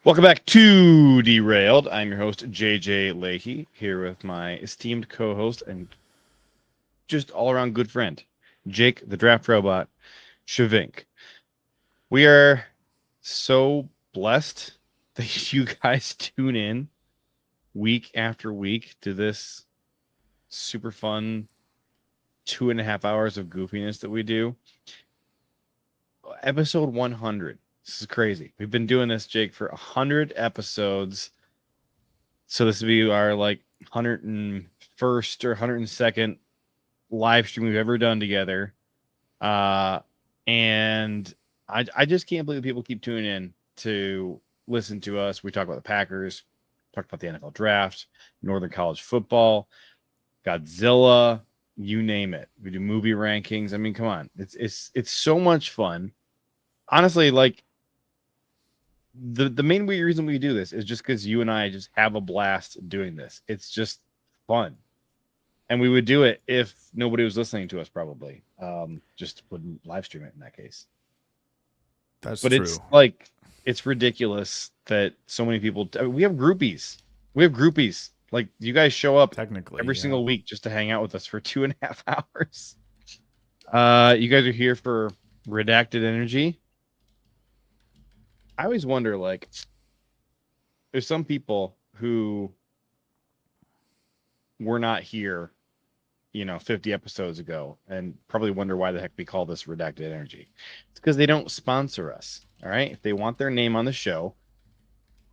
Welcome back to Derailed. I'm your host, JJ Lahey, here with my esteemed co-host and just all-around good friend, Jake, the draft robot, Schyvinck. We are so blessed that you guys tune in week after week to this super fun 2.5 hours of goofiness that we do. Episode 100. This is crazy. We've been doing this, Jake, for 100 episodes. So this will be our 101st or 102nd live stream we've ever done together. And I just can't believe people keep tuning in to listen to us. We talk about the Packers, talk about the NFL draft, Northern College football, Godzilla, you name it. We do movie rankings. I mean, come on. It's so much fun. Honestly, the main reason we do this is just because you and I just have a blast doing this. It's just fun. And we would do it if nobody was listening to us, probably. Just wouldn't live stream it in that case. That's but true. It's ridiculous that so many people. We have groupies. Like, you guys show up Technically every yeah. single week just to hang out with us for 2.5 hours. You guys are here for redacted energy. I always wonder, there's some people who were not here, 50 episodes ago, and probably wonder why the heck we call this redacted energy. It's because they don't sponsor us. All right. If they want their name on the show,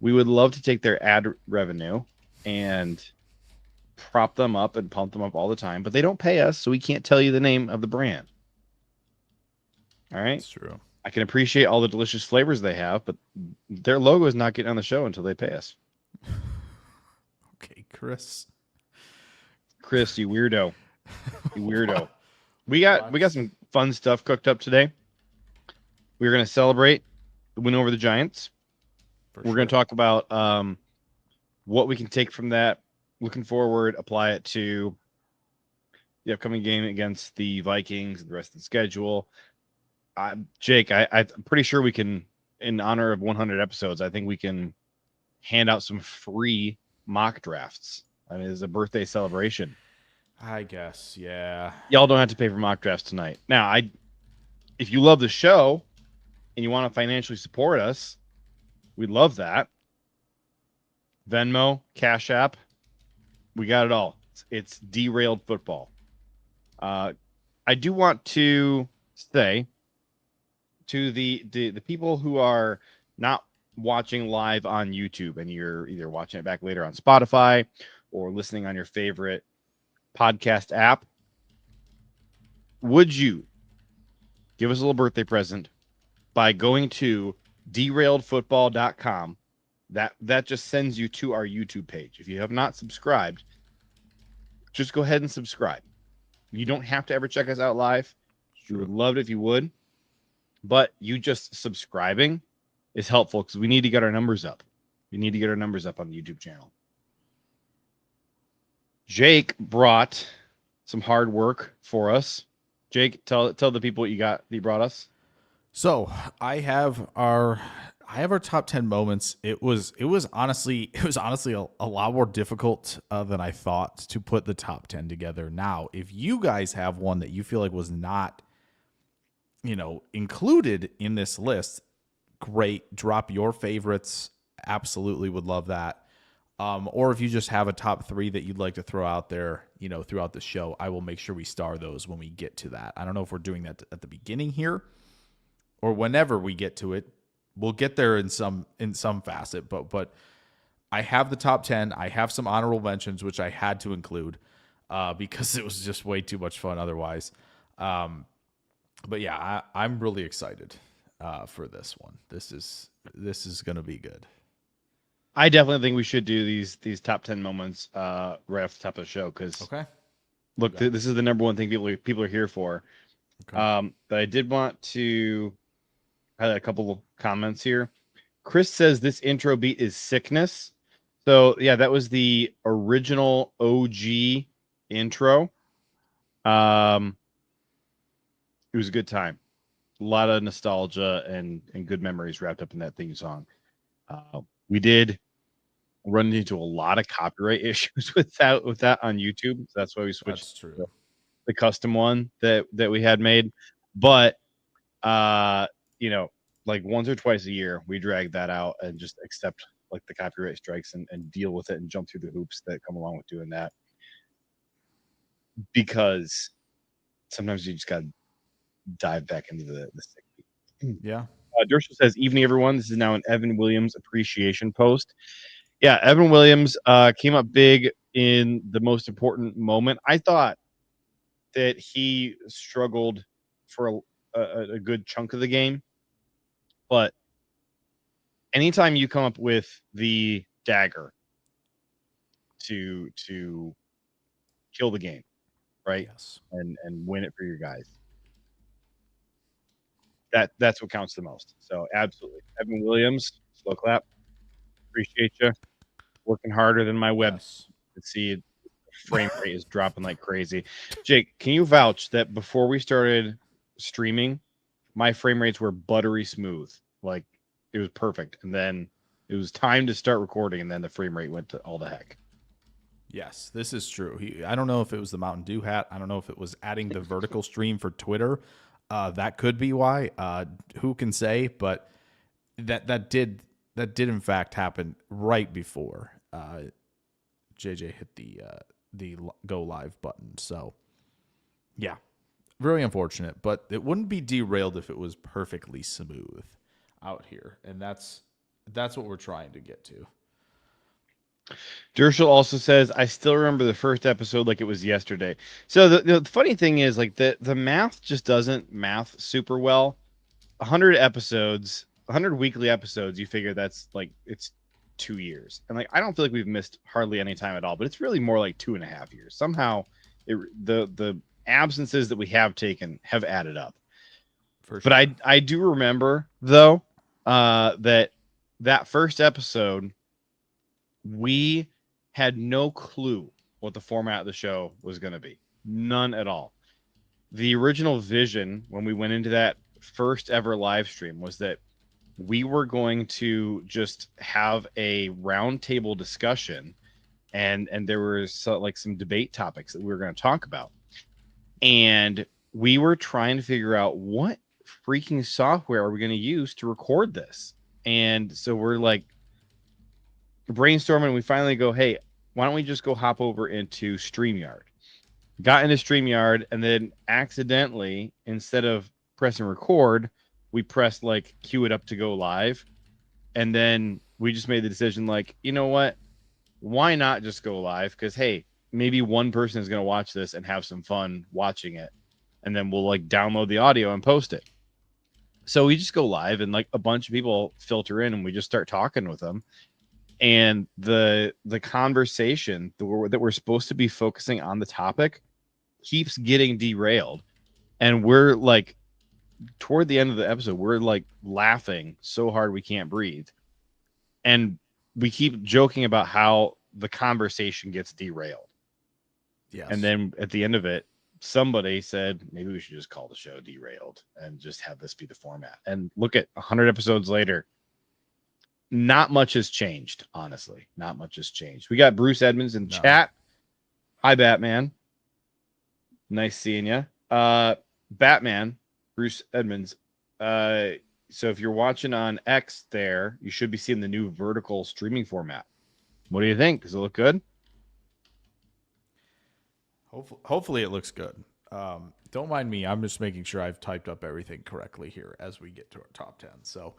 we would love to take their ad revenue and prop them up and pump them up all the time, but they don't pay us, so we can't tell you the name of the brand. All right. That's true. I can appreciate all the delicious flavors they have, but their logo is not getting on the show until they pay us. Okay, Chris, you weirdo. You weirdo. We got some fun stuff cooked up today. We're going to celebrate the win over the Giants. We're going to talk about what we can take from that, looking forward, apply it to the upcoming game against the Vikings and the rest of the schedule. Jake, I'm pretty sure we can, in honor of 100 episodes, I think we can hand out some free mock drafts. I mean, it's a birthday celebration. I guess, yeah. Y'all don't have to pay for mock drafts tonight. Now, if you love the show and you want to financially support us, we'd love that. Venmo, Cash App, we got it all. It's Derailed Football. I do want to say to the people who are not watching live on YouTube and you're either watching it back later on Spotify or listening on your favorite podcast app, would you give us a little birthday present by going to derailedfootball.com? That just sends you to our YouTube page. If you have not subscribed, just go ahead and subscribe. You don't have to ever check us out live. We would love it if you would. But you just subscribing is helpful because we need to get our numbers up. We need to get our numbers up on the YouTube channel. Jake brought some hard work for us. Jake, tell the people what you brought us. So I have our top 10 moments. It was honestly a lot more difficult than I thought to put the top 10 together. Now, if you guys have one that you feel like was not included in this list, great. Drop your favorites. Absolutely would love that. Or if you just have a top 3 that you'd like to throw out there, throughout the show, I will make sure we star those when we get to that. I don't know if we're doing that at the beginning here or whenever we get to it. We'll get there in some facet, but I have the top 10. I have some honorable mentions, which I had to include because it was just way too much fun otherwise. But yeah, I'm really excited for this one. This is going to be good. I definitely think we should do these top 10 moments right off the top of the show because look, this is the number one thing people are here for. Okay. But I did want to highlight a couple of comments here. Chris says this intro beat is sickness. So yeah, that was the original OG intro. It was a good time. A lot of nostalgia and good memories wrapped up in that theme song. We did run into a lot of copyright issues with that on YouTube. So that's why we switched to the custom one that we had made. But like once or twice a year, we drag that out and just accept like the copyright strikes and deal with it and jump through the hoops that come along with doing that. Because sometimes you just got to dive back into the sick beat. Yeah. Dershel says, "Evening, everyone. This is now an Evan Williams appreciation post." Yeah, Evan Williams came up big in the most important moment. I thought that he struggled for a good chunk of the game, but anytime you come up with the dagger to kill the game, right? Yes. And win it for your guys. That's what counts the most. So absolutely. Evan Williams, slow clap. Appreciate you. Working harder than my web. Yes. You can see the frame rate is dropping like crazy. Jake, can you vouch that before we started streaming, my frame rates were buttery smooth? Like it was perfect. And then it was time to start recording, and then the frame rate went to all the heck. Yes, this is true. I don't know if it was the Mountain Dew hat. I don't know if it was adding the vertical stream for Twitter. That could be why. Who can say? But that did in fact happen right before JJ hit the go live button. So yeah, very unfortunate. But it wouldn't be derailed if it was perfectly smooth out here, and that's what we're trying to get to. Dershel also says, "I still remember the first episode like it was yesterday." So the funny thing is, like the math just doesn't math super well. 100 episodes, 100 weekly episodes. You figure that's like it's 2 years, and like I don't feel like we've missed hardly any time at all. But it's really more like 2.5 years. Somehow, the absences that we have taken have added up. For sure. But I do remember though that first episode. We had no clue what the format of the show was going to be. None at all. The original vision when we went into that first ever live stream was that we were going to just have a roundtable discussion and there was some debate topics that we were going to talk about. And we were trying to figure out what freaking software are we going to use to record this. And so we're like, brainstorming, and we finally go, hey, why don't we just go hop over into StreamYard? Got into StreamYard, and then accidentally, instead of pressing record, we pressed like cue it up to go live. And then we just made the decision, like, you know what? Why not just go live? Because hey, maybe one person is going to watch this and have some fun watching it. And then we'll like download the audio and post it. So we just go live, and like a bunch of people filter in, and we just start talking with them. And the conversation that we're supposed to be focusing on the topic keeps getting derailed. And we're like, toward the end of the episode, we're like laughing so hard we can't breathe. And we keep joking about how the conversation gets derailed. Yes. And then at the end of it, somebody said, maybe we should just call the show Derailed and just have this be the format. And look at 100 episodes later. Not much has changed, honestly. Not much has changed. We got Bruce Edmonds in chat. Hi, Batman. Nice seeing you. Batman, Bruce Edmonds. So if you're watching on X there, you should be seeing the new vertical streaming format. What do you think? Does it look good? Hopefully it looks good. Don't mind me. I'm just making sure I've typed up everything correctly here as we get to our top 10. So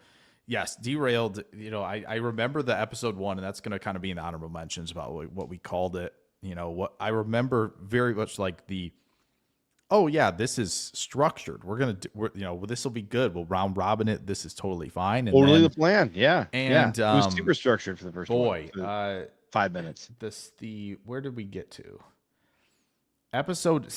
yes, Derailed, I remember the episode 1, and that's going to kind of be in the honorable mentions about what we called it. What I remember very much like this is structured. This will be good. We'll round robin it. This is totally fine. And totally the plan. Yeah. And it was super structured for the first one. 5 minutes. Where did we get to? Episode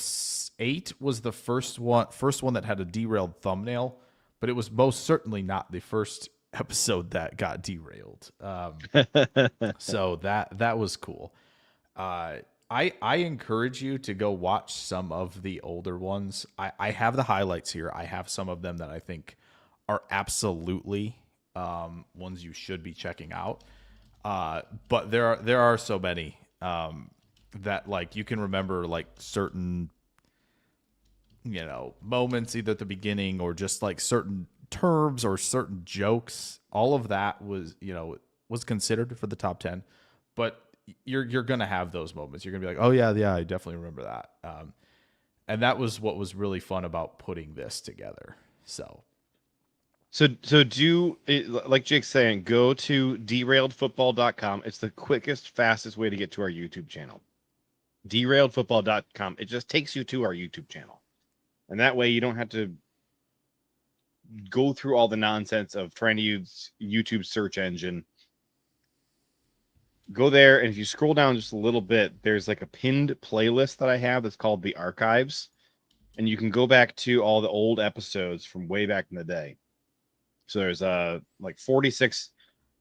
8 was the first one that had a derailed thumbnail, but it was most certainly not the first episode that got derailed. So that was cool. I encourage you to go watch some of the older ones. I have the highlights here. I have some of them that I think are absolutely ones you should be checking out. But there are so many that like you can remember like certain moments either at the beginning or just like certain terms or certain jokes. All of that was considered for the top 10. But you're gonna have those moments. You're gonna be like, oh yeah, I definitely remember that. And that was what was really fun about putting this together. So do like Jake's saying, go to derailedfootball.com. It's the quickest, fastest way to get to our YouTube channel. Derailedfootball.com. It just takes you to our YouTube channel. And that way you don't have to go through all the nonsense of trying to use YouTube search engine. Go there, and if you scroll down just a little bit, there's like a pinned playlist that I have that's called The Archives. And you can go back to all the old episodes from way back in the day. So there's like 46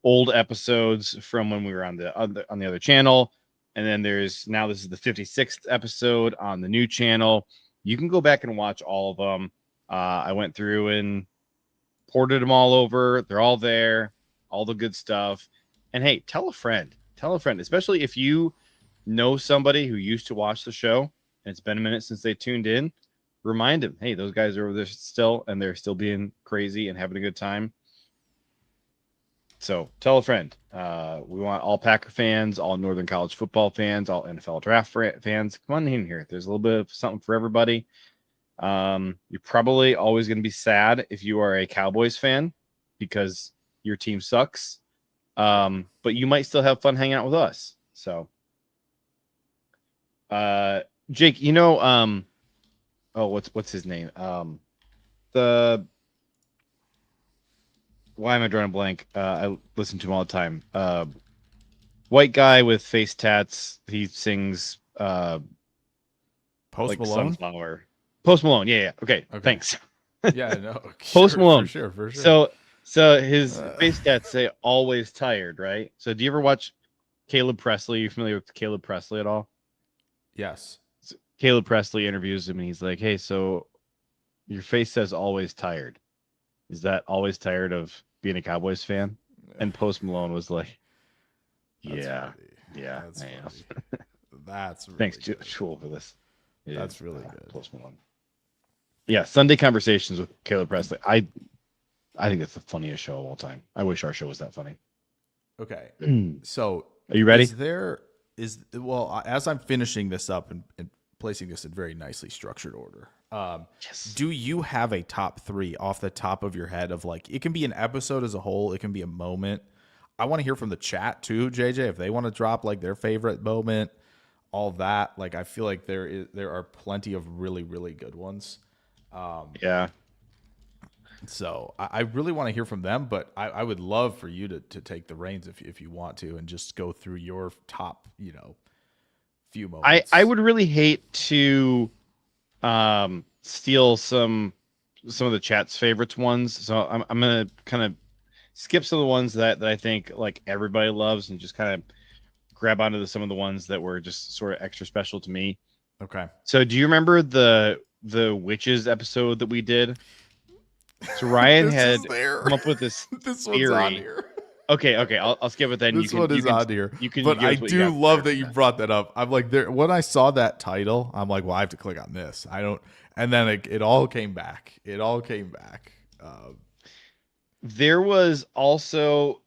old episodes from when we were on the other channel. And then this is the 56th episode on the new channel. You can go back and watch all of them. I went through and ported them all over. They're all there, all the good stuff. And hey, tell a friend, especially if you know somebody who used to watch the show and it's been a minute since they tuned in. Remind them, hey, those guys are over there still, and they're still being crazy and having a good time. So tell a friend. We want all Packer fans, all Northern College football fans, all NFL draft fans. Come on in here. There's a little bit of something for everybody. You're probably always going to be sad if you are a Cowboys fan because your team sucks. But you might still have fun hanging out with us. So, Jake, what's his name? Why am I drawing a blank? I listen to him all the time. White guy with face tats. He sings Post like Malone. Sunflower. Post Malone. Yeah. Okay. Thanks. Yeah, no. Post Malone. For sure. So his face tats say always tired, right? So do you ever watch Caleb Presley? You familiar with Caleb Presley at all? Yes. Caleb Presley interviews him and he's like, hey, so your face says always tired. Is that always tired of being a Cowboys fan? And Post Malone was like, yeah, that's I am. That's really Thanks, good. Jewel, for this. Yeah, That's really good. Post Malone. Yeah, Sunday Conversations with Caleb Presley. I think it's the funniest show of all time. I wish our show was that funny. Okay. So are you ready? As I'm finishing this up and placing this in very nicely structured order, Yes. do you have a top 3 off the top of your head of like, it can be an episode as a whole, it can be a moment. I want to hear from the chat too, JJ, if they want to drop like their favorite moment, all that. Like, I feel like there are plenty of really, really good ones. Yeah. So I really want to hear from them, but I would love for you to take the reins if you want to, and just go through your top, few moments. I would really hate to steal some of the chat's favorites ones. So I'm gonna kind of skip some of the ones that I think like everybody loves and just kind of grab onto some of the ones that were just sort of extra special to me. Okay. So do you remember the witches episode that we did? So Ryan had come up with this This theory. one's on here. Okay, I'll skip it then. This one is on here. But I do love that you brought that up. I'm like, when I saw that title, I'm like, well, I have to click on this. And then it all came back. There was also,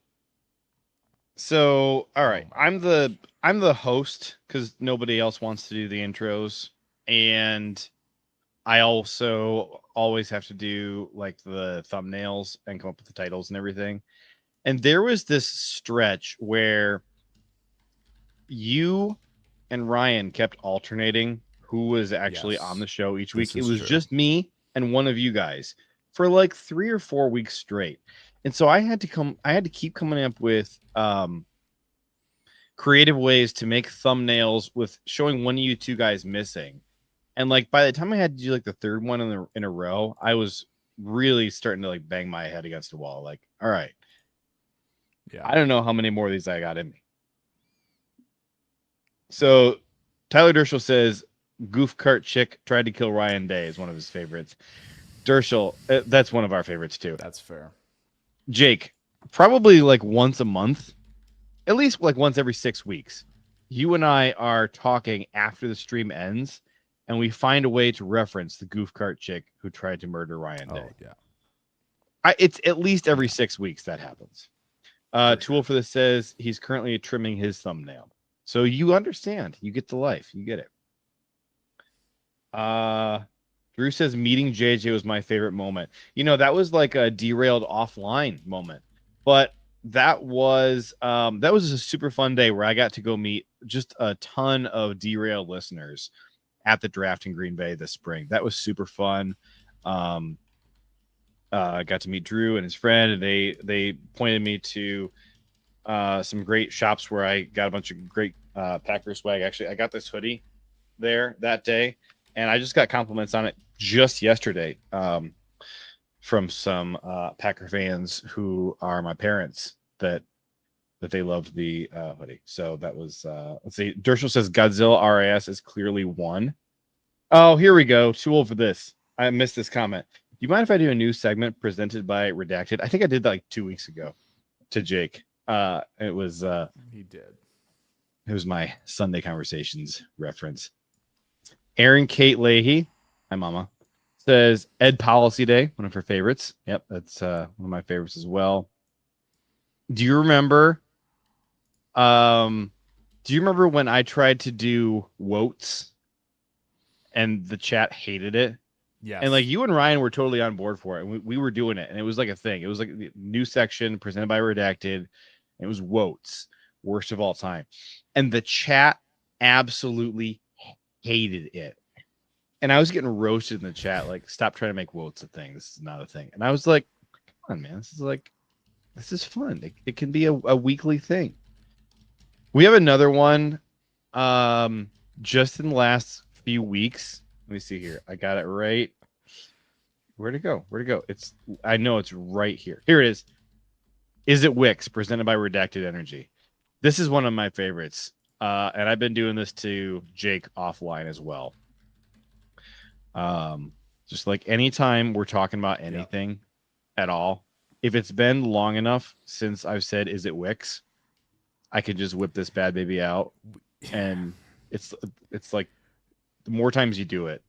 so all right, I'm the host because nobody else wants to do the intros, and I also always have to do like the thumbnails and come up with the titles and everything. And there was this stretch where you and Ryan kept alternating who was actually on the show each week. It was just me and one of you guys for like 3 or 4 weeks straight. And so I had to keep coming up with creative ways to make thumbnails with showing one of you two guys missing. And like by the time I had to do like the third one in a row, I was really starting to like bang my head against the wall. Like, all right. Yeah. I don't know how many more of these I got in me. So Tyler Dershel says Goof Cart Chick tried to kill Ryan Day is one of his favorites. Dershel, that's one of our favorites too. That's fair. Jake, probably like once a month, at least like once every 6 weeks, you and I are talking after the stream ends, and we find a way to reference the goof cart chick who tried to murder Ryan Day. Yeah. It's at least every 6 weeks that happens. Tool for this says he's currently trimming his thumbnail. So you understand. You get the life. You get it. Drew says meeting JJ was my favorite moment. That was like a derailed offline moment. But that was a super fun day where I got to go meet just a ton of derailed listeners at the draft in Green Bay this spring. That was super fun. I got to meet Drew and his friend, and they pointed me to some great shops where I got a bunch of great Packer swag. Actually, I got this hoodie there that day, and I just got compliments on it just yesterday from some Packer fans who are my parents that they loved the hoodie. So that was let's see. Dershel says Godzilla RAS is clearly one. Oh, here we go. Too old for this. I missed this comment. Do you mind if I do a new segment presented by Redacted? I think I did that like 2 weeks ago to Jake. It was he did. It was my Sunday Conversations reference. Aaron Kate Lahey, hi mama, says Ed Policy Day, one of her favorites. Yep, that's one of my favorites as well. Do you remember when I tried to do Woats and the chat hated it? Yes. And like you and Ryan were totally on board for it. And we were doing it. And it was like a thing. It was like the new section presented by Redacted. And it was Woats, worst of all time. And the chat absolutely hated it. And I was getting roasted in the chat. Like, stop trying to make Woats a thing. This is not a thing. And I was like, come on, man. This is fun. It can be a weekly thing. We have another one just in the last few weeks. Let me see here. I got it right. Where'd it go? I know it's right here. Here it is. Is it Wicks? Presented by Redacted Energy. This is one of my favorites. And I've been doing this to Jake offline as well. Just like anytime we're talking about anything at all, if it's been long enough since I've said, is it Wicks? I can just whip this bad baby out. And it's like, the more times you do it,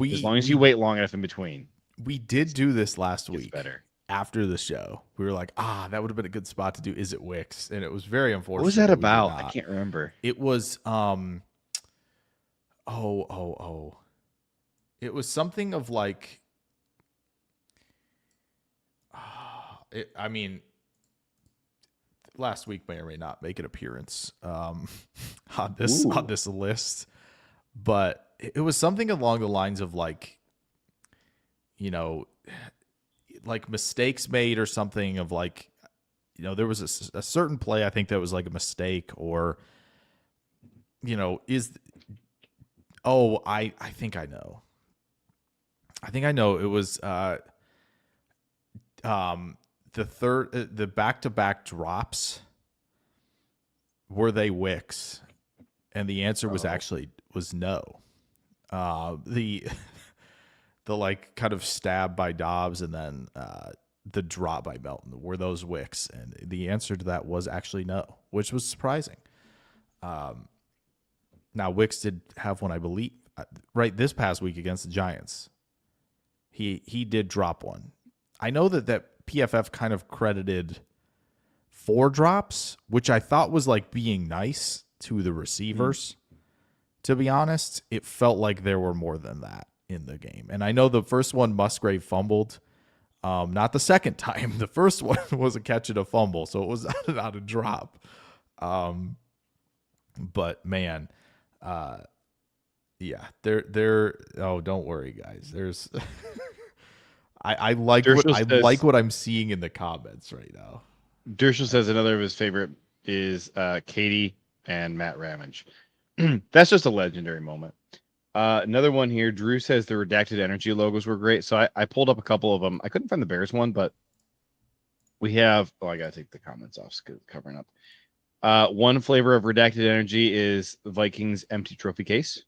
as long as you wait long enough in between. We did do this last week. Better. After the show, we were like, that would have been a good spot to do. Is it Wicks? And it was very unfortunate. What was that about? I can't remember. It was it was something of like last week may or may not make an appearance on this list, but it was something along the lines of like, like mistakes made or something of like, there was a certain play I think that was like a mistake or, I think I know. It was the back-to-back drops. Were they Wicks? And the answer was no. The like kind of stab by Doubs and then the drop by Melton, were those Wicks? And the answer to that was actually no, which was surprising. Now Wicks did have one, I believe, right this past week against the Giants. He did drop one. I know that PFF kind of credited 4 drops, which I thought was like being nice to the receivers. To be honest, it felt like there were more than that in the game. And I know the first one Musgrave fumbled. Not the second time. The first one was a catch and a fumble, so it was not a drop. But man, don't worry, guys. There's I like what I'm seeing in the comments right now. Dershel says another of his favorite is Katie and Matt Ramage. That's just a legendary moment. Another one here. Drew says the Redacted Energy logos were great. So I pulled up a couple of them. I couldn't find the Bears one, but we have. Oh, I gotta take the comments off. It's covering up. One flavor of Redacted Energy is the Vikings empty trophy case.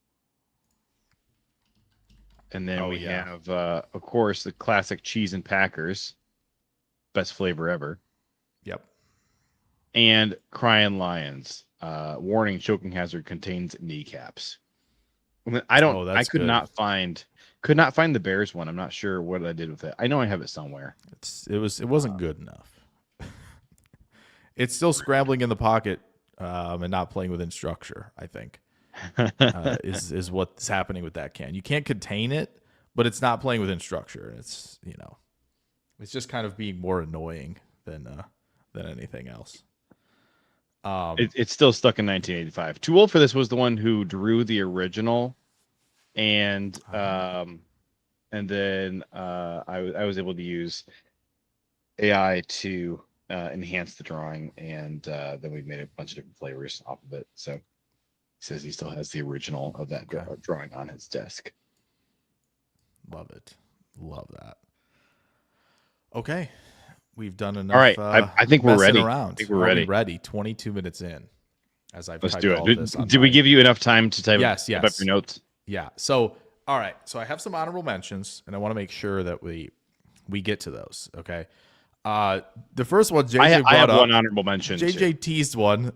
And then we have, of course, the classic cheese and Packers. Best flavor ever. Yep. and Crying Lions. Warning: choking hazard contains kneecaps. I don't. Oh, I that's could good. not find the Bears one. I'm not sure what I did with it. I know I have it somewhere. It wasn't good enough. It's still scrambling in the pocket and not playing within structure, I think, is what's happening with that can. You can't contain it, but it's not playing within structure. It's, it's just kind of being more annoying than anything else. It's still stuck in 1985. Too Old for This was the one who drew the original, and then I was able to use AI to enhance the drawing, and then we made a bunch of different flavors off of it. So he says he still has the original of that drawing on his desk. Love it. Love that. Okay. We've done enough. All right. I think we're ready. Around. I think we're ready. Ready. 22 minutes in. Let's do it. Did we give you enough time to type up your notes? Yeah. So, all right. So I have some honorable mentions, and I want to make sure that we get to those. Okay. The first one, JJ I have up, one honorable mention. JJ teased one.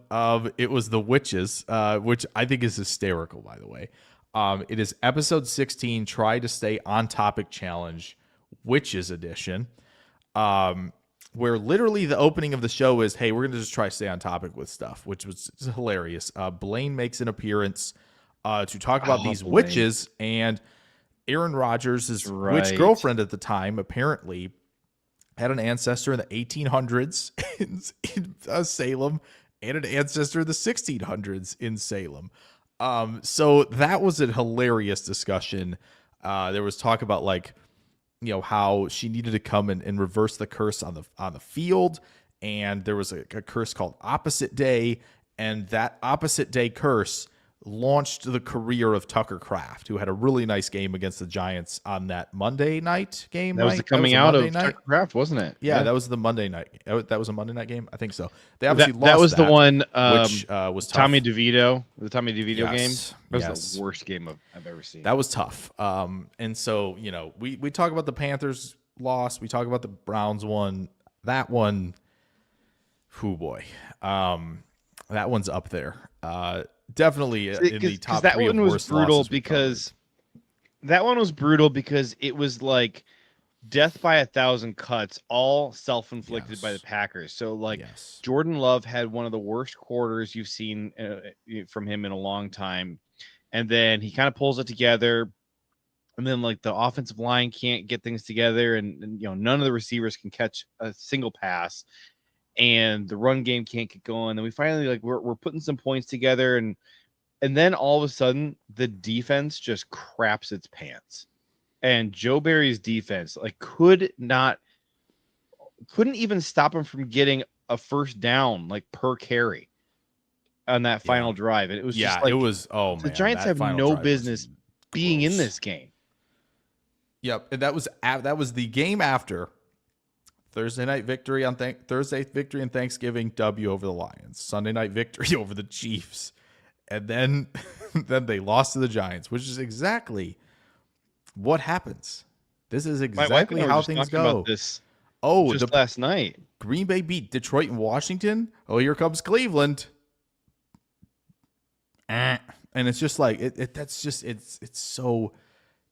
It was the witches, which I think is hysterical, by the way. It is episode 16, Try to Stay on Topic Challenge, Witches Edition. Where literally the opening of the show is, hey, we're going to just try to stay on topic with stuff, which was hilarious. Blaine makes an appearance to talk about these witches, and Aaron Rodgers' witch girlfriend at the time apparently had an ancestor in the 1800s in Salem and an ancestor in the 1600s in Salem. So that was a hilarious discussion. There was talk about how she needed to come and reverse the curse on the field, and there was a curse called Opposite Day, and that Opposite Day curse launched the career of Tucker Kraft, who had a really nice game against the Giants on that Monday night game. That was the coming out of Tucker Kraft, wasn't it? Yeah, that was the Monday night. That was a Monday night game, I think so. They obviously lost. That was the one which was tough. Tommy DeVito, the Tommy DeVito game. That was the worst game I've ever seen. That was tough. And so we talk about the Panthers loss. We talk about the Browns one. That one, whoo boy, that one's up there. Definitely in the top that three one of was worst brutal losses because that one was brutal because it was like death by 1,000 cuts, all self-inflicted by the Packers. So Jordan Love had one of the worst quarters you've seen from him in a long time, and then he kind of pulls it together, and then the offensive line can't get things together, and none of the receivers can catch a single pass. And the run game can't get going. And we finally we're putting some points together, and then all of a sudden the defense just craps its pants. And Joe Barry's defense couldn't even stop him from getting a first down per carry on that final drive. And it was it was the Giants have no business being in this game. Yep, and that was the game after Thursday night victory on Thursday victory and Thanksgiving W over the Lions. Sunday night victory over the Chiefs, and then they lost to the Giants, which is exactly what happens. This is exactly how things go. About this just last night. Green Bay beat Detroit and Washington. Oh, here comes Cleveland, and it's just it's so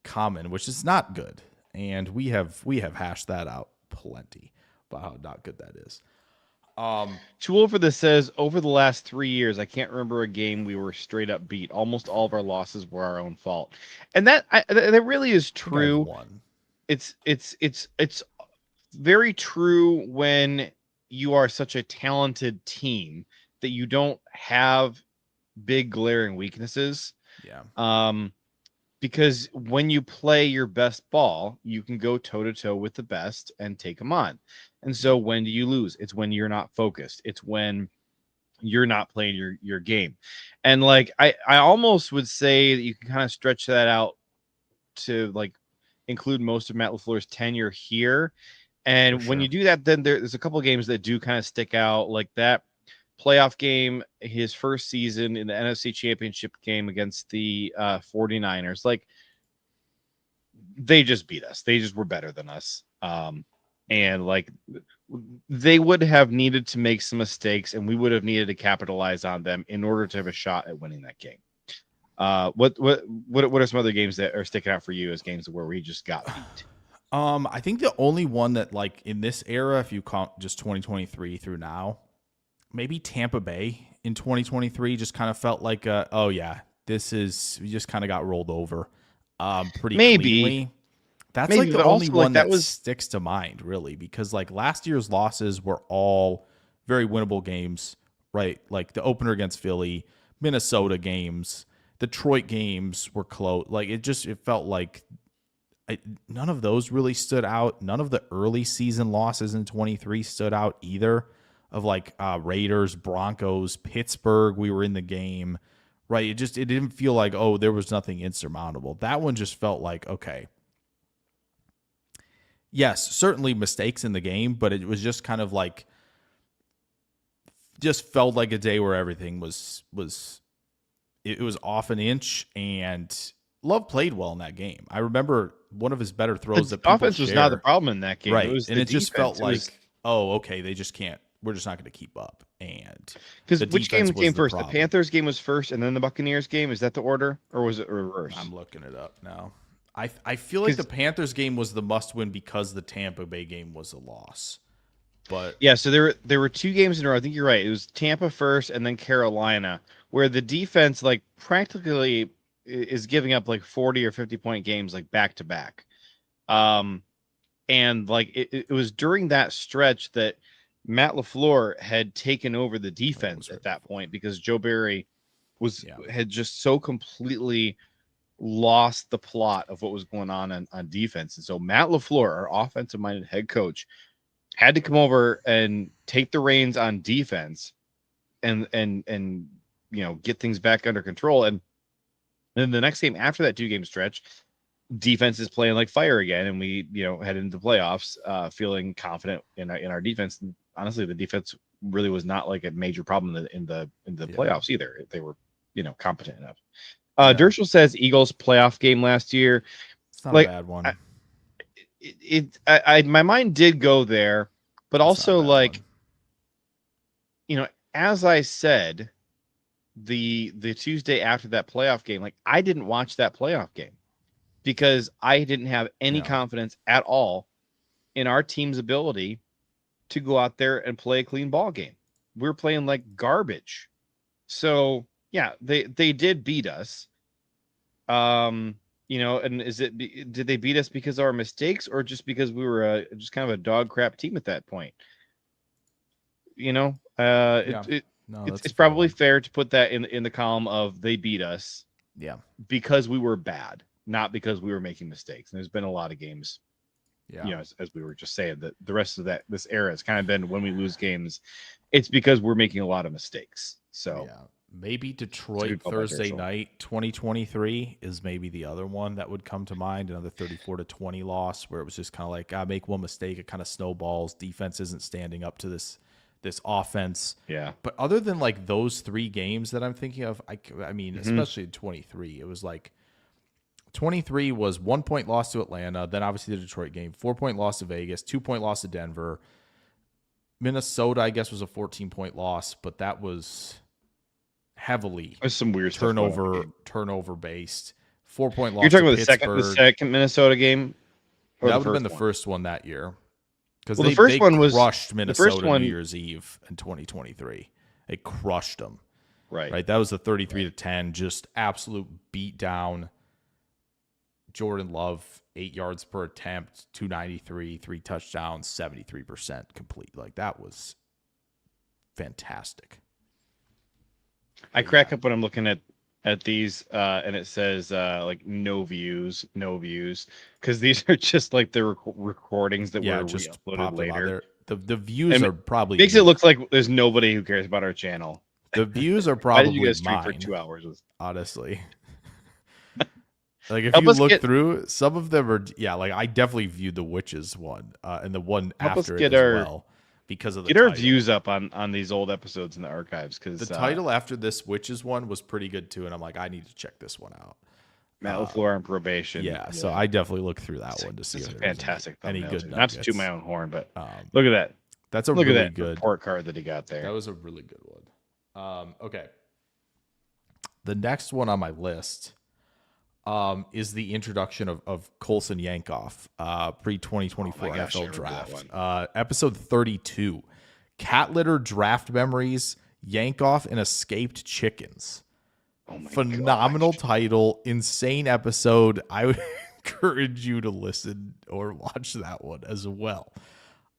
common, which is not good, and we have hashed that out plenty about how not good that is. Tool for this says, over the last 3 years, I can't remember a game we were straight up beat. Almost all of our losses were our own fault, and that really is true. It's very true when you are such a talented team that you don't have big glaring weaknesses. Yeah. Because when you play your best ball, you can go toe-to-toe with the best and take them on. And so when do you lose? It's when you're not focused. It's when you're not playing your game. And I almost would say that you can kind of stretch that out to include most of Matt LaFleur's tenure here. And when you do that, then there's a couple of games that do kind of stick out, like that playoff game, his first season in the NFC Championship game against the 49ers. They just beat us. They just were better than us. And they would have needed to make some mistakes, and we would have needed to capitalize on them in order to have a shot at winning that game. What are some other games that are sticking out for you as games where we just got beat? I think the only one that, like, in this era, if you count just 2023 through now, maybe Tampa Bay in 2023 just kind of felt like, we just kind of got rolled over pretty cleanly. That's like the only one that sticks to mind, really, because like last year's losses were all very winnable games, right? Like the opener against Philly, Minnesota games, Detroit games were close. Like it felt like none of those really stood out. None of the early season losses in 23 stood out either. Of like Raiders, Broncos, Pittsburgh, we were in the game, right? It didn't feel like, oh, there was nothing insurmountable. That one just felt like, okay. Yes, certainly mistakes in the game, but it was just kind of like, just felt like a day where everything was off an inch, and Love played well in that game. I remember one of his better throws. The offense was not the problem in that game, right? It was and it just felt like, oh, okay, they just can't. We're just not going to keep up. And because which game came first? The Panthers game was first, and then the Buccaneers game. Is that the order, or was it reverse? I'm looking it up now. I feel like the Panthers game was the must-win because the Tampa Bay game was a loss. But yeah, so there were 2 games in a row. I think you're right. It was Tampa first, and then Carolina, where the defense like practically is giving up like 40 or 50-point games like back to back. And like it was during that stretch that Matt LaFleur had taken over the defense at that point, because Joe Barry had just so completely lost the plot of what was going on defense. And so Matt LaFleur, our offensive-minded head coach, had to come over and take the reins on defense and get things back under control. And then the next game after that 2-game stretch, defense is playing like fire again, and we head into the playoffs feeling confident in our defense. And honestly, the defense really was not like a major problem in the playoffs either. They were competent enough. Dershel says Eagles playoff game last year. It's not a bad one. My mind did go there, but also like as I said, the Tuesday after that playoff game, like I didn't watch that playoff game because I didn't have any confidence at all in our team's ability to go out there and play a clean ball game. We're playing like garbage. So yeah, they did beat us. And did they beat us because of our mistakes, or just because we were just kind of a dog crap team at that point? It's probably fair to put that in the column of they beat us. Yeah. Because we were bad, not because we were making mistakes. And there's been a lot of games. Yeah. As we were just saying, that the rest of this era has kind of been when we lose games, it's because we're making a lot of mistakes. So maybe Detroit Thursday night 2023 is maybe the other one that would come to mind. Another 34-20 loss where it was just kind of like, I make one mistake, it kind of snowballs. Defense isn't standing up to this offense. Yeah. But other than like those 3 games that I'm thinking of, I mean, especially in 23, it was like 23 was 1-point loss to Atlanta. Then obviously the Detroit game, 4-point loss to Vegas, 2-point loss to Denver. Minnesota, I guess, was a 14-point loss, but that was heavily some weird turnover based. 4-point loss. You're talking to about the second Minnesota game? That would have been the first one that year. Because the first one was crushed Minnesota New Year's Eve in 2023. They crushed them. Right. That was the 33-10, just absolute beat down. Jordan Love, 8 yards per attempt, 293, 3 touchdowns, 73% complete. Like that was fantastic. I crack up when I'm looking at these and it says like no views, because these are just like the recordings that were just uploaded later. The views are probably makes it look like there's nobody who cares about our channel. The views are probably Why did you guys stream mine, for 2 hours? Honestly. Like if you look through, some of them are like I definitely viewed the Witches one and the one after it as well. Because of the title. Our views up on these old episodes in the archives, because the title after this Witches one was pretty good too, and I'm like, I need to check this one out. Matt LaFleur on probation. Yeah, so I definitely looked through that one to see if fantastic any good. Not to toot my own horn, but look at that. That's a Look really at that good report card that he got there. That was a really good one. Okay. The next one on my list is the introduction of Coulson Yankoff, pre-2024 NFL draft. Episode 32, Cat Litter Draft Memories, Yankoff and Escaped Chickens. Phenomenal gosh. Title, insane episode. I would encourage you to listen or watch that one as well.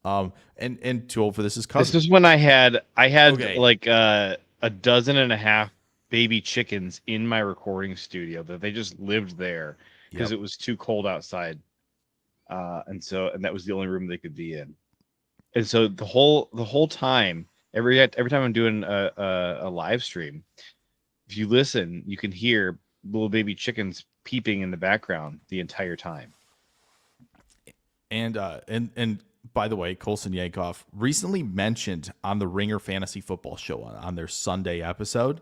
And too old for this is cousin. This is when I had like a dozen and a half baby chickens in my recording studio that they just lived there because it was too cold outside. And that was the only room they could be in. And so the whole time, every time I'm doing a live stream, if you listen, you can hear little baby chickens peeping in the background the entire time. And by the way, Coulson Yankoff recently mentioned on the Ringer Fantasy Football Show on their Sunday episode,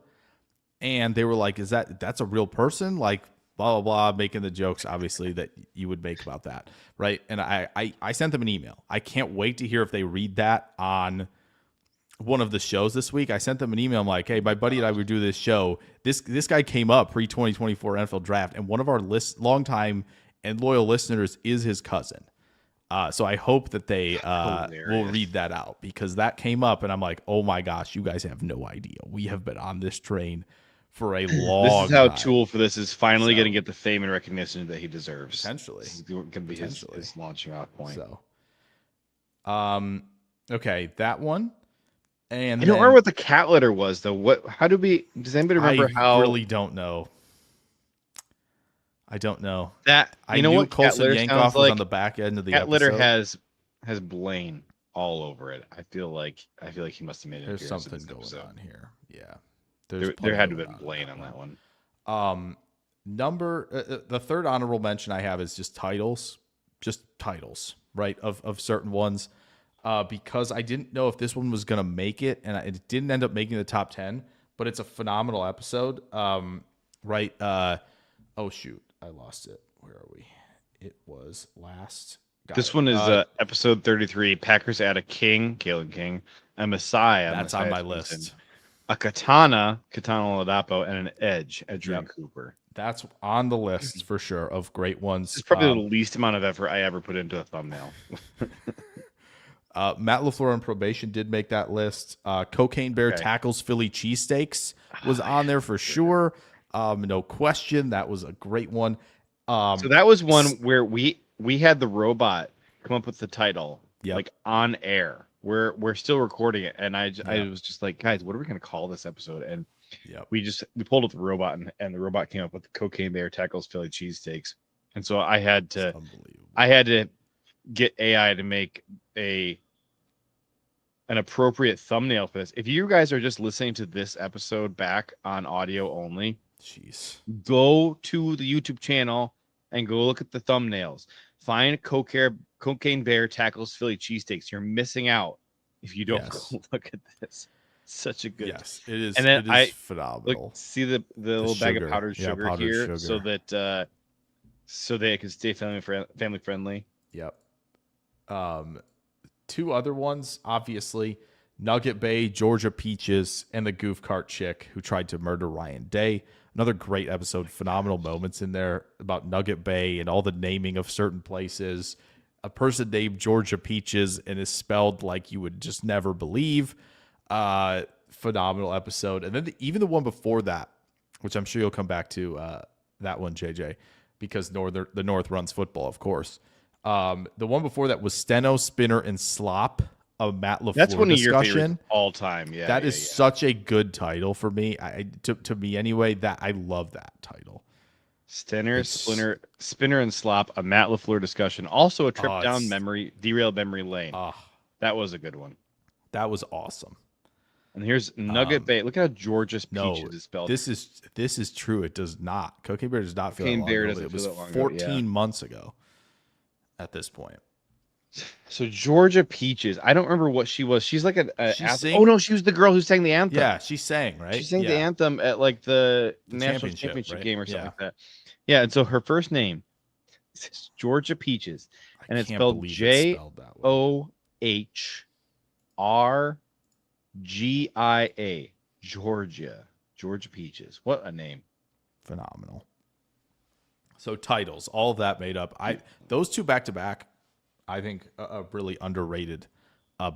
and they were like, that's a real person? Like, blah, blah, blah, making the jokes, obviously, that you would make about that, right? And I sent them an email. I can't wait to hear if they read that on one of the shows this week. I sent them an email. I'm like, hey, my buddy and I would do this show. This guy came up pre-2024 NFL draft, and one of our longtime and loyal listeners is his cousin. So I hope that they will read that out, because that came up and I'm like, oh my gosh, you guys have no idea. We have been on this train for a long time. This is how Tool for this is finally going to get the fame and recognition that he deserves. Potentially. This is going to be his launching off point. So, okay, that one. And I don't remember what the cat litter was though. Does anybody remember how? I really don't know. I don't know. That I knew what Coulson Yankoff was on the back end of the cat episode. Litter has Blaine all over it. I feel like he must have made it. There's something going on here. Yeah, there had to have been Blaine on that one. The third honorable mention I have is just titles, right, of certain ones, because I didn't know if this one was gonna make it, and it didn't end up making the top 10. But it's a phenomenal episode, right? Oh shoot. I lost it. Where are we? It was last. This one is episode 33. Packers add a king, Kalen King, a Messiah. That's on my list. A Katana Ladapo, and an Edge, Adrian Cooper. That's on the list for sure of great ones. It's probably the least amount of effort I ever put into a thumbnail. Matt LaFleur on probation did make that list. Cocaine Bear tackles Philly cheesesteaks was on there for sure. No question. That was a great one. So that was one where we had the robot come up with the title, like on air. We're still recording it, and I was just like, guys, what are we gonna call this episode? And we pulled up the robot, and the robot came up with the Cocaine Bear tackles Philly cheesesteaks. And so I had to get AI to make an appropriate thumbnail for this. If you guys are just listening to this episode back on audio only, go to the YouTube channel and go look at the thumbnails. Find Cocaine Bear tackles Philly cheesesteaks. You're missing out if you don't go look at this. Such a good. Yes, it is. And then it is phenomenal. Look, see the little bag of powdered sugar here, so they can stay family friendly. Yep. Two other ones, obviously, Nugget Bay, Georgia Peaches, and the Goof Cart chick who tried to murder Ryan Day. Another great episode, phenomenal moments in there about Nugget Bay and all the naming of certain places. A person named Georgia Peaches and is spelled like you would just never believe. Phenomenal episode. And then even the one before that, which I'm sure you'll come back to, that one, JJ, because the North runs football, of course. The one before that was Steno, Spinner, and Slop. A Matt LaFleur That's one of discussion. Your favorites all time. Yeah, that is such a good title for me. To me anyway. That I love that title. Spinner, and Slop. A Matt LaFleur discussion. Also a trip down derailed memory lane. That was a good one. That was awesome. And here's Nugget Bay. Look how Georgia's Peaches is spelled. This is true. It does not. Cocaine Bear does not feel that long ago. It was 14 months ago. At this point. So Georgia Peaches, I don't remember what she was. She's like oh no, she was the girl who sang the anthem. Yeah, she sang, right? She sang the anthem at like the national championship game or something like that. Yeah, and so her first name is Georgia Peaches, and it's spelled JOH RGIA, Georgia Peaches. What a name! Phenomenal. So titles, all of that made up. Those two back to back, I think, really underrated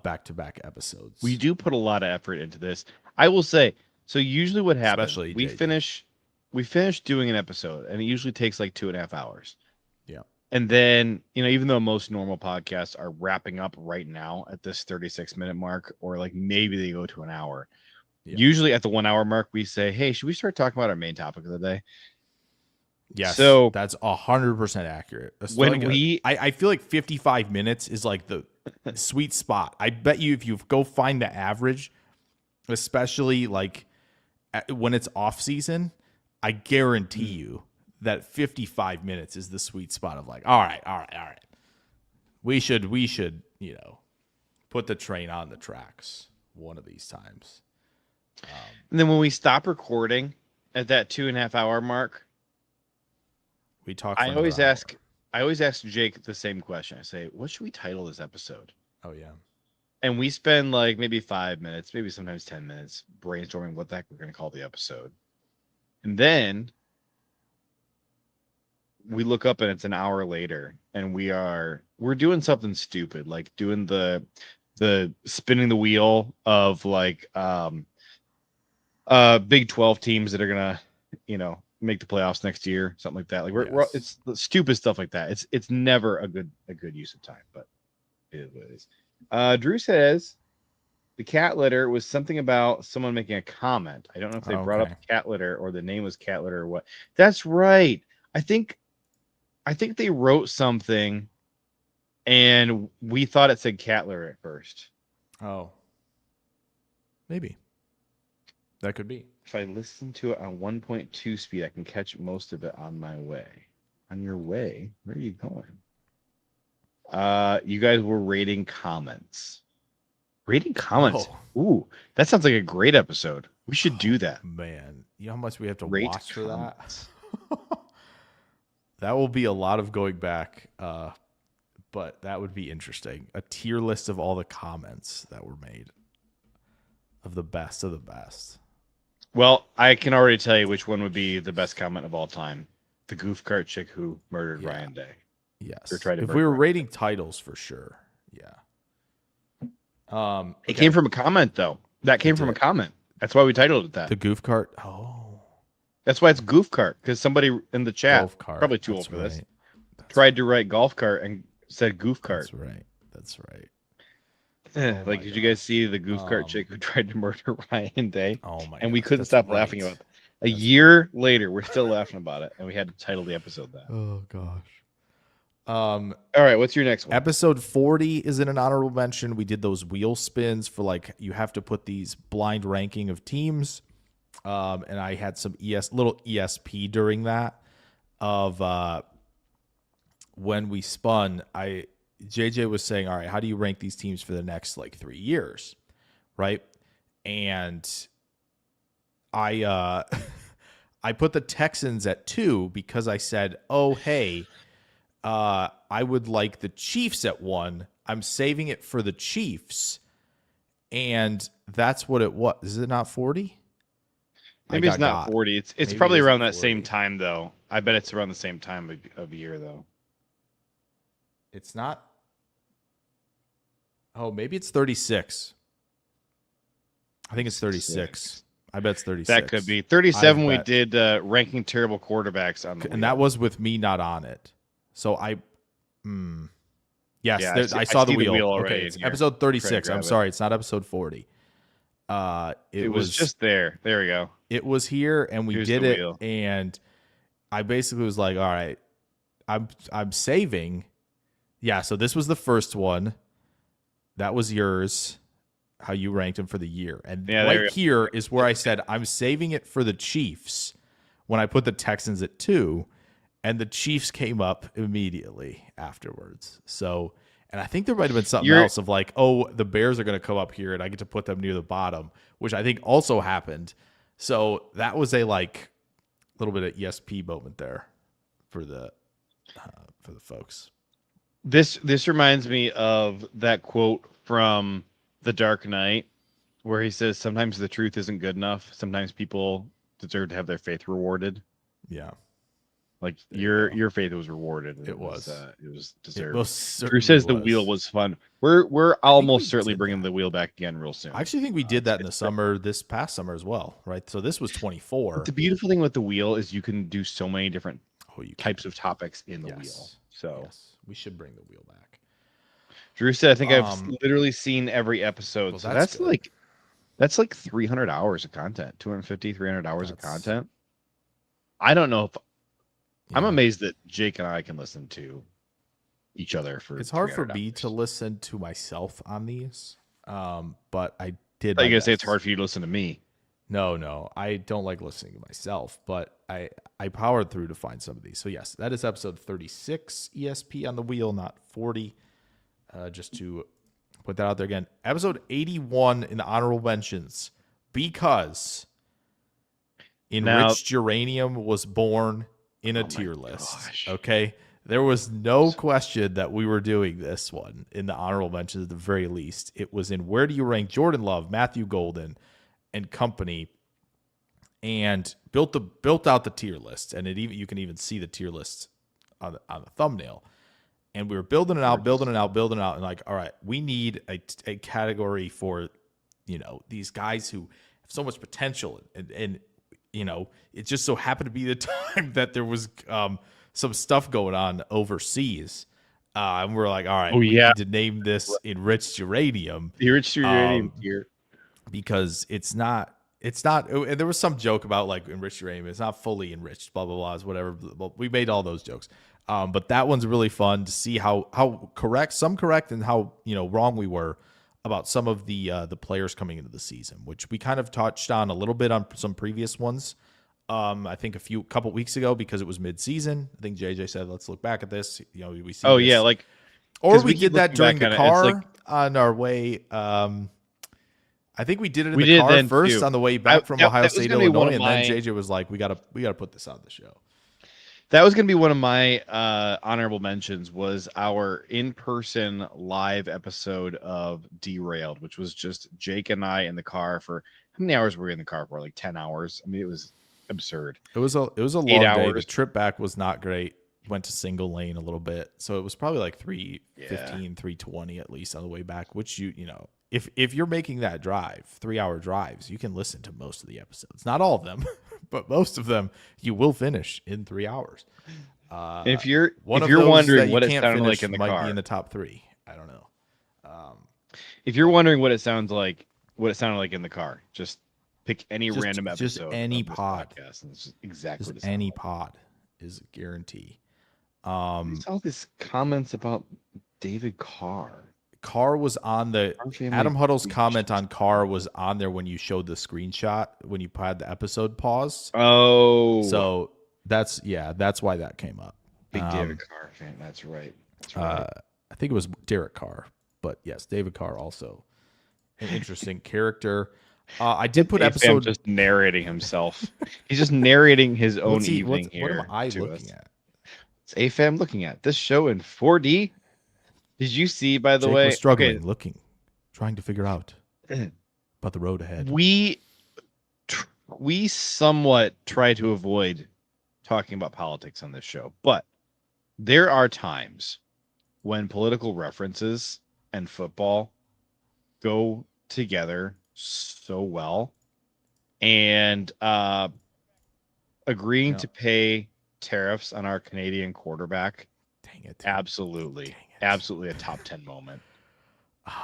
back-to-back episodes. We do put a lot of effort into this. I will say, so usually what happens, especially we finish doing an episode, and it usually takes like 2.5 hours. Yeah. And then, even though most normal podcasts are wrapping up right now at this 36-minute mark, or like maybe they go to an hour, usually at the 1 hour mark, we say, hey, should we start talking about our main topic of the day? Yes, so that's 100% accurate. When I feel like 55 minutes is like the sweet spot. I bet you if you go find the average, especially like when it's off season, I guarantee you that 55 minutes is the sweet spot of like, all right. We should, put the train on the tracks one of these times. And then when we stop recording at that 2.5 hour mark, we talk. I always ask Jake the same question. I say, what should we title this episode? Oh yeah. And we spend like maybe 5 minutes, maybe sometimes 10 minutes brainstorming what the heck we're going to call the episode. And then we look up and it's an hour later and we're doing something stupid, like doing the spinning the wheel of like Big 12 teams that are going to, make the playoffs next year, something like that. Like it's the stupid stuff like that. It's never a good use of time, but it is what it is. Drew says the cat litter was something about someone making a comment. I don't know if they brought up cat litter or the name was cat litter or what. That's right. I think they wrote something and we thought it said cat litter at first. Oh, maybe that could be. If I listen to it on 1.2 speed, I can catch most of it on my way. On your way? Where are you going? You guys were rating comments. Rating comments. Oh. Ooh, that sounds like a great episode. We should do that. Man, you know how much we have to watch for that? That will be a lot of going back, but that would be interesting. A tier list of all the comments that were made of the best of the best. Well, I can already tell you which one would be the best comment of all time. The goof cart chick who murdered Ryan Day. Yes. Or tried to if we were rating titles for sure. Yeah. It came from a comment though. That came from a comment. That's why we titled it that. The goof cart. Oh. That's why it's goof cart, because somebody in the chat, probably too old for this, tried to write golf cart and said goof cart. That's right. Like, did you guys see the goof cart chick who tried to murder Ryan Day? Oh my! And we couldn't stop laughing about it. A year later, we're still laughing about it, and we had to title the episode that. Oh gosh. All right, what's your next one? Episode 40 is in an honorable mention. We did those wheel spins for like you have to put these blind ranking of teams, and I had some little ESP during that of when we spun. JJ was saying, all right, how do you rank these teams for the next like 3 years? Right. And I put the Texans at 2 because I said, oh, hey, I would like the Chiefs at 1. I'm saving it for the Chiefs. And that's what it was. Is it not 40? Maybe it's not 40. It's probably around that same time, though. I bet it's around the same time of year, though. It's not. Oh, maybe it's 36. I think it's 36. I bet it's 36. That could be 37. We did ranking terrible quarterbacks on the wheel. And that was with me not on it. So yes, I saw the wheel already. Okay, it's episode 36. I'm sorry, it's not episode 40. It was just there. There we go. It was here, and we did it. And I basically was like, all right, I'm saving. Yeah, so this was the first one. That was yours, how you ranked them for the year. And here is where I said I'm saving it for the Chiefs when I put the Texans at 2, and the Chiefs came up immediately afterwards. So, and I think there might have been something else of like, oh, the Bears are going to come up here, and I get to put them near the bottom, which I think also happened. So that was a like little bit of ESP moment there for the folks. This reminds me of that quote from The Dark Knight, where he says sometimes the truth isn't good enough. Sometimes people deserve to have their faith rewarded. Yeah. Like your faith was rewarded. It was deserved. It Drew says the wheel was fun. We're almost certainly bringing the wheel back again real soon. I actually think we did that in the summer, this past summer as well, right? So this was 24. But the beautiful thing with the wheel is you can do so many different types of topics in the wheel. So we should bring the wheel back. Drew said, I think I've literally seen every episode. Well, so that's like 300 hours of content, 250, 300 hours of content. I don't know if I'm amazed that Jake and I can listen to each other for. It's hard for me to listen to myself on these, but I did. I guess it's hard for you to listen to me. No, I don't like listening to myself, but I powered through to find some of these. So yes, that is episode 36 ESP on the wheel, not 40. Just to put that out there again. Episode 81 in the honorable mentions, because enriched uranium was born in a tier list. Gosh. Okay. There was no question that we were doing this one in the honorable mentions at the very least. It was in where do you rank Jordan Love, Matthew Golden, and company, and built out the tier list. And you can even see the tier list on the thumbnail. And we were building it out, and like, all right, we need a category for, these guys who have so much potential, and it just so happened to be the time that there was some stuff going on overseas, and we're like, all right, we need to name this enriched uranium. The enriched uranium tier, because it's not. And there was some joke about like enriched uranium. It's not fully enriched, blah blah blah, whatever. We made all those jokes. But that one's really fun to see how correct, and how wrong we were about some of the players coming into the season, which we kind of touched on a little bit on some previous ones. I think a couple weeks ago, because it was mid-season. I think JJ said, "Let's look back at this." We see. Oh this. Yeah, like, or we did that during the car on our way. I think we did it in the car first too. On the way back from Ohio State, Illinois, and then JJ was like, "We gotta put this on the show." That was going to be one of my honorable mentions, was our in-person live episode of Derailed, which was just Jake and I in the car for, how many hours were we in the car for? Like 10 hours. I mean, it was absurd. It was a long day. The trip back was not great. Went to single lane a little bit. So it was probably like 3:15, 3:20 at least on the way back, which if you're making that drive, 3-hour drives, you can listen to most of the episodes. Not all of them, but most of them you will finish in 3 hours. If you're wondering what it sounded like in the car, might be in the top 3. I don't know. If you're wondering what it sounded like in the car, just pick any random episode. Just any pod. Podcast, and it's exactly just any pod is a guarantee. All these comments about David Carr. Carr was on the Adam Huddle's comment on Carr was on there when you showed the screenshot, when you had the episode paused. Oh, so that's why that came up. Big David Carr fan. That's right. I think it was Derek Carr, but yes, David Carr also an interesting character. I did put episode just narrating himself. He's just narrating his own evening here. What am I looking at? It's AFAM looking at this show in 4D. Did you see, by the way? Was struggling, trying to figure out about the road ahead. We somewhat try to avoid talking about politics on this show, but there are times when political references and football go together so well, and agreeing to pay tariffs on our Canadian quarterback. Dang it! Absolutely a top 10 moment.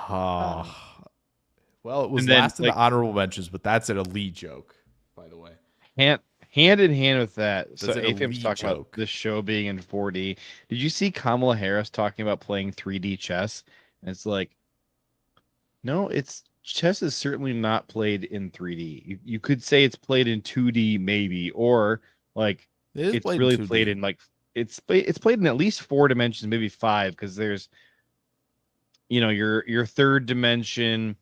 Well, it was last in the honorable mentions, but that's an elite joke, by the way. Hand in hand with that. So AFM's talking about this show being in 4D. Did you see Kamala Harris talking about playing 3D chess? And it's like, no, chess is certainly not played in 3D. You could say it's played in 2D maybe, or like it's really played in like it's played in at least 4 dimensions, maybe 5, because there's your third dimension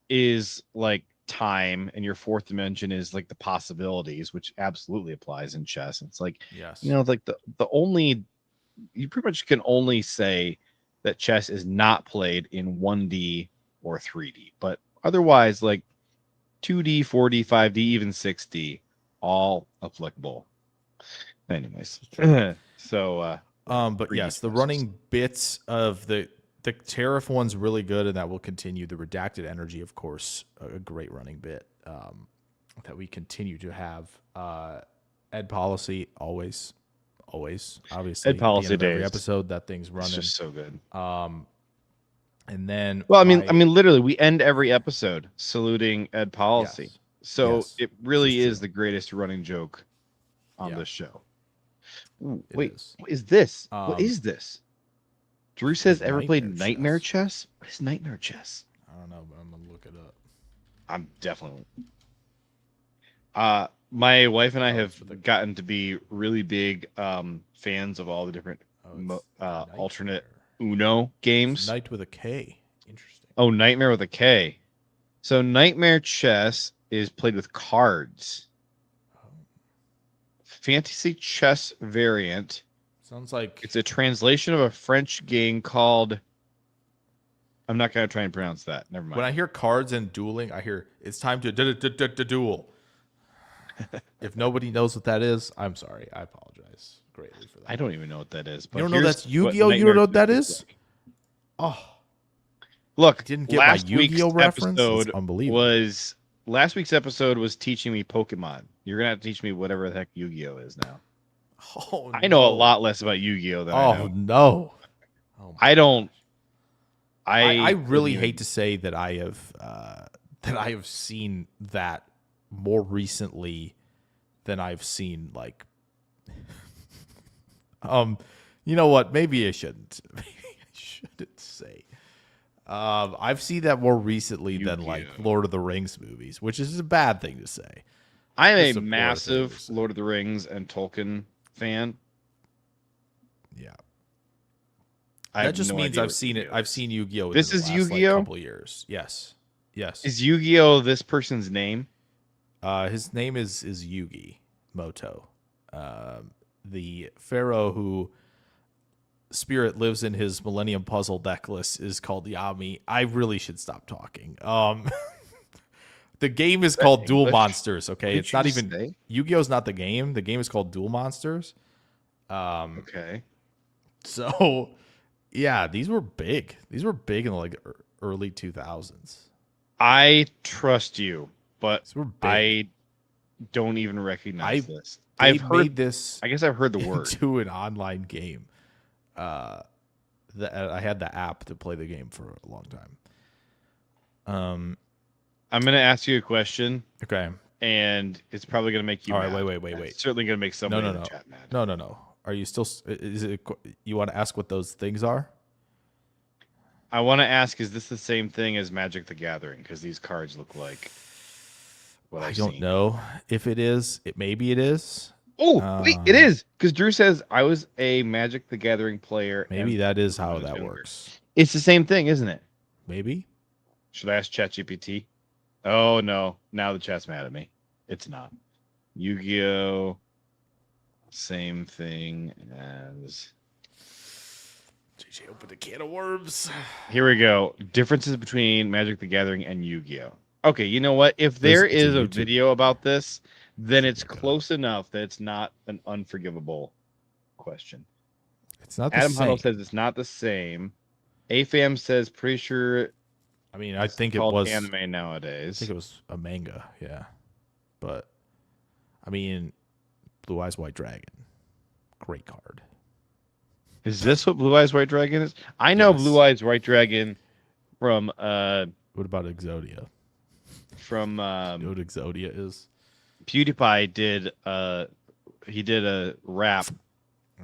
is like time, and your fourth dimension is like the possibilities, which absolutely applies in chess. It's like, yes, like the only, you pretty much can only say that chess is not played in 1D or 3D. But otherwise, like 2D, 4D, 5D, even 6D, all applicable. Anyways, so but yes, the running bits of the tariff one's really good, and that will continue. The redacted energy, of course, a great running bit that we continue to have. Ed policy, always, obviously. Ed policy days. Every episode that thing's running. It's just so good. And then, well, I mean, literally, we end every episode saluting Ed policy. Yes. So yes, it really is the greatest running joke on this show. Ooh, wait, what is this? What is this? Drew says, ever played Nightmare Chess? What is Nightmare Chess? I don't know, but I'm going to look it up. I'm definitely. My wife and I have gotten to be really big fans of all the different alternate Uno games. It's Night with a K. Interesting. Oh, Nightmare with a K. So Nightmare Chess is played with cards. Fantasy chess variant. Sounds like it's a translation of a French game called. I'm not going to try and pronounce that. Never mind. When I hear cards and dueling, I hear it's time to duel. If nobody knows what that is, I'm sorry. I apologize greatly for that. I don't even know what that is. But you don't know that's Yu-Gi-Oh? You don't know what that is? Oh, look! I didn't get my Yu-Gi-Oh reference. That's unbelievable. Last week's episode was teaching me Pokemon. You're gonna have to teach me whatever the heck Yu-Gi-Oh is now. Oh, I know a lot less about Yu-Gi-Oh than I know. No. I don't. I really hate to say that I have seen that more recently than I've seen like. You know what? Maybe I shouldn't. Maybe I shouldn't say. I've seen that more recently than like Lord of the Rings movies, which is a bad thing to say. I'm a massive Lord of the Rings and Tolkien fan. Yeah. That just means I've seen it. I've seen Yu-Gi-Oh. This is Yu-Gi-Oh? Couple years. Yes. Is Yu-Gi-Oh this person's name? His name is Yugi Moto. The pharaoh who spirit lives in his Millennium Puzzle necklace is called Yami. I really should stop talking. The game is called Duel Monsters. Okay, it's not even Yu-Gi-Oh's not the game. The game is called Duel Monsters. Okay. So, yeah, these were big. These were big in the like early 2000s. I trust you, but I don't even recognize this. I've heard this. I guess I've heard the word. To an online game. I had the app to play the game for a long time. I'm going to ask you a question. Okay. And it's probably going to make you mad. All right, wait. It's certainly going to make somebody in the chat mad. No. Are you still... Is it? You want to ask what those things are? I want to ask, is this the same thing as Magic the Gathering? Because these cards look like what I've seen. I don't know if it is. Maybe it is. Oh, wait, it is. Because Drew says I was a Magic the Gathering player. Maybe that is how that works. It's the same thing, isn't it? Maybe. Should I ask ChatGPT? Oh, no. Now the chat's mad at me. It's not. Yu-Gi-Oh! Same thing as... JJ opened a can of worms. Here we go. Differences between Magic the Gathering and Yu-Gi-Oh! Okay, you know what? If there is a video about this, then it's close enough that it's not an unforgivable question. It's not the same. Adam Huddle says it's not the same. AFAM says pretty sure... I mean, I think it was anime nowadays. I think it was a manga, yeah. But I mean, Blue Eyes White Dragon, great card. Is this what Blue Eyes White Dragon is? I know Blue Eyes White Dragon from what about Exodia? From you know what Exodia is? PewDiePie did a rap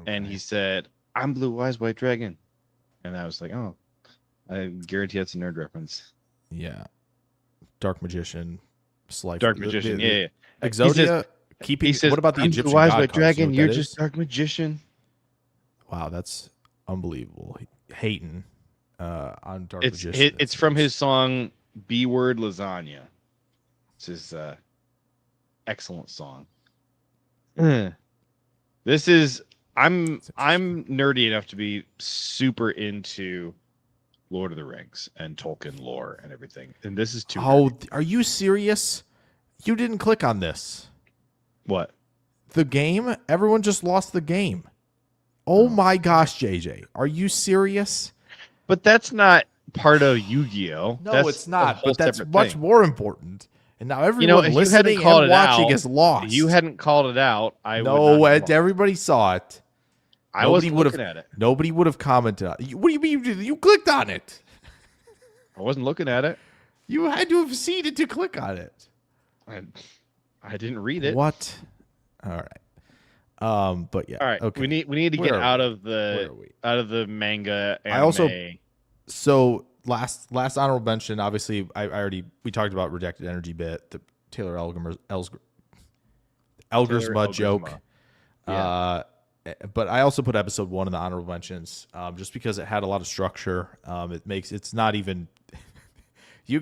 and he said, "I'm Blue Eyes White Dragon." And I was like, "Oh, I guarantee that's a nerd reference." Yeah. Dark Magician. Dark Magician, yeah. Exodia, what about the Egyptian God card? Dragon, you're just Dark Magician. Wow, that's unbelievable. Hating on Dark Magician. It's from his song B Word Lasagna. It's his excellent song. This is I'm nerdy enough to be super into Lord of the Rings and Tolkien lore and everything. And this is too. Oh, are you serious? You didn't click on this. What? The game? Everyone just lost the game. Oh my gosh, JJ. Are you serious? But that's not part of Yu-Gi-Oh! No, it's not. But that's much more important. And now everyone if listening you hadn't and watching is lost. If you hadn't called it out, everybody saw it. I wasn't looking at it. Nobody would have commented. What do you mean you clicked on it? I wasn't looking at it. You had to have seen it to click on it. I didn't read it. What? All right. But yeah. All right. Okay. We need to get out of the manga anime. So last honorable mention, obviously we talked about Redacted Energy bit, the Taylor Elgersma joke. Yeah. But I also put episode 1 in the honorable mentions, just because it had a lot of structure. It's not even you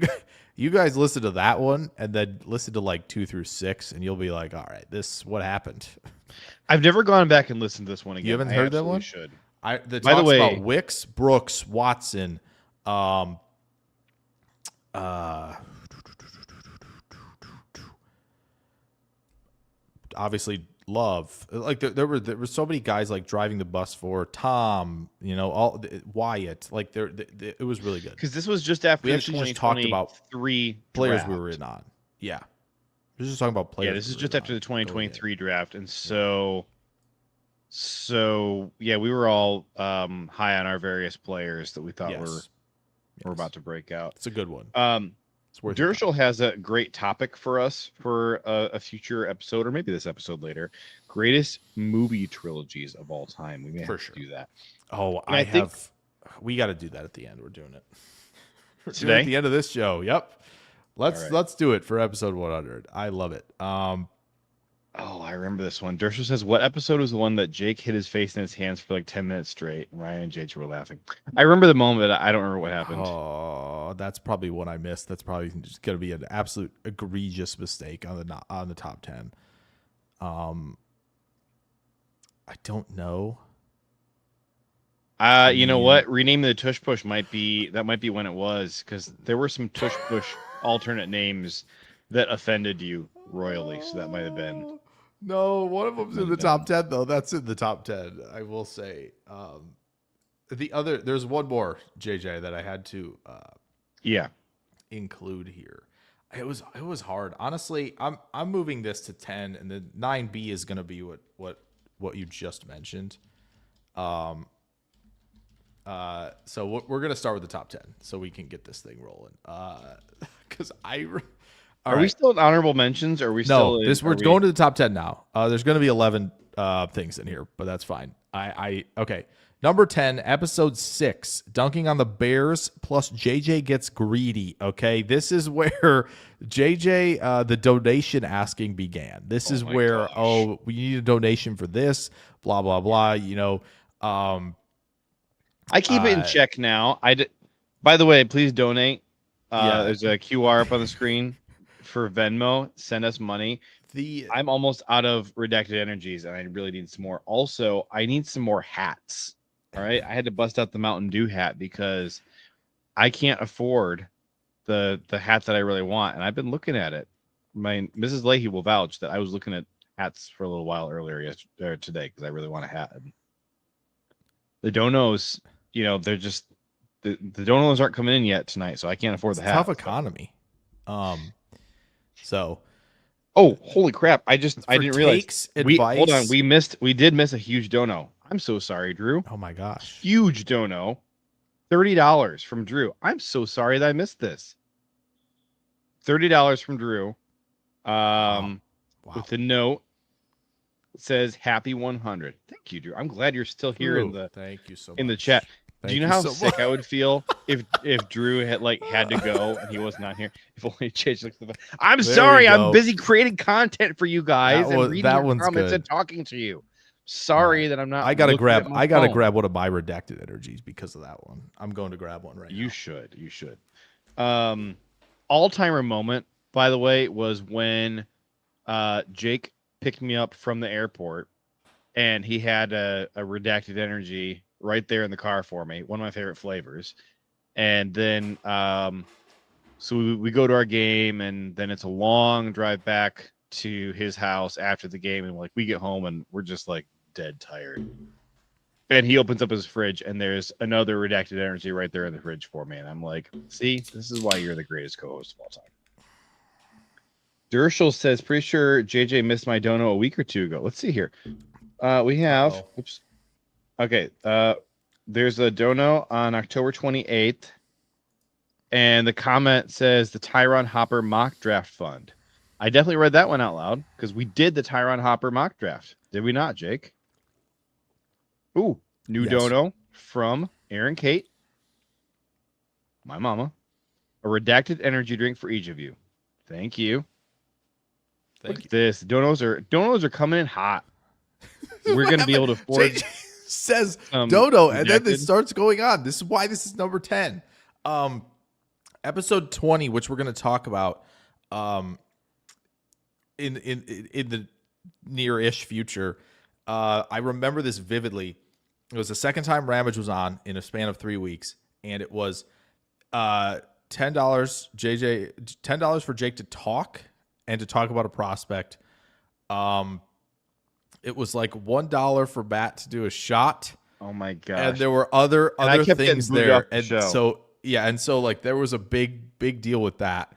guys listen to that one and then listen to like 2 through 6, and you'll be like, all right, what happened? I've never gone back and listened to this one again. You haven't heard that one? Should. By the way, about Wicks, Brooks, Watson, obviously Love. Like there were so many guys like driving the bus for Tom, Wyatt. Like it was really good. Because this was just after we actually just talked about 3 players we were in on. Yeah. We're just talking about players. Yeah, this is just after the 2023 draft. And so yeah, we were all high on our various players that we thought were about to break out. It's a good one. Dershel has a great topic for us for a future episode, or maybe this episode later. Greatest movie trilogies of all time. We may have to do that. Oh, we got to do that at the end. We're doing it today at the end of this show. Yep. Let's do it for episode 100. I love it. I remember this one. Dershel says, what episode was the one that Jake hit his face in his hands for like 10 minutes straight? Ryan and Jake were laughing. I remember the moment. I don't remember what happened. Oh, that's probably one I missed. That's probably just going to be an absolute egregious mistake on the top 10. I don't know. You know what? Renaming the Tush Push might be when it was, because there were some Tush Push alternate names that offended you royally, so that might have been. No, one of them's in the top 10 though. That's in the top 10, I will say. There's one more, JJ, that I had to include here. It was hard. Honestly, I'm moving this to 10, and then 9B is going to be what you just mentioned. So we're going to start with the top 10 so we can get this thing rolling. Cuz Are we still in honorable mentions? Or are we still? No, we're going to the top 10 now. There's going to be 11 things in here, but that's fine. Okay. Number 10, episode 6, dunking on the Bears plus JJ gets greedy. Okay, this is where JJ the donation asking began. This is where we need a donation for this. Blah blah blah. I keep it in check now. By the way, please donate. There's a QR up on the screen. For Venmo, send us money. I'm almost out of redacted energies, and I really need some more. Also, I need some more hats. All right, I had to bust out the Mountain Dew hat because I can't afford the hat that I really want, and I've been looking at it. Mrs. Lahey will vouch that I was looking at hats for a little while today because I really want a hat. And the donos, they're just the donos aren't coming in yet tonight, so I can't afford the hat. Tough economy. So, holy crap! I didn't realize. Hold on. We did miss a huge dono. I'm so sorry, Drew. Oh my gosh, huge dono, $30 from Drew. I'm so sorry that I missed this. $30 from Drew. Wow. With the note, it says "Happy 100." Thank you, Drew. I'm glad you're still here Drew, thank you so much. in the chat. Do you know how sick I would feel if Drew had to go and he was not here? If only Chase looked at the I'm sorry, I'm busy creating content for you guys and reading your comments and talking to you. Sorry that I'm not. I gotta grab one of my redacted energies because of that one. I'm going to grab one right now. You should. All-timer moment, by the way, was when Jake picked me up from the airport and he had a redacted energy right there in the car for me, one of my favorite flavors. And then so we go to our game, and then it's a long drive back to his house after the game, and like we get home and we're just like dead tired. And he opens up his fridge, and there's another redacted energy right there in the fridge for me. And I'm like, see, this is why you're the greatest co-host of all time. Dershel says, pretty sure JJ missed my dono a week or two ago. Let's see here. We have, oops. Okay. There's a dono on October 28th. And the comment says the Tyron Hopper mock draft fund. I definitely read that one out loud because we did the Tyron Hopper mock draft. Did we not, Jake? Ooh, new dono from Aaron Kate, my mama. A redacted energy drink for each of you. Thank you. Look at this. Donos are coming in hot. We're going to be able to afford. Says dono, and then it starts going on. This is why this is number 10. Episode 20, which we're going to talk about in the near-ish future. I remember this vividly. It was the second time Ramage was on in a span of 3 weeks, and it was $10 for Jake to talk and to talk about a prospect. It was like $1 for Matt to do a shot. Oh my gosh! And there were other things there, and so like there was a big deal with that.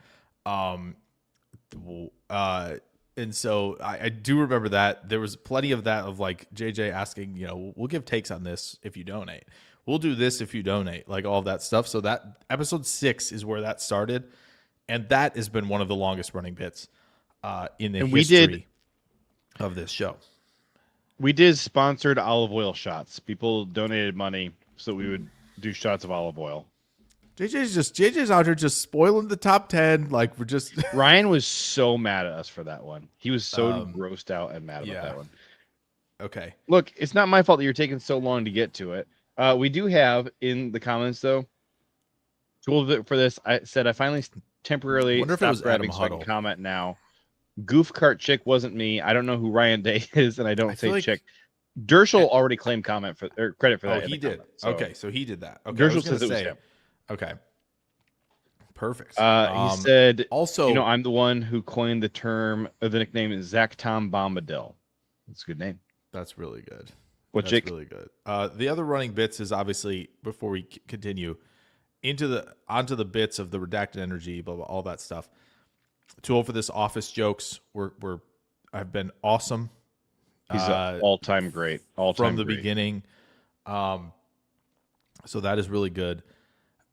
And so I do remember that there was plenty of that, of like JJ asking, we'll give takes on this if you donate. We'll do this if you donate, like all of that stuff. So that episode 6 is where that started. And that has been one of the longest running bits in the history of this show. We did sponsored olive oil shots. People donated money so we would do shots of olive oil. JJ's out here just spoiling the top 10. Like we're just Ryan was so mad at us for that one. He was so grossed out and mad about that one. Okay. Look, it's not my fault that you're taking so long to get to it. We do have in the comments though. Tool for this. I said I finally temporarily stopped grabbing so I can comment now. Goof cart chick wasn't me. I don't know who Ryan Day is, and I don't say like chick. Dershel already claimed credit for that. Oh, he did. Okay, so he did that. Okay, Dershel says it was him. Okay. Perfect. He said, also, I'm the one who coined the term, or the nickname is Zach Tom Bombadil. That's a good name. That's really good. That's really good. The other running bits is obviously, before we continue, onto the bits of the redacted energy, blah, blah, all that stuff. Tool for this office jokes have been awesome. He's all-time great. From the beginning. So that is really good.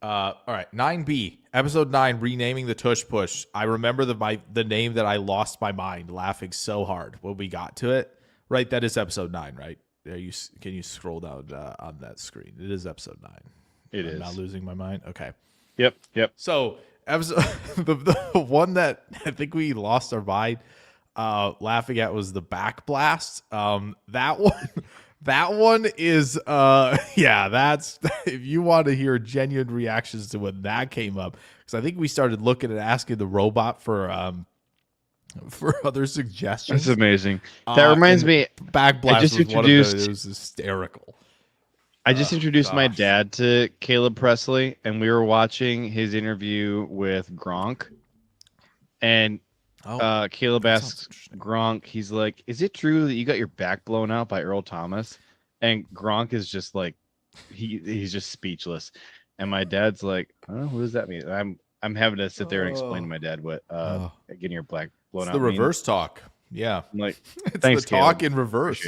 All right, 9B, episode 9, renaming the Tush Push. I remember the name that I lost my mind laughing so hard when we got to it. Right, that is episode 9, right? Can you scroll down on that screen? It is episode 9. I'm not losing my mind. Okay. Yep. So episode the one that I think we lost our mind laughing at was the back blast. That one is that's if you want to hear genuine reactions to when that came up, because I think we started looking at asking the robot for other suggestions. That's amazing. That reminds me, back blast was one of those. It was hysterical. I just introduced my dad to Caleb Presley, and we were watching his interview with Gronk. And Caleb asks Gronk, he's like, is it true that you got your back blown out by Earl Thomas? And Gronk is just like, he's just speechless. And my dad's like, what does that mean? I'm having to sit there and explain to my dad what getting your back blown out means. The reverse talk. Yeah. I'm like, it's thanks, the talk in reverse.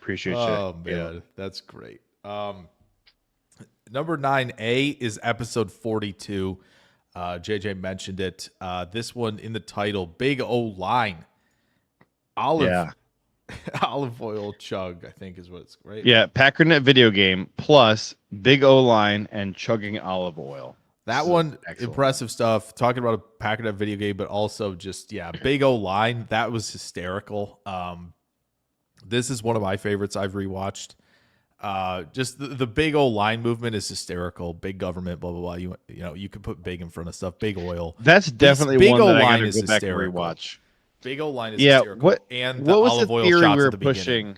Appreciate you. Oh, man. Yeah. That's great. Number 9A is episode 42. JJ mentioned it. This one in the title, Big O Line. Olive oil chug, I think is what it's right. Yeah, Packernet video game plus Big O Line and chugging olive oil. That one, impressive stuff. Talking about a Packernet video game, but also just Big O Line. That was hysterical. This is one of my favorites I've rewatched. Just the Big O Line movement is hysterical. Big government, blah blah blah. You can put big in front of stuff. Big oil. That's definitely Big one O that Line I gotta is go back and hysterical. rewatch. Big O Line is hysterical. What was olive the oil theory shots we were pushing?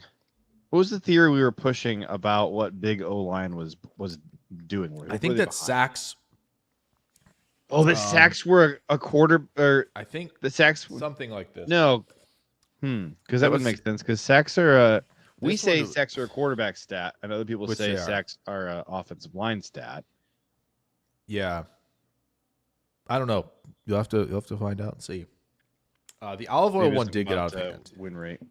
What was the theory we were pushing about what Big O Line was doing? I think that sacks. Oh, the sacks were a quarter, or I think the sacks something like this. No, because that would make sense. Because sacks are we say sacks are a quarterback stat, and other people say sacks are an offensive line stat. Yeah, I don't know. You'll have to find out and see. The olive oil one did get out of hand. Win rate.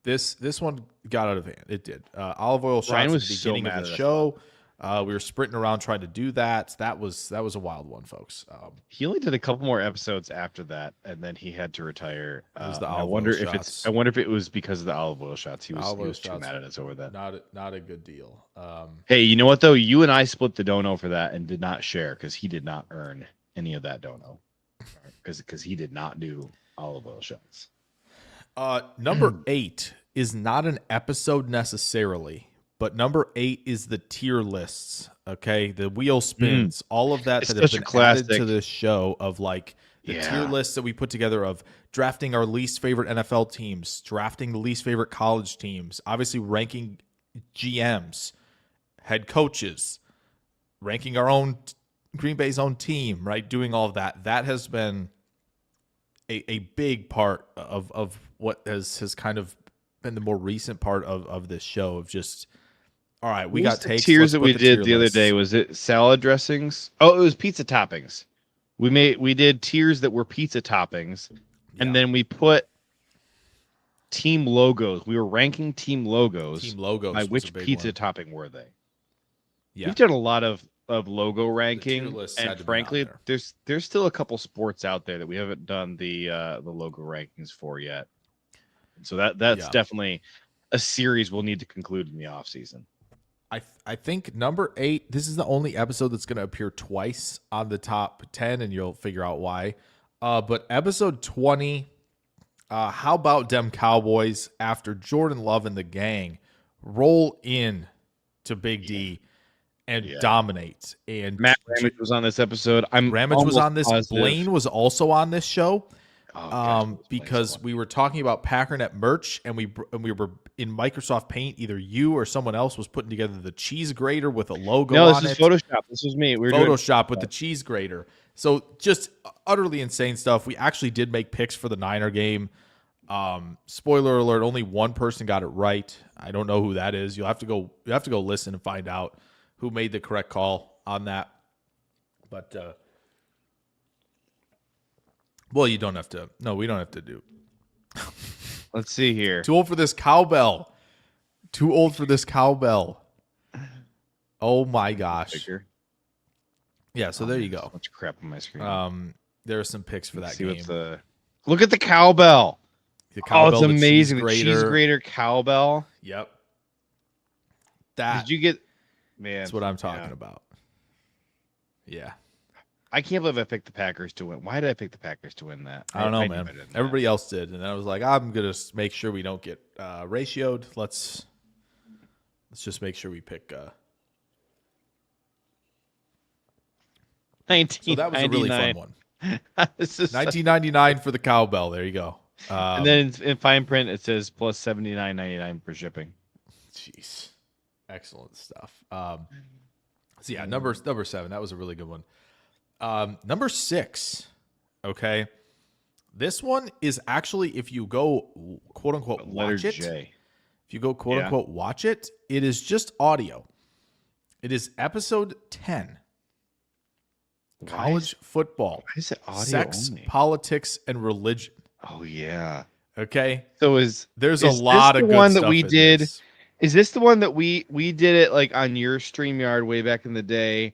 This one got out of hand. It did. Olive oil shots was at the beginning of the show. We were sprinting around trying to do that. That was a wild one, folks. He only did a couple more episodes after that, and then he had to retire. It was the olive oil shots. I wonder if it was because of the olive oil shots. He was too mad at us over that. Not a good deal. Hey, you know what though? You and I split the dono for that and did not share because he did not earn any of that dono because he did not do olive oil shots. Number 8 is not an episode necessarily. But number 8 is the tier lists, okay? The wheel spins, all of that it's that has been classic. added to this show of like the tier lists that we put together of drafting our least favorite NFL teams, drafting the least favorite college teams, obviously ranking GMs, head coaches, ranking our own Green Bay's own team, right? Doing all of that. That has been a big part of what has kind of been the more recent part of this show of just – all right, we got takes. Tiers that we did the other day. Was it salad dressings? Oh, it was pizza toppings. We did tiers that were pizza toppings, and then we put team logos. We were ranking team logos. Team logos. By which pizza topping were they? Yeah, we've done a lot of logo ranking, and frankly, there's still a couple sports out there that we haven't done the logo rankings for yet. So that's definitely a series we'll need to conclude in the off season. I think number 8, this is the only episode that's going to appear twice on the top 10, and you'll figure out why. But episode 20, how about them Cowboys after Jordan Love and the gang roll in to Big D and dominate? And Matt Ramage was on this episode. Ramage was on this. Positive. Blaine was also on this show. Because we were talking about Packernet merch, and we were in Microsoft Paint. Either you or someone else was putting together the cheese grater with a logo. No, on this is Photoshop. This was me. We were Photoshop with the cheese grater. So just utterly insane stuff. We actually did make picks for the Niner game. Spoiler alert: only one person got it right. I don't know who that is. You have to go listen and find out who made the correct call on that. But. Well, you don't have to. No, we don't have to do. Let's see here. Too old for this cowbell. Too old for this cowbell. Oh my gosh. Yeah, so there you go. Much crap on my screen. There are some picks for that game. Look at the cowbell. It's amazing. The cheese grater cowbell. Yep. Did you get? Man, that's what I'm talking about. Yeah. I can't believe I picked the Packers to win. Why did I pick the Packers to win that? I don't know, man. Everybody else did, and I was like, I'm gonna make sure we don't get ratioed. Let's just make sure we pick. So that was a really fun one. 1999 for the cowbell. There you go. And then in fine print it says plus $79.99 for shipping. Jeez, excellent stuff. So yeah, number 7. That was a really good one. Number 6, okay. This one is actually, if you go quote unquote watch it, if you go quote unquote watch it, it is just audio. It is episode 10. College football. Why is it audio sex, only? Politics, and religion. Oh yeah. Okay. So there's a lot of good one stuff that we in did. This. Is this the one that we did it like on your StreamYard way back in the day?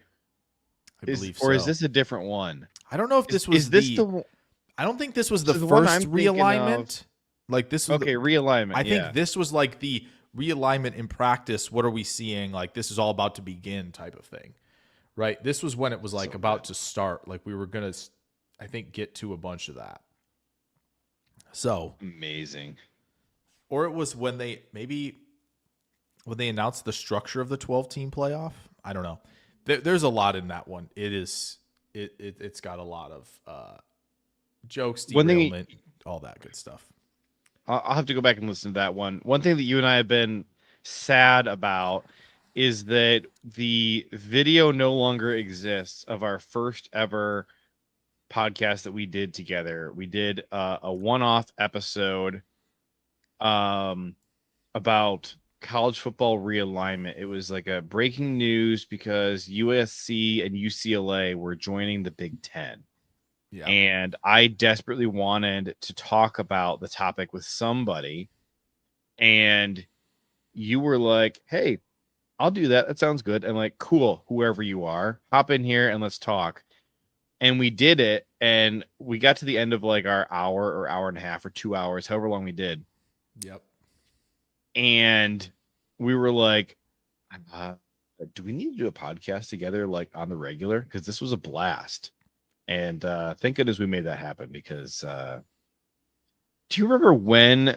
I believe so. Or is this a different one? I don't know if this was I don't think this was the first realignment. Like this was realignment. I think this was like the realignment in practice. What are we seeing? Like this is all about to begin type of thing. Right? This was when it was like about to start. Like we were going to I think get to a bunch of that. So amazing. Or it was when they announced the structure of the 12-team playoff. I don't know. There's a lot in that one. It's got a lot of jokes, derailment, all that good stuff. I'll have to go back and listen to that one. One thing that you and I have been sad about is that the video no longer exists of our first ever podcast that we did together. We did a one-off episode about college football realignment. It was like a breaking news because USC and UCLA were joining the Big Ten. Yeah. And I desperately wanted to talk about the topic with somebody. And you were like, hey, I'll do that. That sounds good. I'm like, cool, whoever you are, hop in here and let's talk. And we did it. And we got to the end of like our hour or hour and a half or 2 hours, however long we did. Yep. And we were like, do we need to do a podcast together like on the regular? Because this was a blast. And thank goodness we made that happen because do you remember when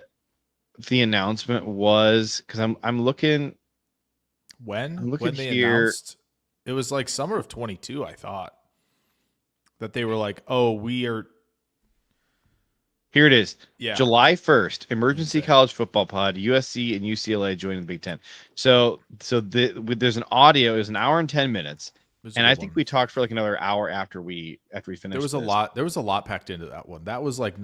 the announcement was? Because I'm looking. When they announced, it was like summer of 22, I thought. That they were like, oh, we are. Here it is. Yeah. July 1st, emergency college football pod, USC and UCLA joining the Big Ten. So there's an audio. It was an hour and 10 minutes. And I think we talked for like another hour after we finished. There was a lot packed into that one. That was like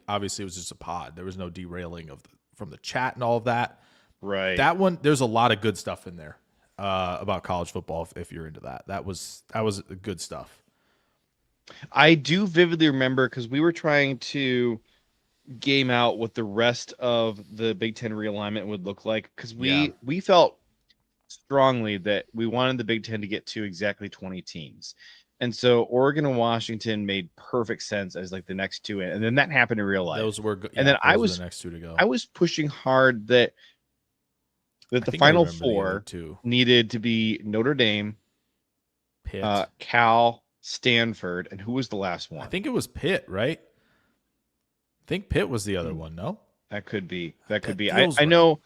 obviously it was just a pod. There was no derailing from the chat and all of that. Right. That one, there's a lot of good stuff in there about college football if you're into that. That was good stuff. I do vividly remember because we were trying to game out what the rest of the Big Ten realignment would look like because we felt strongly that we wanted the Big Ten to get to exactly 20 teams. And so Oregon and Washington made perfect sense as like the next two in. And then that happened in real life. Those were and then I was the next two to go. I was pushing hard that the final four needed to be Notre Dame, Pitt, Cal, Stanford, and who was the last one? I think it was Pitt, right? I think Pitt was the other one, no? That could be. I know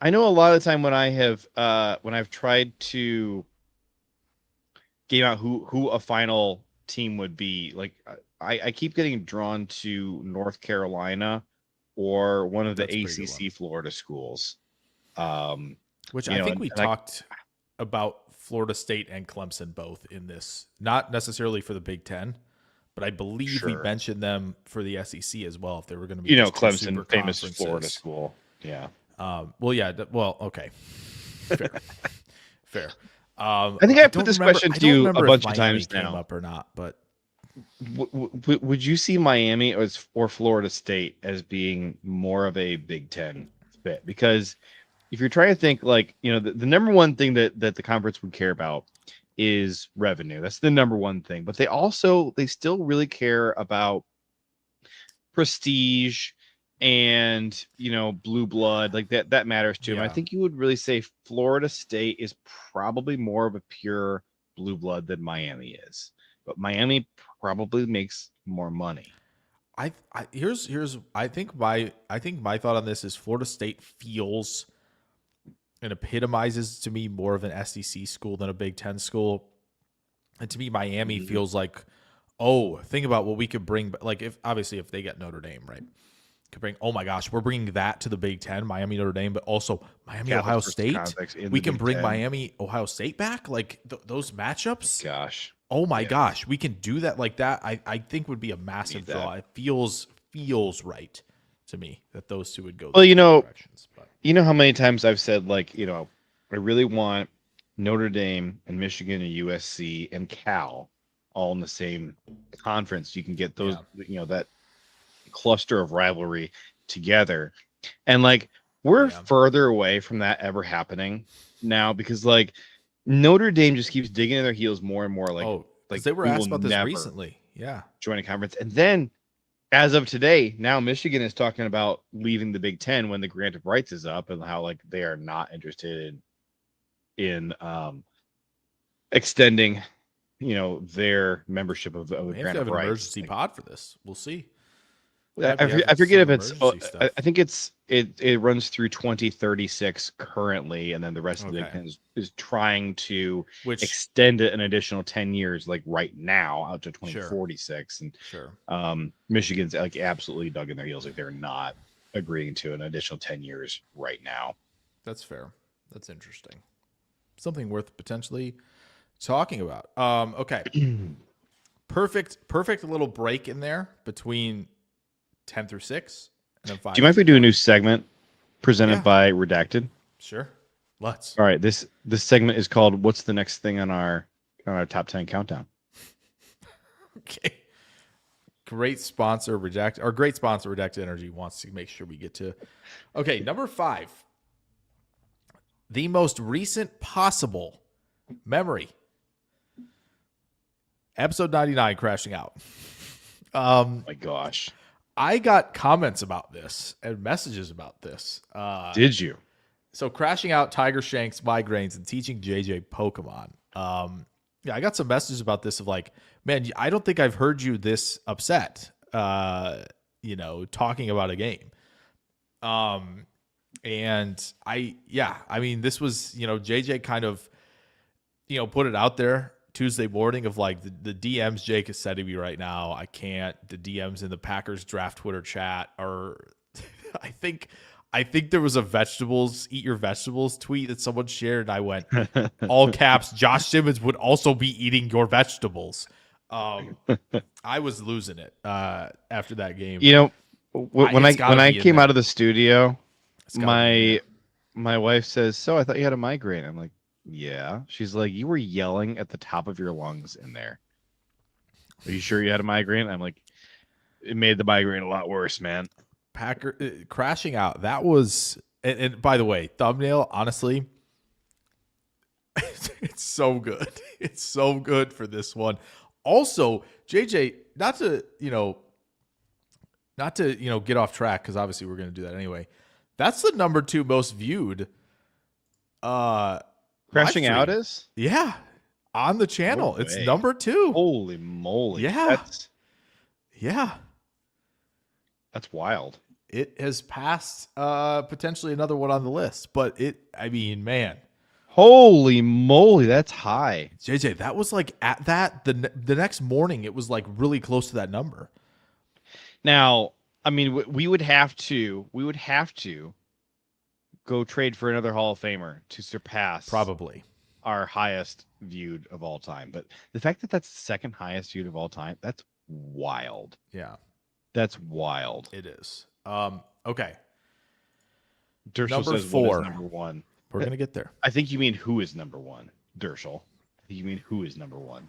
a lot of the time when I've tried to game out who a final team would be, like I keep getting drawn to North Carolina or one of the ACC Florida schools. Which I think we talked about Florida State and Clemson both in this, not necessarily for the Big Ten, but I believe we mentioned them for the SEC as well if they were going to be Clemson, famous Florida school. Yeah. Okay. Fair. I think I put this question to you a bunch of times now. Came up or not, but would you see Miami or Florida State as being more of a Big Ten fit? Because if you're trying to think like, the number one thing that the conference would care about is revenue. That's the number one thing. But they still really care about prestige and, blue blood. Like that matters to them. I think you would really say Florida State is probably more of a pure blue blood than Miami is. But Miami probably makes more money. I think my thought on this is Florida State feels and epitomizes to me more of an SEC school than a Big Ten school. And to me, Miami feels like, think about what we could bring. Like if they get Notre Dame, right? Could bring, oh my gosh, we're bringing that to the Big Ten, Miami, Notre Dame, but also Miami, Ohio State. We can bring Miami, Ohio State back. Like those matchups. Gosh. Oh my gosh, we can do that like that. I think would be a massive draw. It feels right to me that those two would go. Well, directions, but. You know how many times I've said, like, I really want Notre Dame and Michigan and USC and Cal all in the same conference. You can get those, that cluster of rivalry together. And like, we're further away from that ever happening now because like Notre Dame just keeps digging in their heels more and more. Like they were asked about this recently. Yeah. Join a conference. And then as of today, now Michigan is talking about leaving the Big Ten when the grant of rights is up and how like they are not interested in extending, their membership of the grant of rights. Emergency pod for this. We'll see. I forget if it's. I think it runs through 2036 currently, and then the rest of the Big Ten is trying to extend it an additional 10 years, like right now, out to 2046. And Michigan's like absolutely dug in their heels, like they're not agreeing to an additional 10 years right now. That's fair. That's interesting. something worth potentially talking about. Okay. Perfect little break in there between 10 through 6 and then 5. Do you mind if we do a new segment presented by Redacted? Sure. Let's. All right. This segment is called "What's the next thing on our top 10 countdown?" Okay. Great sponsor, Redacted Energy wants to make sure we get to. Okay, number 5. The most recent possible memory. Episode 99, Crashing Out. Oh my gosh. I got comments about this and messages about this. Did you? So Crashing Out, Tiger Shanks, migraines, and teaching JJ Pokemon. Yeah, I got some messages about this of like, man, I don't think I've heard you this upset, talking about a game. And I mean, this was, JJ kind of, put it out there Tuesday morning of like the DMs Jake is sending me right now. I can't. The DMs in the Packers draft Twitter chat are, I think there was a eat your vegetables tweet that someone shared. And I went all caps. Josh Simmons would also be eating your vegetables. I was losing it after that game. When I came out of the studio, my wife says, "So I thought you had a migraine." I'm like, "Yeah." She's like, "You were yelling at the top of your lungs in there. Are you sure you had a migraine?" I'm like, "It made the migraine a lot worse, man." Crashing Out. That was, and by the way, thumbnail, honestly, it's so good. It's so good for this one. Also, JJ, not to get off track, because obviously we're going to do that anyway. That's the number 2 most viewed. Crashing Out is? Yeah. On the channel. It's number 2. Holy moly. Yeah. That's wild. It has passed potentially another one on the list, but man. Holy moly, that's high. JJ, that was like at that the next morning, it was like really close to that number. Now, I mean, we would have to go trade for another Hall of Famer to surpass probably our highest viewed of all time. But the fact that that's the second highest viewed of all time, that's wild. Yeah. That's wild. It is. Okay. Dershel number says 4. What is number 1. We're going to get there. I think you mean who is number 1, Dershel. I think you mean who is number 1.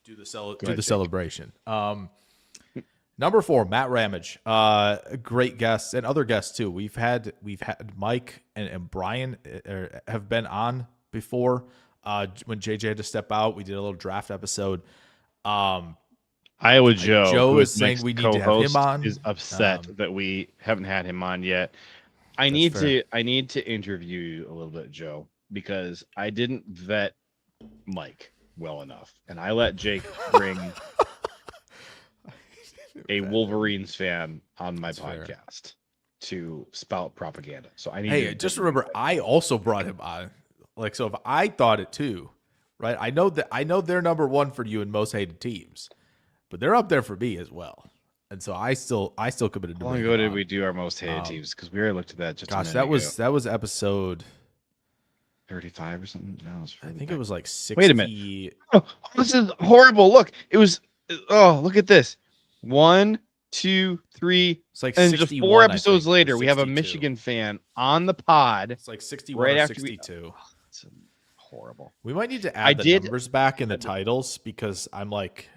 Do the celebration. Number 4, Matt Ramage. Great guests and other guests too. We've had Mike and Brian have been on before. When JJ had to step out, we did a little draft episode. Iowa Joe. Joe is saying we need to have him on. Is upset that we haven't had him on yet. I need to interview you a little bit, Joe, because I didn't vet Mike well enough, and I let Jake bring a Wolverines fan on my podcast to spout propaganda. So I need. Hey, just remember, I also brought him on. Like, so if I thought it too, right? I know they're number 1 for you in most hated teams, but they're up there for me as well. And so I still committed to. How long ago did we do our most hated teams? Because we already looked at that. That was episode 35 or something. No, I think it was like 60. Wait a minute. Oh, this is horrible. Look, it was. Oh, look at this. 1, 2, 3. It's like and just 4 episodes later, we have a Michigan fan on the pod. It's like 61 right or after 62. It's horrible. We might need to add the numbers back in the titles, because I'm like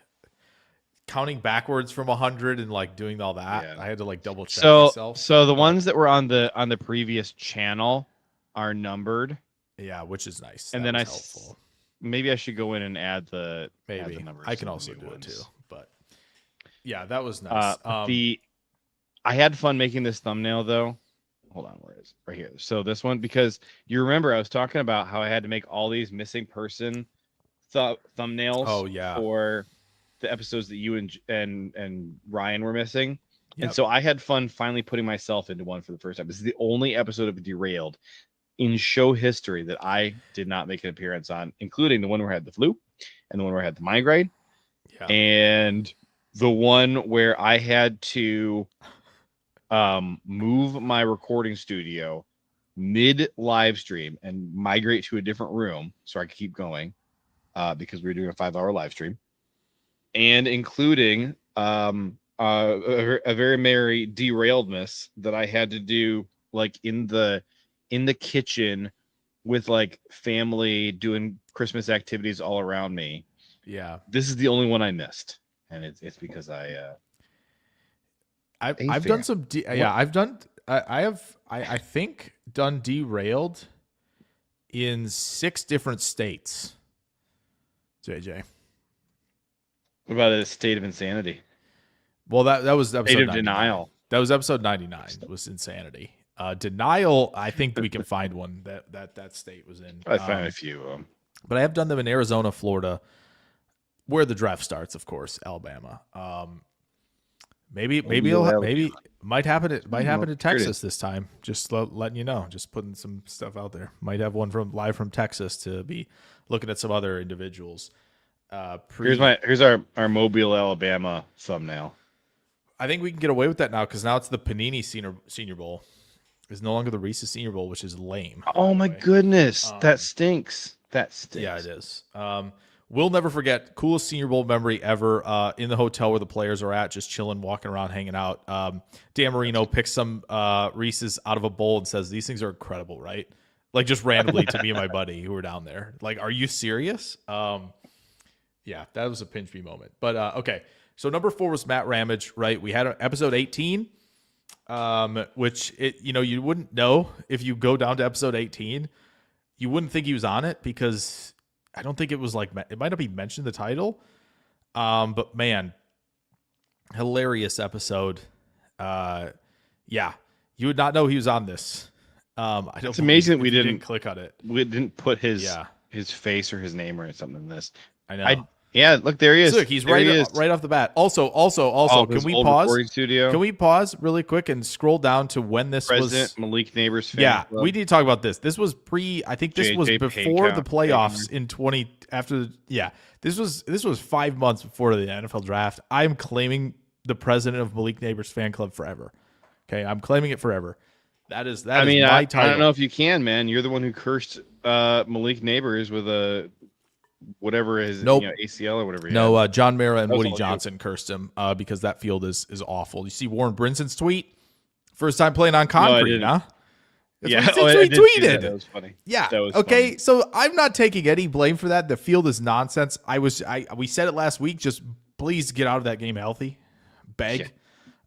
counting backwards from 100 and like doing all that. Yeah. I had to like double check myself. So the ones that were on the previous channel are numbered. Yeah, which is nice. And then maybe I should go in and add the numbers. I can also do it too. But yeah, that was nice. I had fun making this thumbnail though. Hold on, where is it? Right here. So this one, because you remember I was talking about how I had to make all these missing person thumbnails. Oh yeah. For the episodes that you and Ryan were missing. Yep. And so I had fun finally putting myself into one for the first time. This is the only episode of Derailed in show history that I did not make an appearance on, including the one where I had the flu and the one where I had the migraine. Yeah. And the one where I had to move my recording studio mid live stream and migrate to a different room so I could keep going because we were doing a 5-hour live stream, and including a very merry derailedness that I had to do like in the kitchen with like family doing Christmas activities all around me. Yeah, this is the only one I missed, and it's because I've done some I think done derailed in 6 different states. JJ, what about a state of insanity? Well, that was episode state of 99. denial. That was episode 99. Was insanity. Denial. I think we can find one that state was in. I found a few of them, but I have done them in Arizona, Florida, where the draft starts, of course, Alabama. Maybe might happen to Texas this time. Just letting you know, just putting some stuff out there. Might have one live from Texas to be looking at some other individuals. Here's our Mobile, Alabama thumbnail. I think we can get away with that now because now it's the Panini Senior Bowl. It's no longer the Reese's Senior Bowl, which is lame. Oh my goodness, that stinks. That stinks. Yeah, it is. We'll never forget coolest Senior Bowl memory ever. In the hotel where the players are at, just chilling, walking around, hanging out. Dan Marino picks some Reese's out of a bowl and says, "These things are incredible, right?" Like just randomly to me and my buddy who were down there. Like, are you serious? Yeah, that was a pinch me moment. But okay, so number 4 was Matt Ramage, right? We had episode 18, which you wouldn't know if you go down to episode 18. You wouldn't think he was on it because I don't think it was like it might not be mentioned in the title. But man, hilarious episode. Yeah, you would not know he was on this. It's amazing that we didn't click on it. We didn't put his face or his name or something in this. I know. Yeah, look, there he is. Look, he's right off the bat. Also, can we pause? Studio. Can we pause really quick and scroll down to when this President was? Malik Neighbors. Yeah, we need to talk about this. This was I think this was before the playoffs in 20. This was 5 months before the NFL draft. I'm claiming the president of Malik Neighbors fan club forever. Okay, I'm claiming it forever. That is my title. I don't know if you can, man. You're the one who cursed Malik Neighbors with a whatever his ACL or whatever. No, John Mara and Woody Johnson cursed him because that field is awful. You see Warren Brinson's tweet? First time playing on concrete, huh? That's what he tweeted. That was funny. Yeah. That was okay. funny. So I'm not taking any blame for that. The field is nonsense. We said it last week. Just please get out of that game healthy. Beg.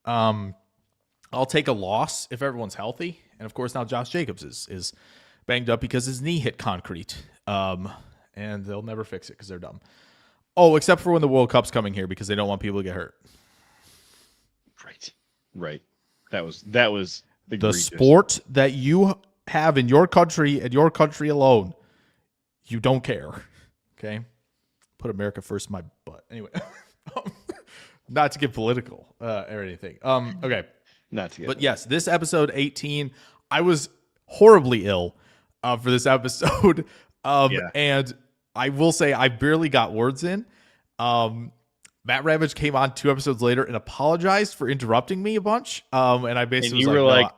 Yeah. I'll take a loss if everyone's healthy. And of course now Josh Jacobs is banged up because his knee hit concrete. And they'll never fix it because they're dumb. Oh, except for when the World Cup's coming here because they don't want people to get hurt. Right. That was egregious. The sport that you have in your country and your country alone. You don't care. Okay? Put America first in my butt. Anyway. Not to get political or anything. Okay. Not to get But yes, this episode 18, I was horribly ill for this episode. And I will say I barely got words in. Matt Ravage came on 2 episodes later and apologized for interrupting me a bunch. And I basically was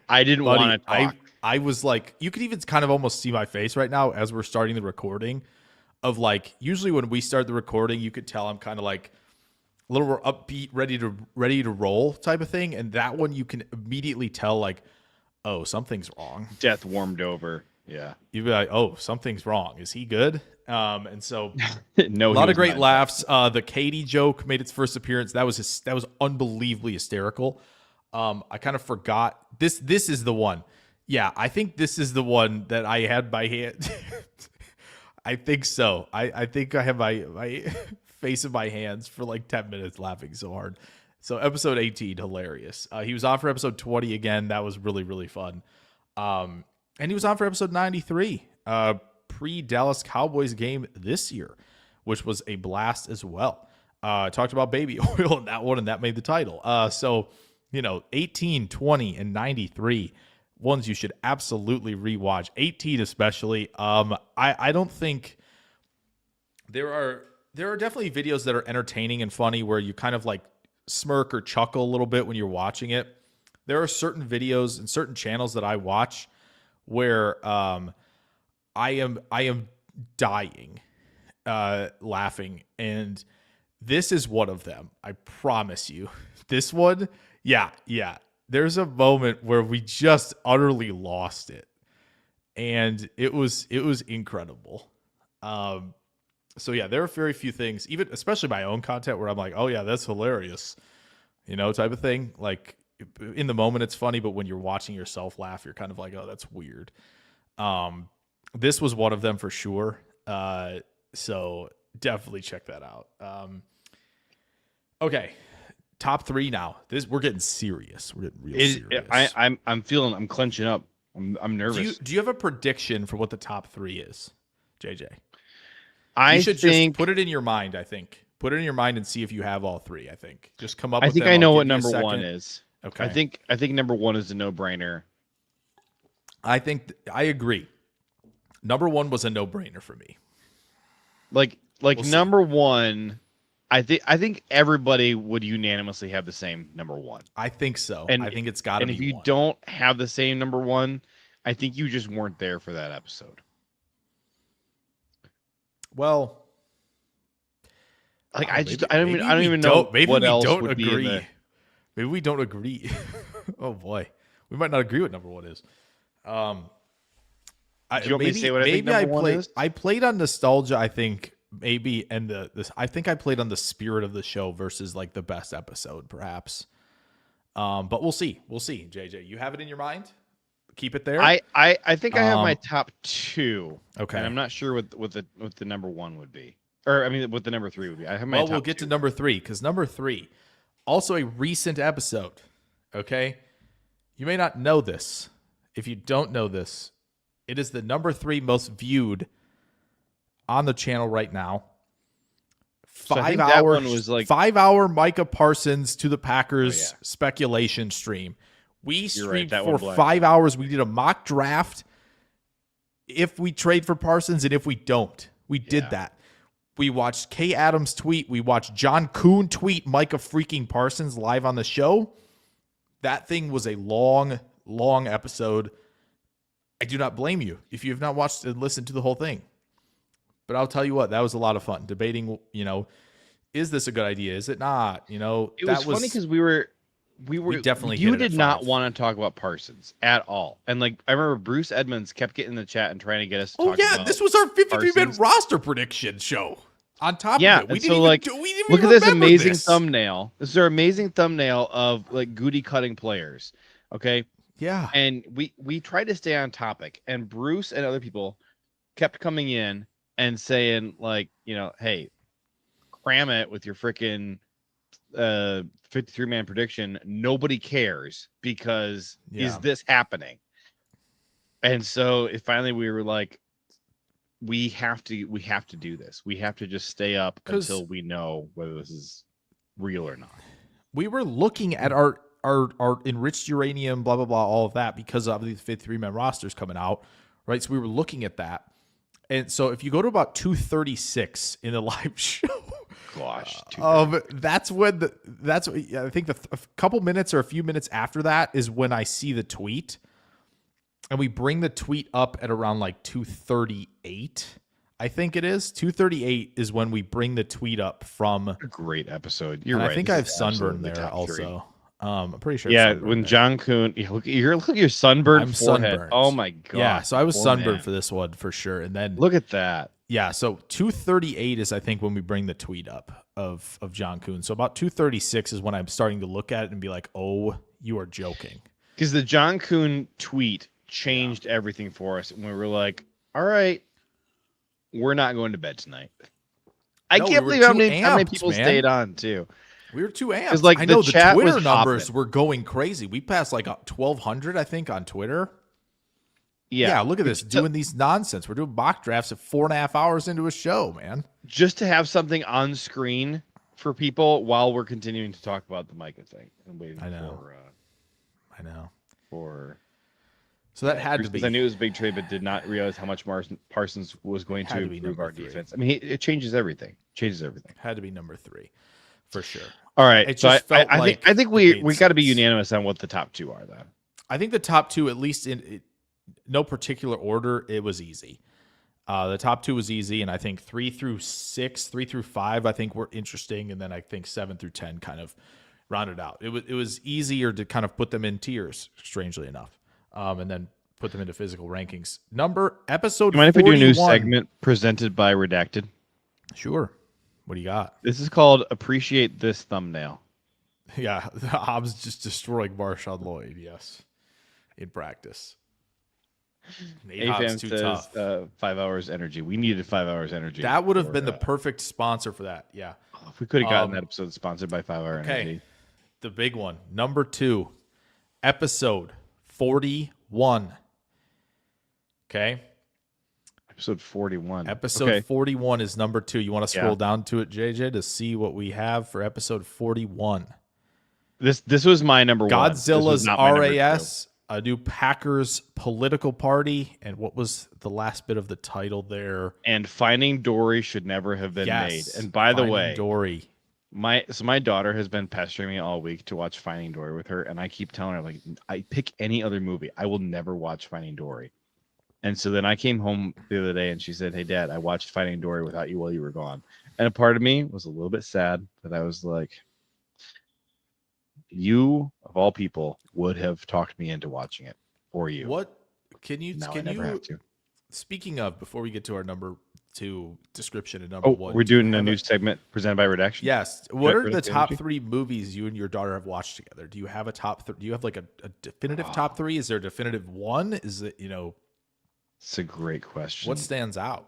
I didn't want to talk. I was like, you could even kind of almost see my face right now as we're starting the recording of like, usually when we start the recording, you could tell I'm kind of like a little more upbeat, ready to roll type of thing. And that one, you can immediately tell like, oh, something's wrong. Death warmed over. Yeah. You'd be like, oh, something's wrong. Is he good? And so no, a lot of great laughs. The Katie joke made its first appearance. That was unbelievably hysterical. I kind of forgot this is the one. Yeah, I think this is the one that I had my hand. I think so. I think I have my face in my hands for like 10 minutes laughing so hard. So episode 18, hilarious. He was on for episode 20 again. That was really, really fun. And he was on for episode 93, pre-Dallas Cowboys game this year, which was a blast as well. Talked about baby oil in that one, and that made the title. So, 18, 20, and 93, ones you should absolutely rewatch. 18 especially. I don't think there are definitely videos that are entertaining and funny where you kind of like smirk or chuckle a little bit when you're watching it. There are certain videos and certain channels that I watch where I am dying laughing, and this is one of them. I promise you. This one, yeah. There's a moment where we just utterly lost it, and it was incredible. So yeah, there are very few things, even especially my own content, where I'm like, oh yeah, that's hilarious, type of thing. Like in the moment, it's funny, but when you're watching yourself laugh, you're kind of like, oh, that's weird. This was one of them for sure. So definitely check that out. Okay. Top 3 now. We're getting serious. We're getting real serious. I'm clenching up. I'm nervous. Do you have a prediction for what the top 3 is, JJ? I should think just put it in your mind. I think put it in your mind and see if you have all 3. I think just come up. I with think them. I know I'll what give you a number second. 1 is. Okay. I think number 1 is a no-brainer. I think I agree. Number 1 was a no-brainer for me. Like number 1, I think everybody would unanimously have the same number 1. I think so. And I think it's got to be. And if you 1. don't have the same number 1, I think you just weren't there for that episode. Well, like I don't even know maybe what we else don't would agree. be in the... Maybe we don't agree. Oh boy, we might not agree with number 1 is. Do you want me to say what I think number 1 is? I played on nostalgia. I think maybe, and I think I played on the spirit of the show versus like the best episode, perhaps. But we'll see. We'll see. JJ, you have it in your mind. Keep it there. I think I have my top 2. Okay, and I'm not sure what the number 1 would be, or I mean what the number 3 would be. I have my. Well, we'll get to number 3 because number 3, also a recent episode. Okay, you may not know this. If you don't know this, it is the number 3 most viewed on the channel right now. 5 hours was like 5 hour Micah Parsons to the Packers speculation stream. We streamed for 5 hours. We did a mock draft. If we trade for Parsons and if we don't, we did that. We watched Kay Adams tweet. We watched John Kuhn tweet Micah freaking Parsons live on the show. That thing was a long, long episode. I do not blame you if you have not watched and listened to the whole thing. But I'll tell you what, that was a lot of fun debating, is this a good idea? Is it not? It was funny because we definitely you did not want to talk about Parsons at all. And like I remember Bruce Edmonds kept getting in the chat and trying to get us to talk about this was our 53-minute roster prediction show. On top of it, we didn't look at this amazing thumbnail. This is our amazing thumbnail of like Goody cutting players. Okay. Yeah. And we tried to stay on topic, and Bruce and other people kept coming in and saying like, hey, cram it with your freaking 53-man prediction. Nobody cares because is this happening? And so finally we were like, we have to do this. We have to just stay up until we know whether this is real or not. We were looking at our enriched uranium, blah, blah, blah, all of that because of these 53-man rosters coming out, right? So we were looking at that. And so if you go to about 2:36 in the live show, gosh, that's when I think a couple minutes or a few minutes after that is when I see the tweet, and we bring the tweet up at around like 2:38. I think it is 2:38 is when we bring the tweet up from. A great episode. You're right. I think I have sunburn there also. I'm pretty sure. Yeah, when John Kuhn, look at your sunburned I'm forehead. Sunburned. Oh my god. Yeah, so I was sunburned for this one for sure. And then look at that. Yeah, so 2:38 is I think when we bring the tweet up of John Kuhn. So about 2:36 is when I'm starting to look at it and be like, "Oh, you are joking." Because the John Kuhn tweet changed everything for us, and we were like, "All right, we're not going to bed tonight." I can't believe how many people stayed on too. We were too amped. Like, I know the Twitter numbers were going crazy. We passed like 1,200, I think, on Twitter. Yeah, look at this, doing these nonsense. We're doing mock drafts at 4.5 hours into a show, man. Just to have something on screen for people while we're continuing to talk about the Micah thing and waiting I know. So that had to be. I knew it was a big trade, but did not realize how much Parsons was going to improve our defense. I mean, it changes everything. Had to be number 3, for sure. All right, so I think we got to be unanimous on what the top 2 are. Then I think the top 2, at least no particular order, it was easy. The top 2 was easy, and I think 3 through 6, 3 through 5, I think were interesting, and then I think 7 through 10 kind of rounded out. It was easier to kind of put them in tiers, strangely enough, and then put them into physical rankings. Episode 41. You mind if we do a new segment presented by Redacted? Sure. What do you got? This is called Appreciate This Thumbnail. Yeah, Hobbs just destroying MarShawn Lloyd, yes, in practice. AFAM says 5 hours energy. We needed 5 hours energy. That would have been the perfect sponsor for that. Yeah. If we could have gotten that episode sponsored by 5 Hour Energy. The big one. Number 2, episode 41. Okay. Episode 41. Episode 41 is number 2. You want to scroll down to it, JJ, to see what we have for episode 41. This was my number 1. Godzilla's RAS. A new Packers political party, and what was the last bit of the title there? And Finding Dory should never have been made. And by the way, Dory. My daughter has been pestering me all week to watch Finding Dory with her, and I keep telling her, like, I pick any other movie. I will never watch Finding Dory. And so then I came home the other day, and she said, "Hey, Dad, I watched Finding Dory without you while you were gone." And a part of me was a little bit sad, but I was like, you of all people would have talked me into watching it for you. What can you have to. Speaking of, before we get to our number 2 description and number 1, we're doing a new segment presented by Redaction. Yes. What are the top 3 movies you and your daughter have watched together? Do you have a top 3? Do you have like a definitive top 3? Is there a definitive 1? Is it, It's a great question. What stands out?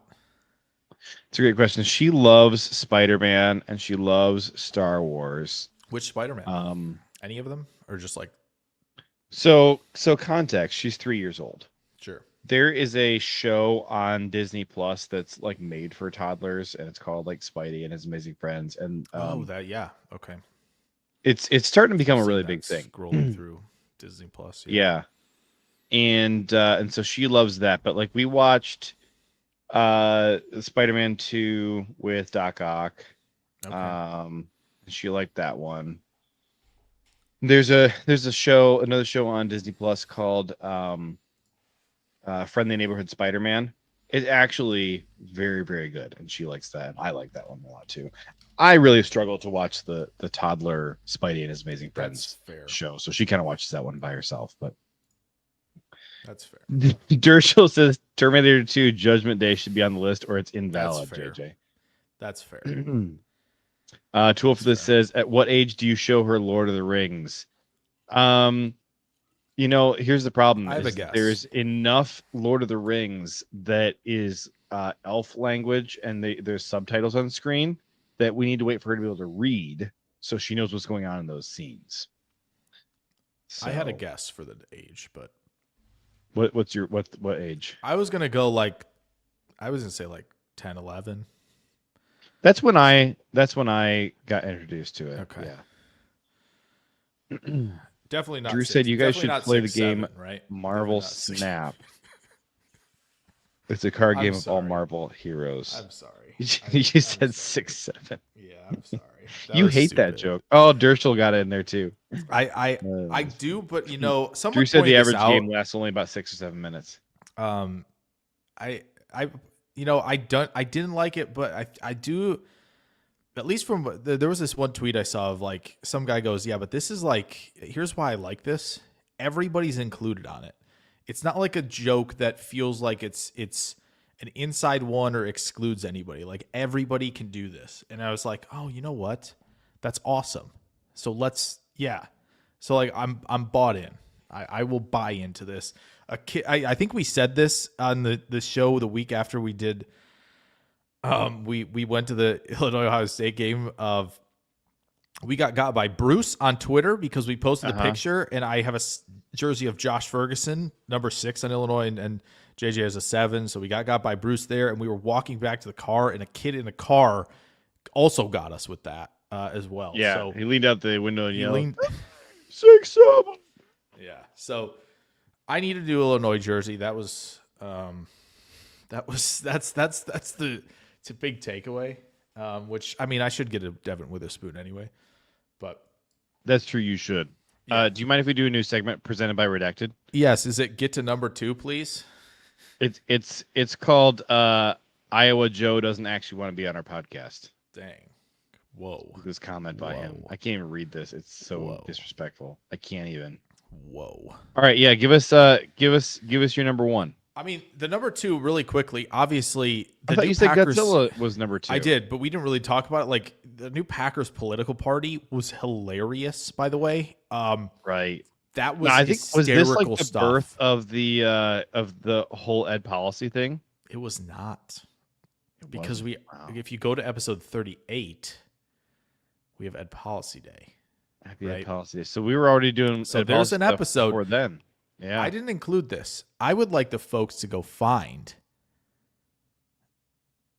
It's a great question. She loves Spider-Man and she loves Star Wars. Which Spider-Man? Any of them, or just like? So context. She's 3 years old. Sure. There is a show on Disney Plus that's like made for toddlers, and it's called like Spidey and His Amazing Friends. And okay. It's starting to become a really big thing. Scrolling through Disney Plus. Yeah. And so she loves that. But like we watched Spider-Man 2 with Doc Ock. Okay. She liked that one. There's another show on Disney Plus called Friendly Neighborhood Spider-Man. It's actually very, very good, and she likes that. I like that one a lot too. I really struggle to watch the toddler Spidey and His Amazing Friends show, so she kind of watches that one by herself. But that's fair. Dershel says Terminator 2 Judgment Day should be on the list, or it's invalid. JJ, that's fair. Tool for this says, at what age do you show her Lord of the Rings? Here's the problem. I have a guess. There's enough Lord of the Rings that is elf language, and there's subtitles on the screen that we need to wait for her to be able to read so she knows what's going on in those scenes. So, I had a guess for the age, but what age? I was gonna say like 10, 11. That's when I got introduced to it. Okay. Yeah. Definitely not. Drew said you guys should play the game 7, right? Marvel Snap. It's a card game of all Marvel heroes. I'm sorry. You said 6, 7. Yeah, I'm sorry. You hate that joke. Oh, Dershel got it in there too. I do, but someone Drew said the average out, game lasts only about 6 or 7 minutes. I didn't like it, but I do. At least from there was this one tweet I saw of like some guy goes, yeah, but this is like, here's why I like this. Everybody's included on it. It's not like a joke that feels like it's an inside one or excludes anybody. Like everybody can do this. And I was like, oh, you know what? That's awesome. So So like I'm bought in. I will buy into this. I think we said this on the show the week after we did. We went to the Illinois-Ohio State game of. We got by Bruce on Twitter because we posted the picture, and I have a jersey of Josh Ferguson, number 6 on Illinois, and JJ has a 7. So we got by Bruce there, and we were walking back to the car, and a kid in the car also got us with that as well. Yeah, so he leaned out the window and yelled, 6, 7. Yeah, so I need to do Illinois jersey. That's it's a big takeaway. Which I mean, I should get a Devin Witherspoon anyway, but that's true. You should. Do you mind if we do a new segment presented by Redacted? Yes. Is it get to number 2, please? It's called Iowa Joe doesn't actually want to be on our podcast. Dang. Whoa. This comment by him. I can't even read this. It's so disrespectful. I can't even. Whoa. All right, yeah, give us your number 1. I mean, the number 2 really quickly. Obviously, I thought you said Godzilla was number 2. I did, but we didn't really talk about it. Like the new Packers political party was hilarious, by the way. Right. That was I think was this like the stuff. birth of the whole ed policy thing? It was not. Because if you go to episode 38, we have Ed Policy Day. Happy Ed Policy Day. So we were already doing. So there's an episode before then. Yeah, I didn't include this. I would like the folks to go find.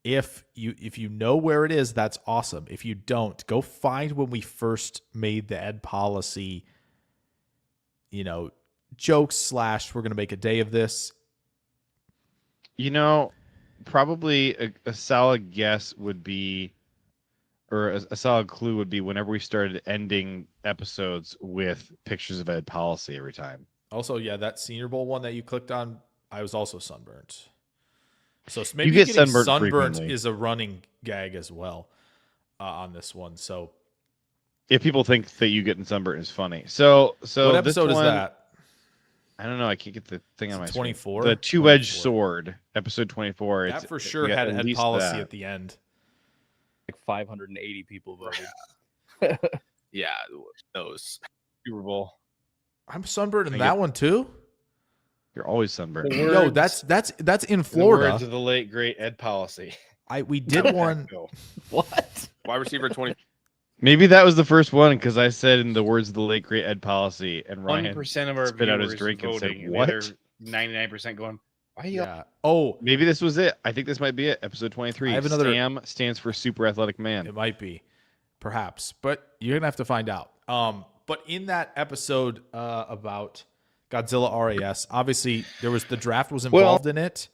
If you know where it is, that's awesome. If you don't, go find when we first made the Ed Policy. Jokes / we're gonna make a day of this. Probably a solid guess would be, or a solid clue would be whenever we started ending episodes with pictures of Ed Policy every time. Also, yeah, that Senior Bowl one that you clicked on, I was also sunburnt. So maybe you get sunburnt is a running gag as well on this one. So if people think that you getting sunburnt is funny. So what episode is that? I don't know. I can't get the thing on my 24. The two-edged sword, episode 24. That for sure had Ed Policy at the end. Like 580 people voted. Yeah, those Super Bowl. I'm sunburned in that one too. You're always sunburned. No, that's in Florida. The words of the late great Ed Policy. We did one. What? Wide receiver 20. Maybe that was the first one because I said in the words of the late great Ed Policy, and Ryan 1% of our spit out his viewers drink and voting, said, "What?" 99% going. Why are you? Yeah. Oh, maybe this was it. I think this might be it. Episode 23. I have another. SAM stands for Super Athletic Man. It might be, perhaps, but you're gonna have to find out. But in that episode about Godzilla RAS, obviously the draft was involved in it.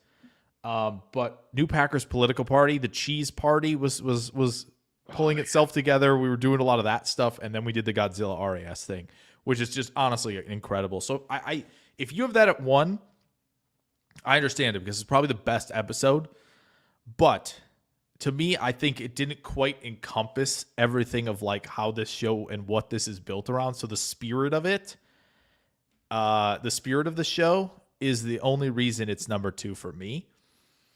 But New Packers political party, the Cheese Party, was pulling itself together. We were doing a lot of that stuff, and then we did the Godzilla RAS thing, which is just honestly incredible. So I if you have that at 1, I understand it because it's probably the best episode. But to me, I think it didn't quite encompass everything of like how this show and what this is built around. So the spirit of it, the spirit of the show is the only reason it's number 2 for me.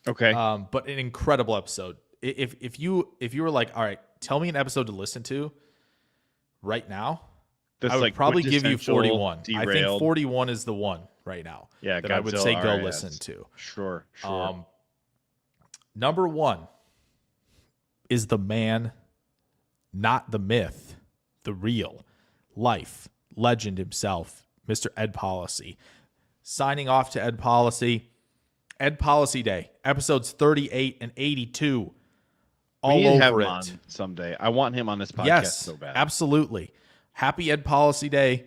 Okay. But an incredible episode. If you were like, all right, tell me an episode to listen to right now, That's I would like probably give you 41. Derailed. I think 41 is the one right now. Yeah, that I would say go listen to. Sure. Number 1 is the man, not the myth, the real life legend himself, Mr. Ed Policy. Signing off to Ed Policy. Ed Policy Day, episodes 38 and 82. All we need over to have it. him on someday. I want him on this podcast Yes, so bad. absolutely. Happy Ed Policy Day.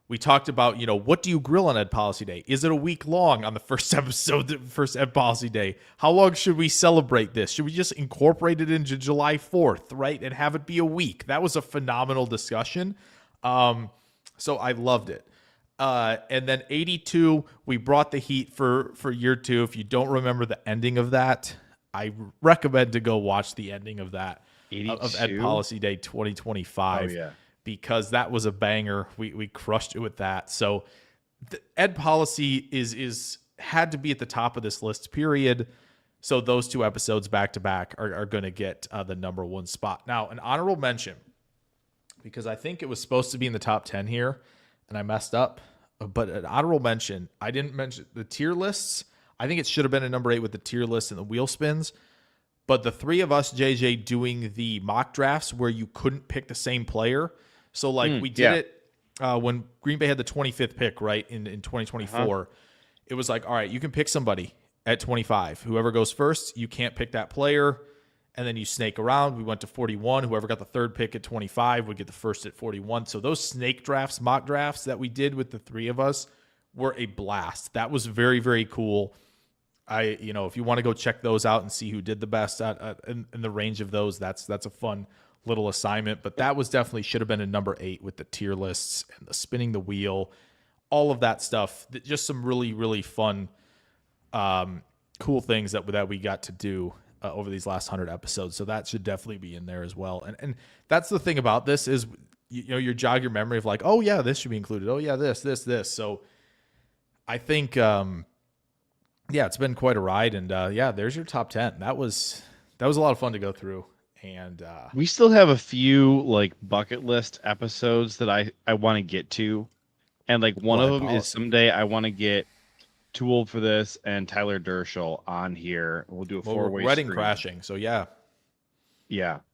We talked about, what do you grill on Ed Policy Day? Is it a week long on the first episode, the first Ed Policy Day? How long should we celebrate this? Should we just incorporate it into July 4th, right? And have it be a week? That was a phenomenal discussion. So I loved it. And then 82, we brought the heat for year 2. If you don't remember the ending of that, I recommend to go watch the ending of that, 82? of Ed Policy Day 2025. Oh, yeah. Because that was a banger. We crushed it with that. So the Ed Policy is had to be at the top of this list, period. So those 2 episodes back to back are going to get the number 1 spot. Now, an honorable mention, because I think it was supposed to be in the top 10 here, and I messed up. But an honorable mention, I didn't mention the tier lists. I think it should have been a number 8 with the tier list and the wheel spins. But the 3 of us, JJ, doing the mock drafts where you couldn't pick the same player. So, we did it when Green Bay had the 25th pick, right, in 2024. It was like, all right, you can pick somebody at 25. Whoever goes first, you can't pick that player. And then you snake around. We went to 41. Whoever got the 3rd pick at 25 would get the first at 41. So those snake drafts, mock drafts that we did with the 3 of us were a blast. That was very, very cool. If you want to go check those out and see who did the best in the range of those, that's a fun little assignment, but that was definitely should have been a number 8 with the tier lists and the spinning the wheel, all of that stuff. Just some really, really fun, cool things that we got to do over these last 100 episodes. So that should definitely be in there as well. And that's the thing about this is, you jog your memory of like, oh yeah, this should be included. Oh yeah, this. So I think, it's been quite a ride. And there's your top 10. That was a lot of fun to go through. And we still have a few like bucket list episodes that I want to get to, and like one of them is someday I want to get Too Old for This and Tyler Dershel on here. We'll do a 4-way wedding stream. crashing. So yeah.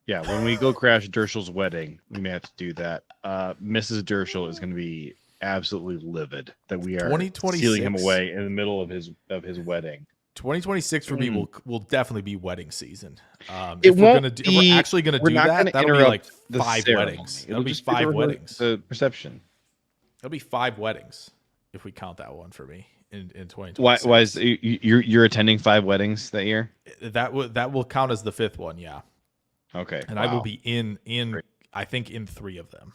When we go crash Dershel's wedding, we may have to do that. Mrs. Dershel is going to be absolutely livid that we are stealing him away in the middle of his wedding. 2026 for me will definitely be wedding season. If we're actually gonna do that, that'll be like 5 weddings. It'll be 5 weddings. The reception. It'll be 5 weddings if we count that one for me in 2026. Why is you're attending 5 weddings that year? That will count as the 5th one, yeah. Okay. And I will be in I think in 3 of them.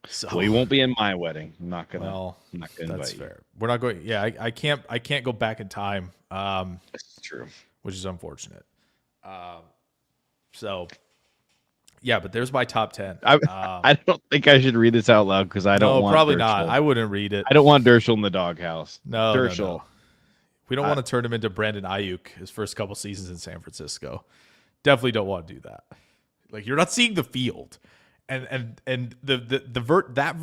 So well, you won't be in my wedding. I'm not gonna that's invite fair. We're not going. Yeah, I can't go back in time. That's true. Which is unfortunate. So yeah, but there's my top 10. I don't think I should read this out loud because I don't want probably Dershel. not. I wouldn't read it. I don't want Dershel in the doghouse. No, Dershel. No. We don't want to turn him into Brandon Ayuk his first couple seasons in San Francisco. Definitely don't want to do that. Like, you're not seeing the field. And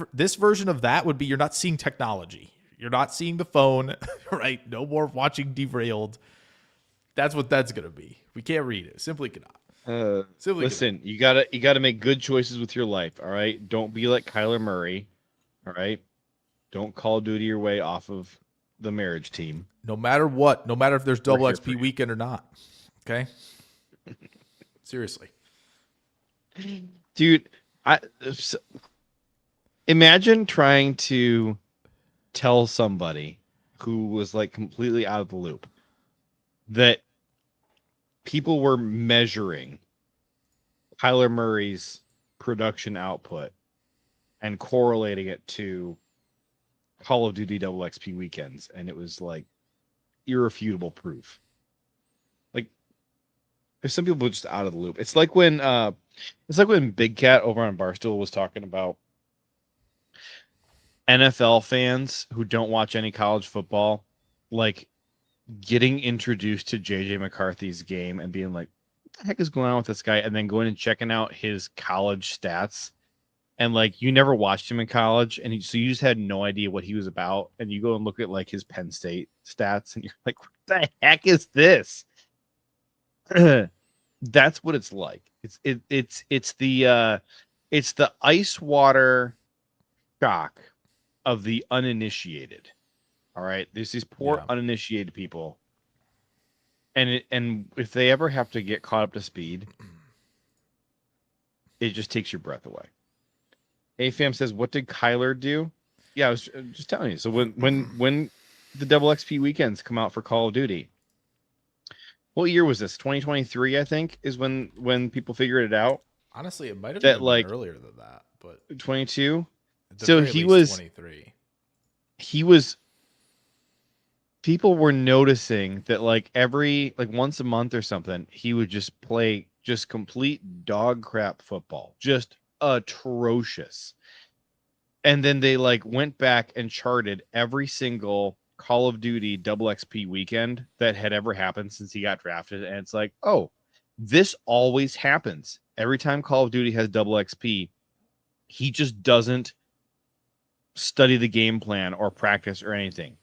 this version of that would be you're not seeing technology. You're not seeing the phone, right? No more watching Derailed. That's what that's gonna be. We can't read it. Simply cannot. Listen, you gotta make good choices with your life. All right, don't be like Kyler Murray. All right, don't Call of Duty your way off of the marriage team. No matter what, no matter if there's double XP weekend or not. Okay. Seriously, dude. Imagine trying to tell somebody who was like completely out of the loop that people were measuring Kyler Murray's production output and correlating it to Call of Duty double XP weekends, and it was like irrefutable proof. Like, there's some people just out of the loop. It's like when Big Cat over on Barstool was talking about NFL fans who don't watch any college football, like getting introduced to JJ McCarthy's game and being like, what the heck is going on with this guy? And then going and checking out his college stats. And like, you never watched him in college. And so you just had no idea what he was about. And you go and look at like his Penn State stats and you're like, what the heck is this? That's what it's like. It's the ice water shock of the uninitiated. All right, there's these poor uninitiated people, and if they ever have to get caught up to speed, it just takes your breath away. AFAM says, "What did Kyler do?" Yeah, I was just telling you. So when the double XP weekends come out for Call of Duty, what year was this? 2023, I think, is when people figured it out. Honestly, it might have been like earlier than that, but 22. So he was 23. He was. People were noticing that like once a month or something, he would just play just complete dog crap football, just atrocious. And then they like went back and charted every single Call of Duty double XP weekend that had ever happened since he got drafted. And it's like, oh, this always happens. Every time Call of Duty has double XP, he just doesn't study the game plan or practice or anything.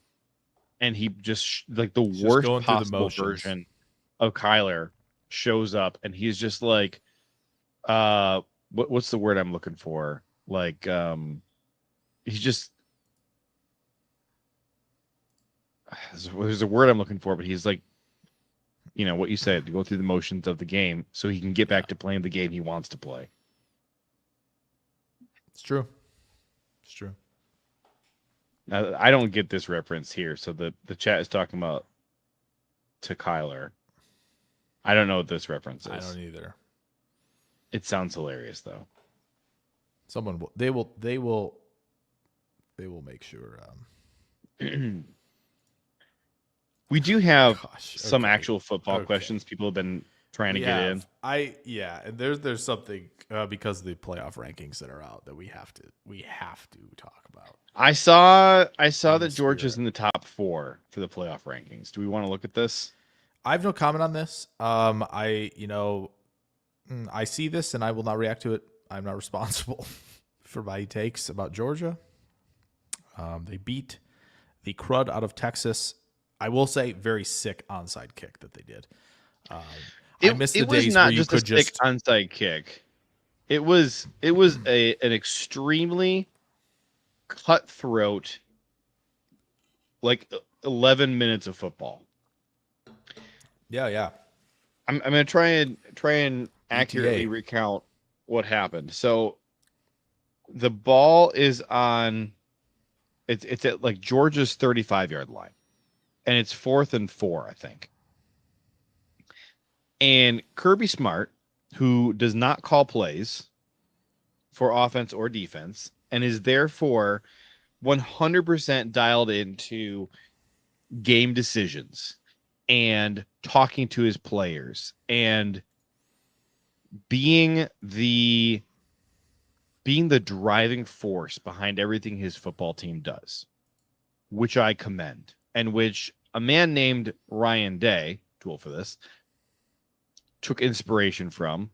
And he just like the worst possible version of Kyler shows up, and he's just like, what's the word I'm looking for? Like, he's just, there's a word I'm looking for, but he's like, you know what you said, to go through the motions of the game so he can get back to playing the game he wants to play. It's true. It's true. Now, I don't get this reference here, so the chat is talking about to Kyler. I don't know what this reference is. I don't either. It sounds hilarious though. Someone will. They will make sure. We do have Gosh, some okay. actual football questions people have been trying to get in. And there's something because of the playoff rankings that are out that we have to talk about. I saw In that the Georgia's spirit. in the top 4 for the playoff rankings. Do we want to look at this? I have no comment on this. I see this and I will not react to it. I'm not responsible for my takes about Georgia. They beat the crud out of Texas. I will say, very sick onside kick that they did. I missed the days where you could just onside kick. It was an extremely cutthroat, like 11 minutes of football. Yeah. I'm gonna try and accurately recount what happened. So the ball is on. It's at like Georgia's 35-yard line, and it's 4th and 4, I think. And Kirby Smart, who does not call plays for offense or defense, and is therefore 100% dialed into game decisions and talking to his players and being the driving force behind everything his football team does, which I commend, and which a man named Ryan Day, tool for this, took inspiration from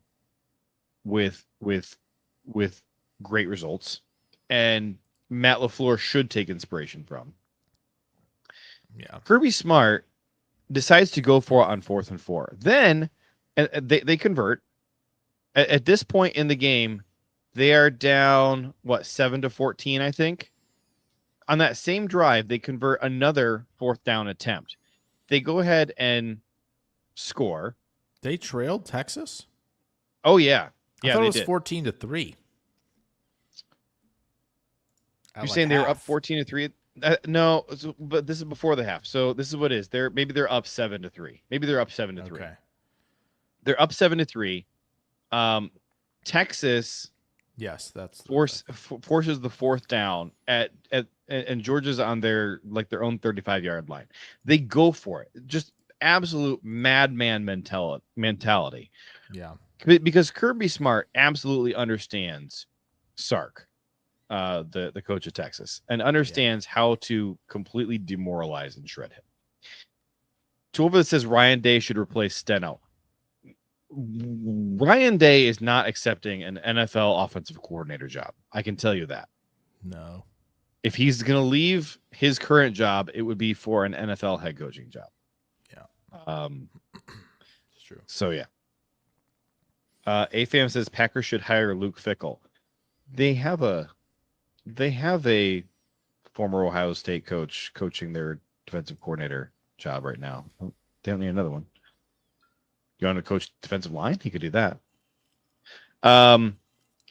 with great results, and Matt LaFleur should take inspiration from. Yeah. Kirby Smart decides to go for it on 4th and 4. Then they convert. At this point in the game, they are down 7-14, I think. On that same drive, they convert another 4th down attempt. They go ahead and score. They trailed Texas? Oh yeah. I thought it was 14-3. You're saying they were up 14-3? No, but this is before the half. So this is what it is. Maybe they're up 7-3. Maybe they're up 7-3. Okay. They're up 7-3. Texas, yes, that's forces the 4th down and Georgia's on their own 35-yard line. They go for it. Just absolute madman mentality. Yeah. Because Kirby Smart absolutely understands Sark, the coach of Texas, and understands how to completely demoralize and shred him. Tuova that says Ryan Day should replace Steno. Ryan Day is not accepting an NFL offensive coordinator job. I can tell you that. No. If he's going to leave his current job, it would be for an NFL head coaching job. Yeah. It's true. So yeah. AFAM says Packers should hire Luke Fickell. They have a former Ohio State coach coaching their defensive coordinator job right now. They don't need another one. You want to coach defensive line? He could do that.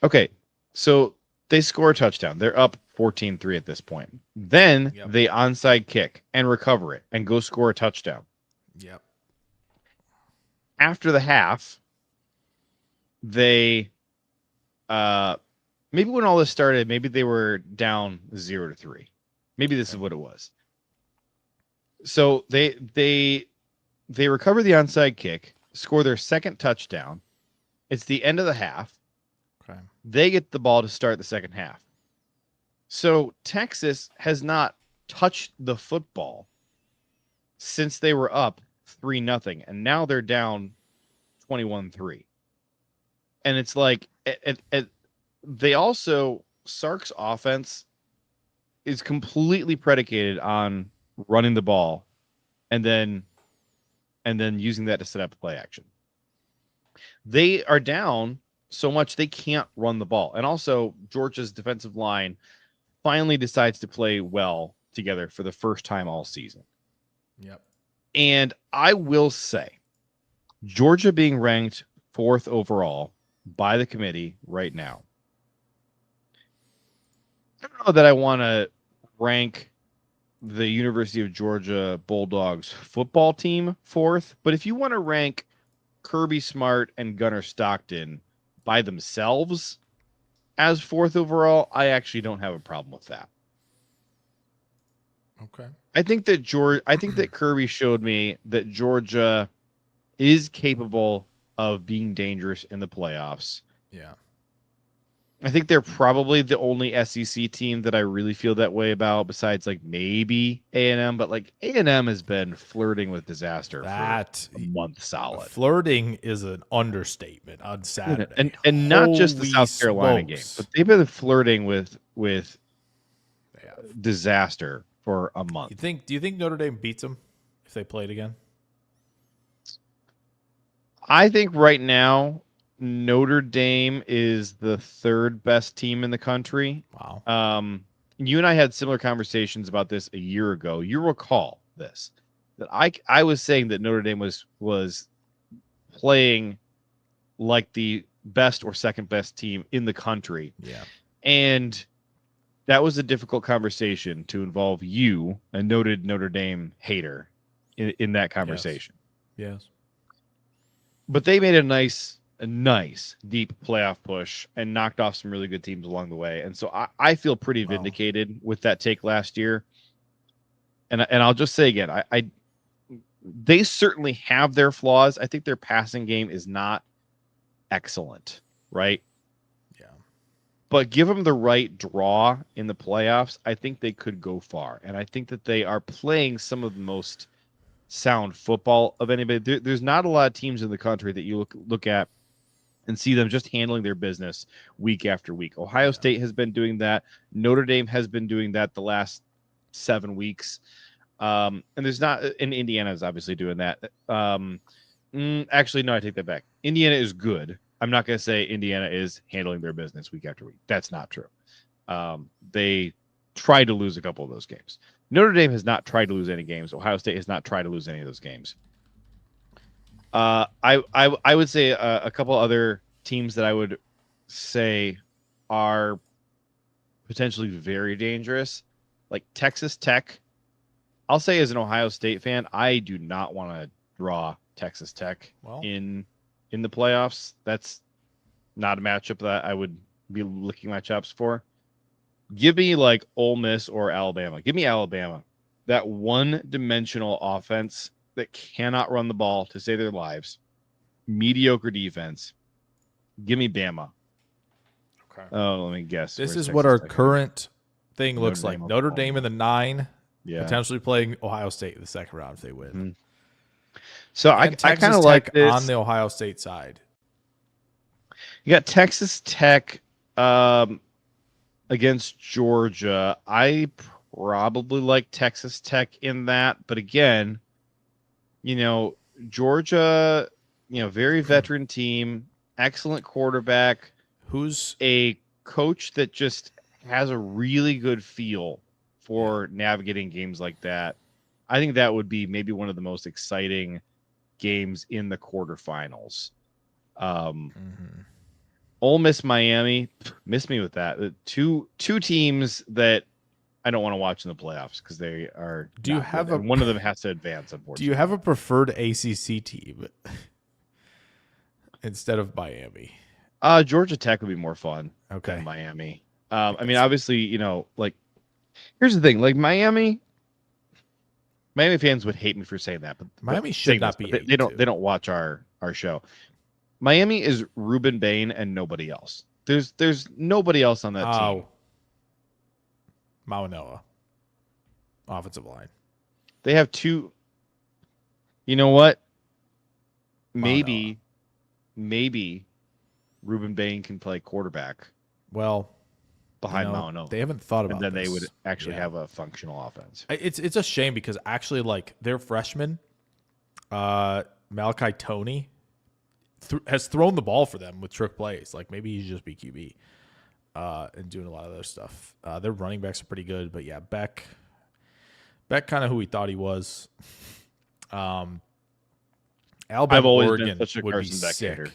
Okay, so they score a touchdown. They're up 14-3 at this point. Then they onside kick and recover it and go score a touchdown. Yep. After the half, they maybe when all this started, maybe they were down 0-3. Maybe this is what it was. So they recover the onside kick, score their second touchdown. It's the end of the half. Okay. They get the ball to start the second half. So Texas has not touched the football since they were up 3-0, and now they're down 21-3. And it's like they also, Sark's offense is completely predicated on running the ball and then using that to set up play action. They are down so much they can't run the ball. And also Georgia's defensive line finally decides to play well together for the first time all season. Yep. And I will say, Georgia being ranked 4th overall by the committee right now, I don't know that I want to rank the University of Georgia Bulldogs football team 4th, but if you want to rank Kirby Smart and Gunnar Stockton by themselves as 4th overall, I actually don't have a problem with that. Okay. I think that Kirby showed me that Georgia is capable of being dangerous in the playoffs. Yeah. I think they're probably the only SEC team that I really feel that way about, besides like maybe A&M, but like A&M has been flirting with disaster for a month solid. Flirting is an understatement on Saturday. And not just the Holy South Carolina game, smokes. but they've been flirting with disaster for a month. Do you think Notre Dame beats them if they played again? I think right now Notre Dame is the 3rd best team in the country. Wow. You and I had similar conversations about this a year ago. You recall this, that I was saying that Notre Dame was playing like the best or 2nd best team in the country. Yeah. And that was a difficult conversation to involve you, a noted Notre Dame hater, in that conversation. Yes. But they made a nice deep playoff push and knocked off some really good teams along the way. And so I feel pretty vindicated with that take last year. And I'll just say again, they certainly have their flaws. I think their passing game is not excellent, right? Yeah. But give them the right draw in the playoffs, I think they could go far. And I think that they are playing some of the most sound football of anybody. There's not a lot of teams in the country that you look at and see them just handling their business week after week. Ohio State has been doing that. Notre Dame has been doing that the last 7 weeks. And Indiana is obviously doing that. Actually, no, I take that back. Indiana is good. I'm not going to say Indiana is handling their business week after week. That's not true. They tried to lose a couple of those games. Notre Dame has not tried to lose any games. Ohio State has not tried to lose any of those games. I would say a couple other teams that I would say are potentially very dangerous, like Texas Tech. I'll say as an Ohio State fan, I do not want to draw Texas Tech in the playoffs. That's not a matchup that I would be licking my chops for. Give me like Ole Miss or Alabama. Give me Alabama. That one-dimensional offense that cannot run the ball to save their lives. Mediocre defense. Give me Bama. Okay. Oh, let me guess. This Where's is what our Texas Tech? current thing looks Notre like. Dame, Notre Dame in the 9, potentially playing Ohio State in the 2nd round if they win. Mm-hmm. So I kind of like this on the Ohio State side. You got Texas Tech against Georgia. I probably like Texas Tech in that, but again, Georgia, very veteran team, excellent quarterback, who's a coach that just has a really good feel for navigating games like that. I think that would be maybe one of the most exciting games in the quarterfinals. Ole Miss, Miami, miss me with that. Two teams that I don't want to watch in the playoffs because they are. Do you have good, one of them has to advance? Unfortunately, do you have a preferred ACC team instead of Miami? Georgia Tech would be more fun than Miami. I mean, obviously, here's the thing: like Miami fans would hate me for saying that, but Miami should not be. They don't watch our show. Miami is Ruben Bain and nobody else. There's nobody else on that team. Mauanoa, offensive line. They have two. You know what? Maybe Ruben Bain can play quarterback. Well, behind Mauanoa. They haven't thought about. And then this. they would actually have a functional offense. It's a shame because actually, like their freshman, Malachi Toney, has thrown the ball for them with trick plays. Like maybe he should just be QB and doing a lot of other stuff. Their running backs are pretty good, but yeah, Beck kind of who we thought he was. Alabama, I've always Oregon been such a would Carson be Beck sick. hater.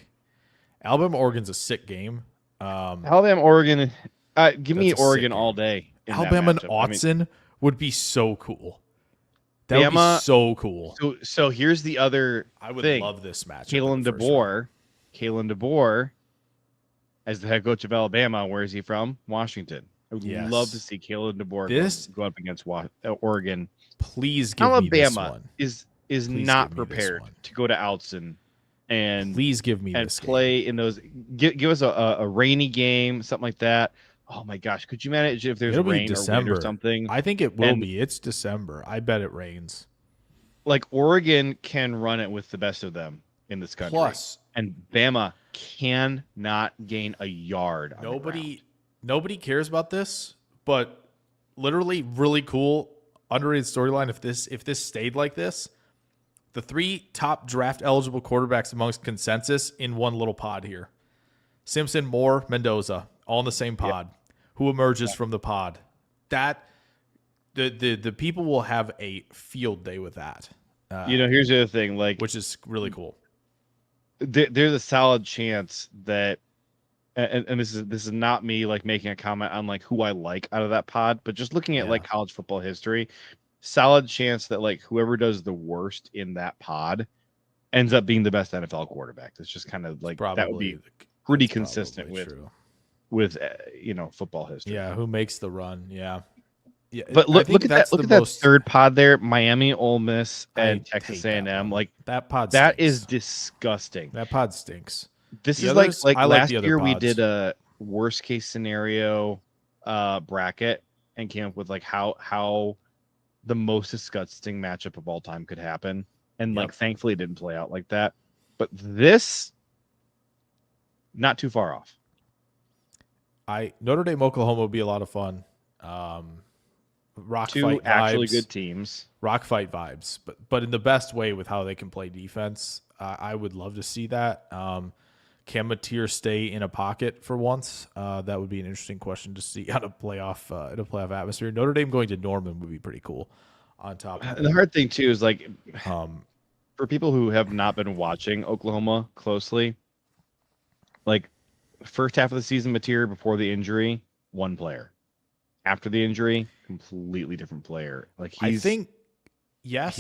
Alabama, Oregon's a sick game. Alabama, Oregon. Give me Oregon all day. Alabama and Autzen would be so cool. That would be so cool. So here's the other. I would love this match. Kalen DeBoer as the head coach of Alabama. Where is he from? Washington. I would love to see Caleb DeBoer go up against Oregon. Please give Alabama me this one. is Please not prepared to go to Outson and please give me this play game. in those. Give us a rainy game, something like that. Oh my gosh, could you manage if there's rain or wind or something? I think it will be. It's December. I bet it rains. Like Oregon can run it with the best of them in this country. Plus, and Bama cannot gain a yard. Nobody cares about this, but literally really cool underrated storyline. If this stayed like this, the 3 top draft eligible quarterbacks amongst consensus in one little pod here: Simpson, Moore, Mendoza, all in the same pod. Yep. Who emerges from the pod? That the people will have a field day with that. Here's the other thing, which is really cool. There's a solid chance that, and this is not me making a comment on who I like out of that pod, but just looking at college football history, solid chance that whoever does the worst in that pod ends up being the best NFL quarterback. It's just kind of that would be pretty consistent with football history. Yeah, who makes the run? Yeah. Yeah, but look at that third pod there: Miami, Ole Miss, and Texas A&M. That pod. That is disgusting. That pod stinks. This is like last year we did a worst case scenario bracket and came up with how the most disgusting matchup of all time could happen, and thankfully it didn't play out like that. But this, not too far off. Notre Dame, Oklahoma would be a lot of fun. Rock Two fight actually vibes, good teams. Rock fight vibes, but in the best way with how they can play defense. I would love to see that. Can Mateer stay in a pocket for once? That would be an interesting question to see on a playoff atmosphere. Notre Dame going to Norman would be pretty cool. On top of the hard thing too is for people who have not been watching Oklahoma closely, first half of the season, Mateer before the injury, one player. After the injury, completely different player. I think, yes.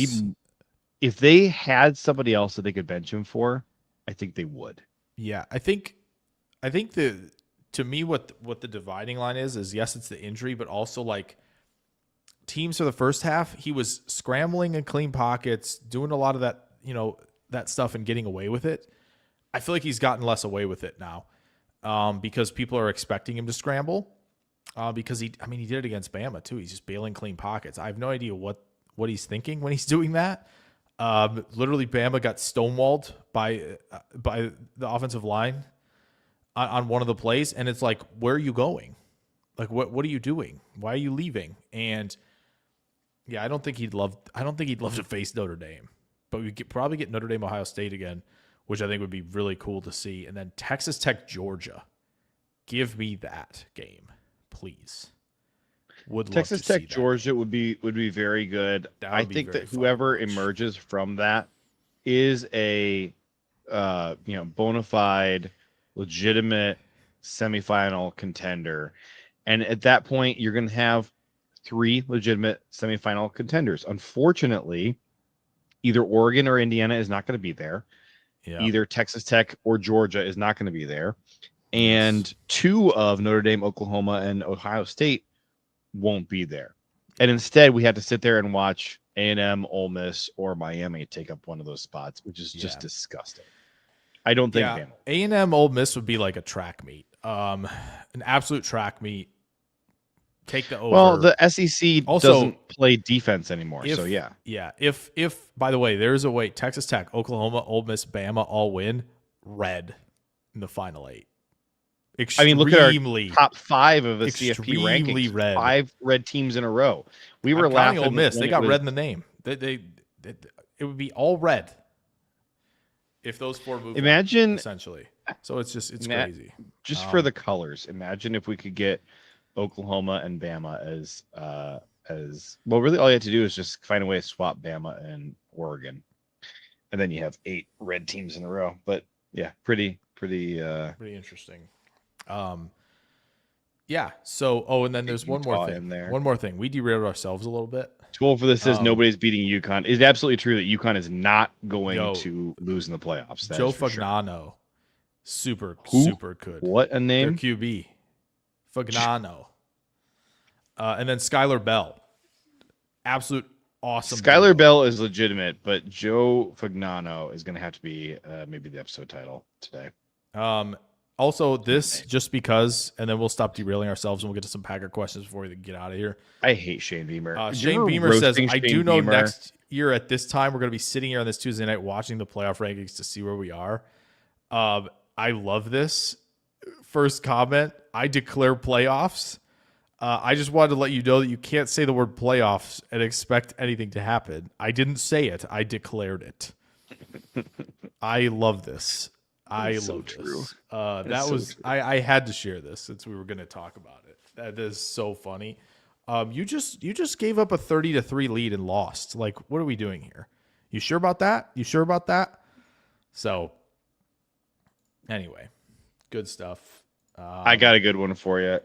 If they had somebody else that they could bench him for, I think they would. Yeah, I think to me what the dividing line is yes, it's the injury, but also teams for the first half, he was scrambling in clean pockets, doing a lot of that, that stuff and getting away with it. I feel like he's gotten less away with it now because people are expecting him to scramble. Because he did it against Bama too. He's just bailing clean pockets. I have no idea what he's thinking when he's doing that. Literally, Bama got stonewalled by the offensive line on one of the plays, and it's where are you going? What are you doing? Why are you leaving? And yeah, I don't think he'd love to face Notre Dame, but we could probably get Notre Dame, Ohio State again, which I think would be really cool to see. And then Texas Tech, Georgia. Give me that game. Please. Texas Tech, Georgia would be very good. I think that whoever emerges from that is a bona fide, legitimate semifinal contender. And at that point, you're going to have 3 legitimate semifinal contenders. Unfortunately, either Oregon or Indiana is not going to be there. Yeah. Either Texas Tech or Georgia is not going to be there. And 2 of Notre Dame, Oklahoma, and Ohio State won't be there. And instead, we have to sit there and watch A&M, Ole Miss, or Miami take up one of those spots, which is just disgusting. I don't think A&M, Ole Miss would be like a track meet, an absolute track meet. Take the over. Well, the SEC also doesn't play defense anymore, so yeah. Yeah, if by the way, there's a way Texas Tech, Oklahoma, Ole Miss, Bama all win, red in the final 8. Look at our top 5 of the CFP rankings. Red. 5 red teams in a row. We were laughing. Ole Miss, they got red in the name. It would be all red if those 4 moved. Imagine essentially. So it's crazy. Just for the colors, imagine if we could get Oklahoma and Bama as well. Really, all you have to do is just find a way to swap Bama and Oregon, and then you have 8 red teams in a row. But yeah, pretty interesting. Yeah. So, and then there's one more thing. One more thing. We derailed ourselves a little bit. Tool for this is nobody's beating UConn. It's absolutely true that UConn is not going to lose in the playoffs. Joe Fagnano Super good. What a Their name. QB. Fagnano. And then Skylar Bell. Absolute awesome. Skylar duo. Bell is legitimate, but Joe Fagnano is going to have to be maybe the episode title today. Also, this just because, and then we'll stop derailing ourselves and we'll get to some Packer questions before we get out of here. I hate Shane Beamer. Shane Beamer says, I do know next year at this time we're going to be sitting here on this Tuesday night watching the playoff rankings to see where we are. I love this. First comment, I declare playoffs. I just wanted to let you know that you can't say the word playoffs and expect anything to happen. I didn't say it. I declared it. I love this. I love this. That was I had to share this since we were going to talk about it. That is so funny. You just gave up a 30-3 lead and lost. Like, what are we doing here? You sure about that? So, anyway, good stuff. I got a good one for you.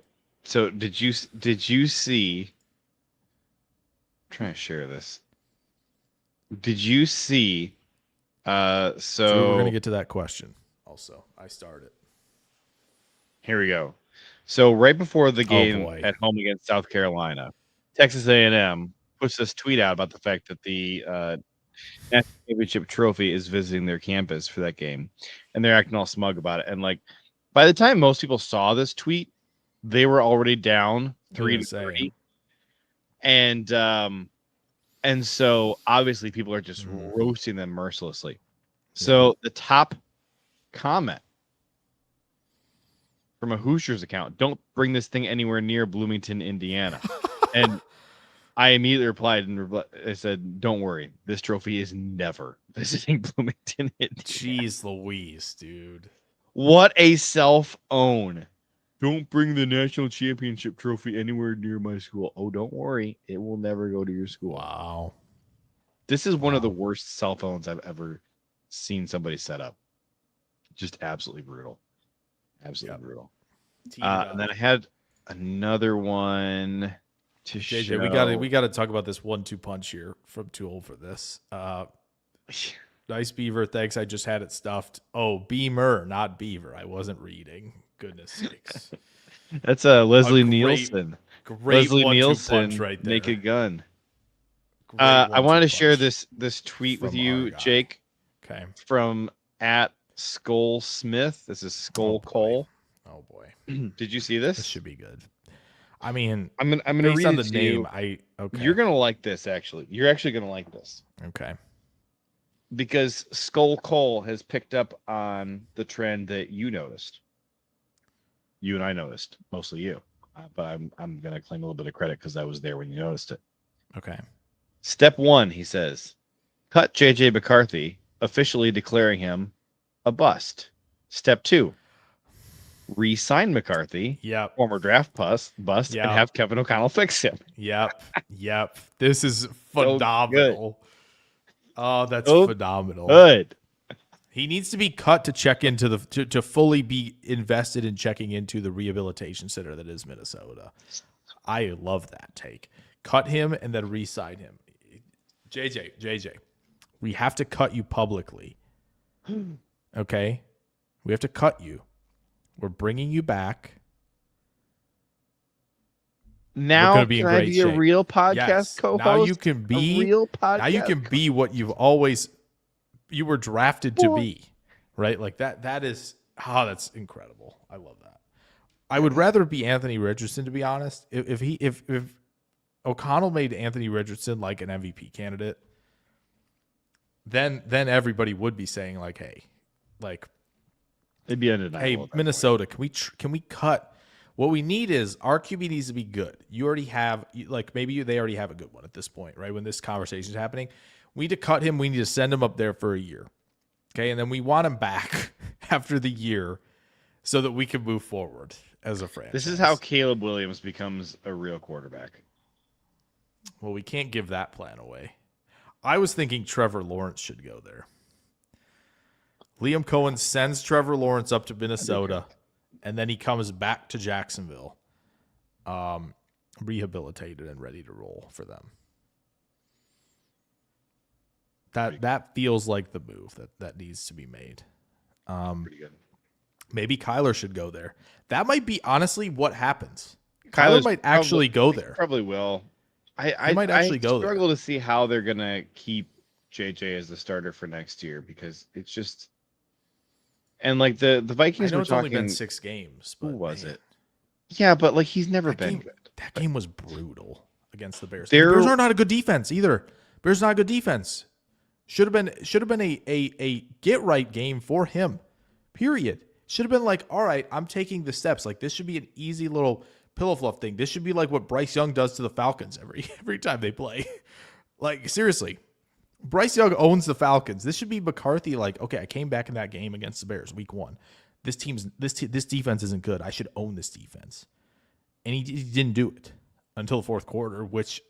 So did you see? I'm trying to share this. Did you see? So we're gonna get to that question. Also, I started. Here we go. So right before the game boy. at home against South Carolina, Texas A&M puts this tweet out about the fact that the national championship trophy is visiting their campus for that game, and they're acting all smug about it. And like, by the time most people saw this tweet, they were already down 3-3, and so obviously people are just roasting them mercilessly. So the top comment from a Hoosiers account: "Don't bring this thing anywhere near Bloomington, Indiana." And I immediately replied and I said, "Don't worry, this trophy is never visiting Bloomington, Indiana." Jeez Louise, dude. What a self-own. Don't bring the national championship trophy anywhere near my school. Oh, don't worry. It will never go to your school. Wow. This is one of the worst cell phones I've ever seen somebody set up. Just absolutely brutal. Absolutely brutal. And then I had another one to JJ, show. we got to talk about this 1-2 punch here from Too Old for This. Nice Beaver. Thanks. I just had it stuffed. Oh, Beamer, not Beaver. I wasn't reading. Goodness sakes. That's Leslie Nielsen. Great Leslie 1-2 Nielsen, punch right there. Naked Gun. Great I wanted to 1-2 share punch this tweet with from you, our guy. Jake. Okay. From @Skull Smith. This is Skull Cole. Oh boy. Did you see this? This should be good. I mean, I'm gonna based read on it the to name. you. Okay. You're gonna like this. Actually, you're actually gonna like this Okay. because Skull Cole has picked up on the trend that you noticed. You and I noticed, mostly you, but I'm gonna claim a little bit of credit because I was there when you noticed it. Okay. Step 1, he says, cut JJ McCarthy, officially declaring him a bust. Step 2, re-sign McCarthy, Yep. former draft bust, Yep. and have Kevin O'Connell fix him. Yep. This is phenomenal. Oh, that's phenomenal. Good. He needs to be cut to check into to fully be invested in checking into the rehabilitation center that is Minnesota. I love that take. Cut him and then re-sign him. JJ, we have to cut you publicly. Okay? We have to cut you. We're bringing you back. Now be in can I great be shape. a real podcast co-host? Now you can be a real podcast. Now you can be what you were drafted to be, right? Like that is that's incredible. I love that. I would rather be Anthony Richardson, to be honest. If O'Connell made Anthony Richardson like an MVP candidate, then everybody would be saying like, hey, like, it'd be undeniable. Hey, Minnesota, can we cut? What we need is our QB needs to be good. You already have, like, maybe they already have a good one at this point, right? When this conversation is happening, we need to cut him. We need to send him up there for a year, okay? And then we want him back after the year so that we can move forward as a franchise. This is how Caleb Williams becomes a real quarterback. Well, we can't give that plan away. I was thinking Trevor Lawrence should go there. Liam Cohen sends Trevor Lawrence up to Minnesota, and then he comes back to Jacksonville, rehabilitated and ready to roll for them. That feels like the move that needs to be made. Pretty good. Maybe Kyler should go there. That might be honestly what happens. Kyler might actually go there. Probably will. I might actually go there. struggle to see how they're gonna keep JJ as the starter for next year because it's just and like the Vikings I know were it's talking. only been 6 games. But who was it? Yeah, but like he's never been good. That game was brutal against the Bears. The Bears are not a good defense either. Bears not a good defense. Should have been a get right game for him. Period. Should have been like, all right, I'm taking the steps. Like this should be an easy little pillow fluff thing. This should be like what Bryce Young does to the Falcons every time they play. Like seriously, Bryce Young owns the Falcons. This should be McCarthy. Like, okay, I came back in that game against the Bears week 1. This defense isn't good. I should own this defense, and he didn't do it until the 4th quarter, which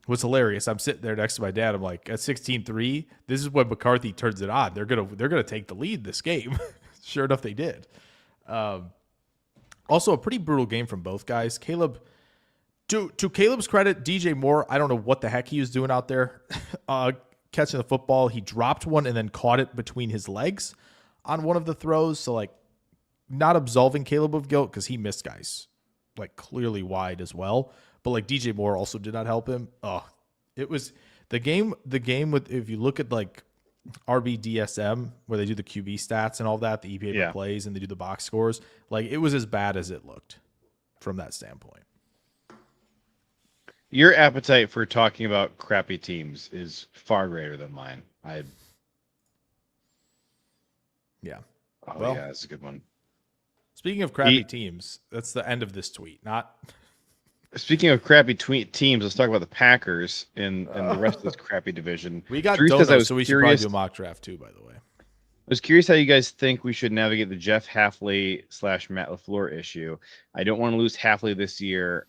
was hilarious. I'm sitting there next to my dad. I'm like, at 16-3, this is when McCarthy turns it on. They're gonna take the lead this game. Sure enough, they did. Also, a pretty brutal game from both guys. Caleb, to Caleb's credit, DJ Moore, I don't know what the heck he was doing out there catching the football. He dropped one and then caught it between his legs on one of the throws. So, like, not absolving Caleb of guilt because he missed guys, like, clearly wide as well. But, like, DJ Moore also did not help him. Oh, it was the game with, if you look at, like, RBDSM, where they do the QB stats and all that, the EPA plays, and they do the box scores, like, it was as bad as it looked from that standpoint. Your appetite for talking about crappy teams is far greater than mine. Yeah. Oh, well, yeah, that's a good one. Speaking of crappy teams, that's the end of this tweet. Not. Speaking of crappy teams, let's talk about the Packers and the rest of this crappy division. We got donuts, so we should probably do a mock draft too, by the way. I was curious how you guys think we should navigate the Jeff Hafley / Matt LaFleur issue. I don't want to lose Hafley this year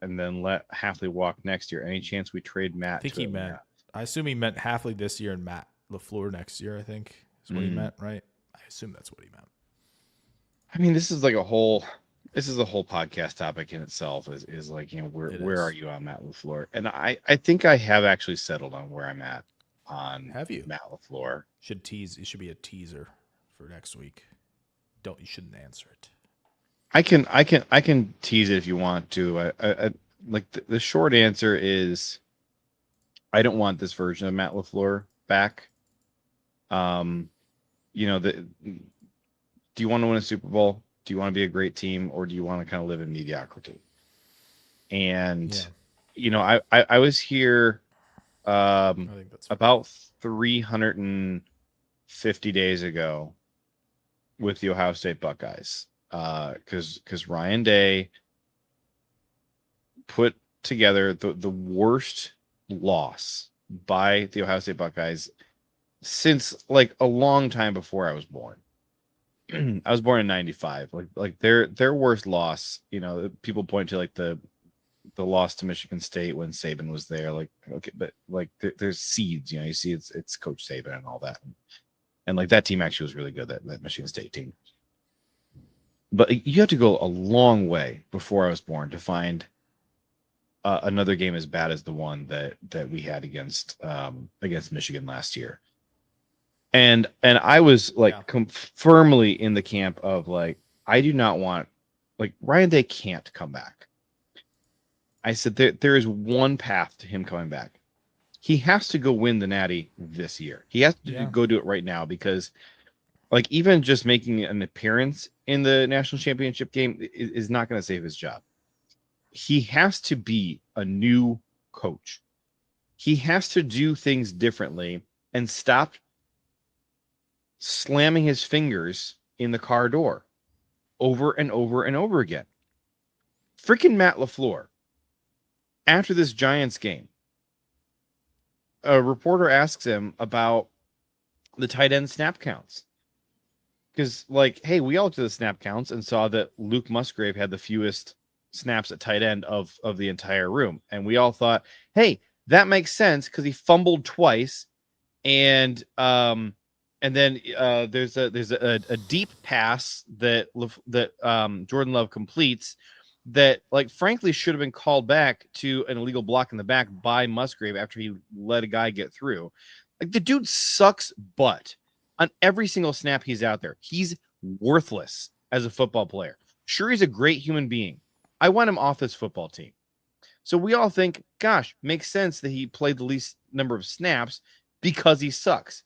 and then let Hafley walk next year. Any chance we trade Matt? I think he meant. I assume he meant Hafley this year and Matt LaFleur next year. I think is what he meant, right? I assume that's what he meant. I mean, this is like a whole podcast topic in itself. Is like, you know, where are you on Matt LaFleur? And I think I have actually settled on where I'm at on. Have you? Matt LaFleur it should be a teaser for next week. You shouldn't answer it. I can tease it if you want to. I like the short answer is I don't want this version of Matt LaFleur back. You know, do you want to win a Super Bowl? Do you want to be a great team, or do you want to kind of live in mediocrity? And you know, I was here about 350 days ago with the Ohio State Buckeyes. Because Ryan Day put together the worst loss by the Ohio State Buckeyes since like a long time before I was born. I was born in '95. Like their worst loss. You know, people point to like the loss to Michigan State when Saban was there. Like, okay, but like there's seeds. You know, you see it's Coach Saban and all that, and like that team actually was really good. That Michigan State team. But you have to go a long way before I was born to find another game as bad as the one that we had against Michigan last year. And I was like firmly in the camp of like, I do not want, like, Ryan Day can't come back. I said there is one path to him coming back. He has to go win the Natty this year. He has to go do it right now because, like, even just making an appearance in the national championship game is not going to save his job. He has to be a new coach. He has to do things differently and stop slamming his fingers in the car door over and over and over again. Freaking Matt LaFleur, after this Giants game, a reporter asks him about the tight end snap counts. Because, like, hey, we all looked at the snap counts and saw that Luke Musgrave had the fewest snaps at tight end of the entire room. And we all thought, hey, that makes sense because he fumbled twice. And then there's a deep pass that Jordan Love completes that, like, frankly, should have been called back to an illegal block in the back by Musgrave after he let a guy get through. Like, the dude sucks butt. On every single snap he's out there, he's worthless as a football player. Sure, he's a great human being. I want him off this football team. So we all think, gosh, makes sense that he played the least number of snaps because he sucks.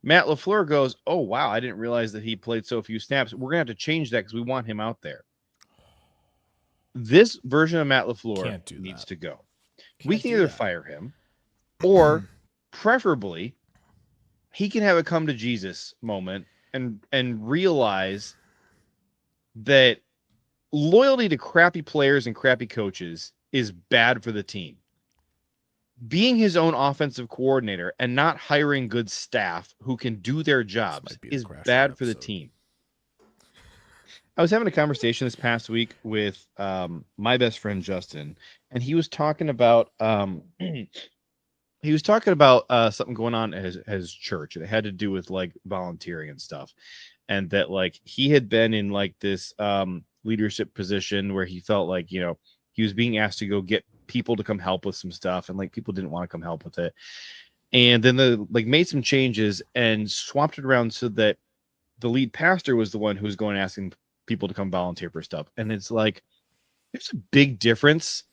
Matt LaFleur goes, oh, wow, I didn't realize that he played so few snaps. We're going to have to change that because we want him out there. This version of Matt LaFleur needs to go. We can either fire him or preferably he can have a come to Jesus moment and realize that loyalty to crappy players and crappy coaches is bad for the team. Being his own offensive coordinator and not hiring good staff who can do their jobs is bad for the team. I was having a conversation this past week with my best friend Justin, and he was talking about something going on at his church. It had to do with like volunteering and stuff, and that like he had been in like this leadership position where he felt like, you know, he was being asked to go get people to come help with some stuff, and like people didn't want to come help with it, and then the like made some changes and swapped it around so that the lead pastor was the one who was going and asking people to come volunteer for stuff. And it's like there's a big difference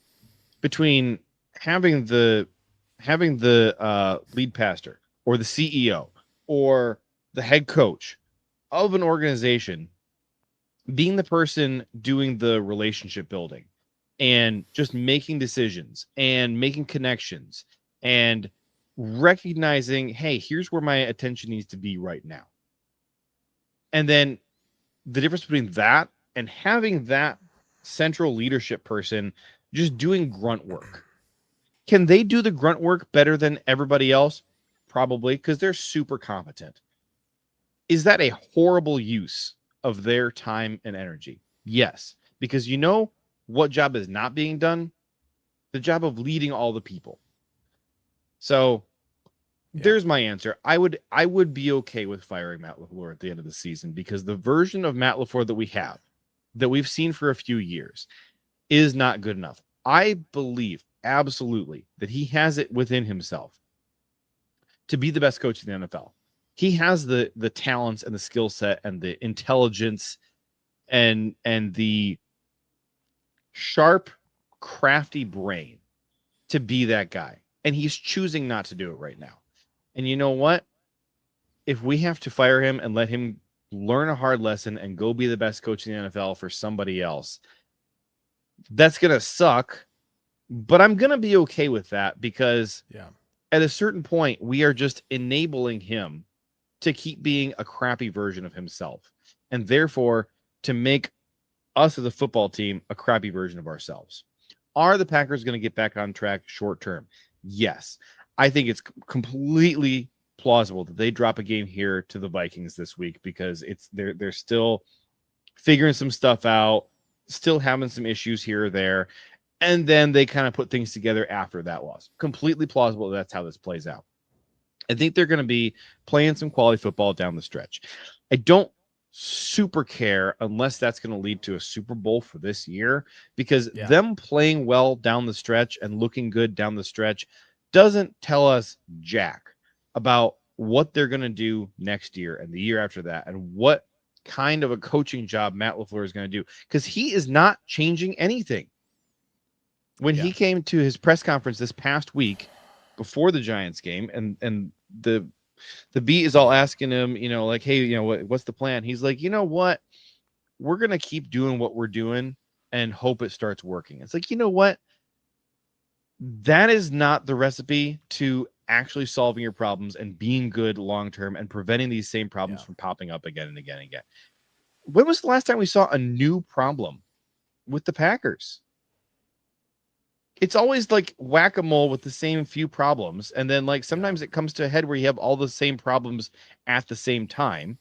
between having the lead pastor or the CEO or the head coach of an organization being the person doing the relationship building and just making decisions and making connections and recognizing, hey, here's where my attention needs to be right now. And then the difference between that and having that central leadership person just doing grunt work. Can they do the grunt work better than everybody else? Probably, because they're super competent. Is that a horrible use of their time and energy? Yes, because you know what job is not being done? The job of leading all the people. So there's my answer. I would be okay with firing Matt LaFleur at the end of the season because the version of Matt LaFleur that we have, that we've seen for a few years, is not good enough. I believe absolutely that he has it within himself to be the best coach in the NFL. He has the talents and the skill set and the intelligence and the sharp, crafty brain to be that guy. And he's choosing not to do it right now. And you know what? If we have to fire him and let him learn a hard lesson and go be the best coach in the NFL for somebody else, that's going to suck. But I'm going to be okay with that because at a certain point, we are just enabling him to keep being a crappy version of himself. And therefore, to make us as a football team a crappy version of ourselves. Are the Packers going to get back on track short term? Yes. I think it's completely plausible that they drop a game here to the Vikings this week because they're still figuring some stuff out, still having some issues here or there, and then they kind of put things together after that loss. Completely plausible that's how this plays out. I think they're going to be playing some quality football down the stretch. I don't super care unless that's going to lead to a Super Bowl for this year because them playing well down the stretch and looking good down the stretch doesn't tell us jack about what they're going to do next year and the year after that and what kind of a coaching job Matt LaFleur is going to do because he is not changing anything. When he came to his press conference this past week before the Giants game and the beat is all asking him, you know, like, hey, you know, what's the plan? He's like, you know what? We're going to keep doing what we're doing and hope it starts working. It's like, you know what? That is not the recipe to actually solving your problems and being good long-term and preventing these same problems from popping up again and again and again. When was the last time we saw a new problem with the Packers? It's always like whack-a-mole with the same few problems. And then like sometimes it comes to a head where you have all the same problems at the same time.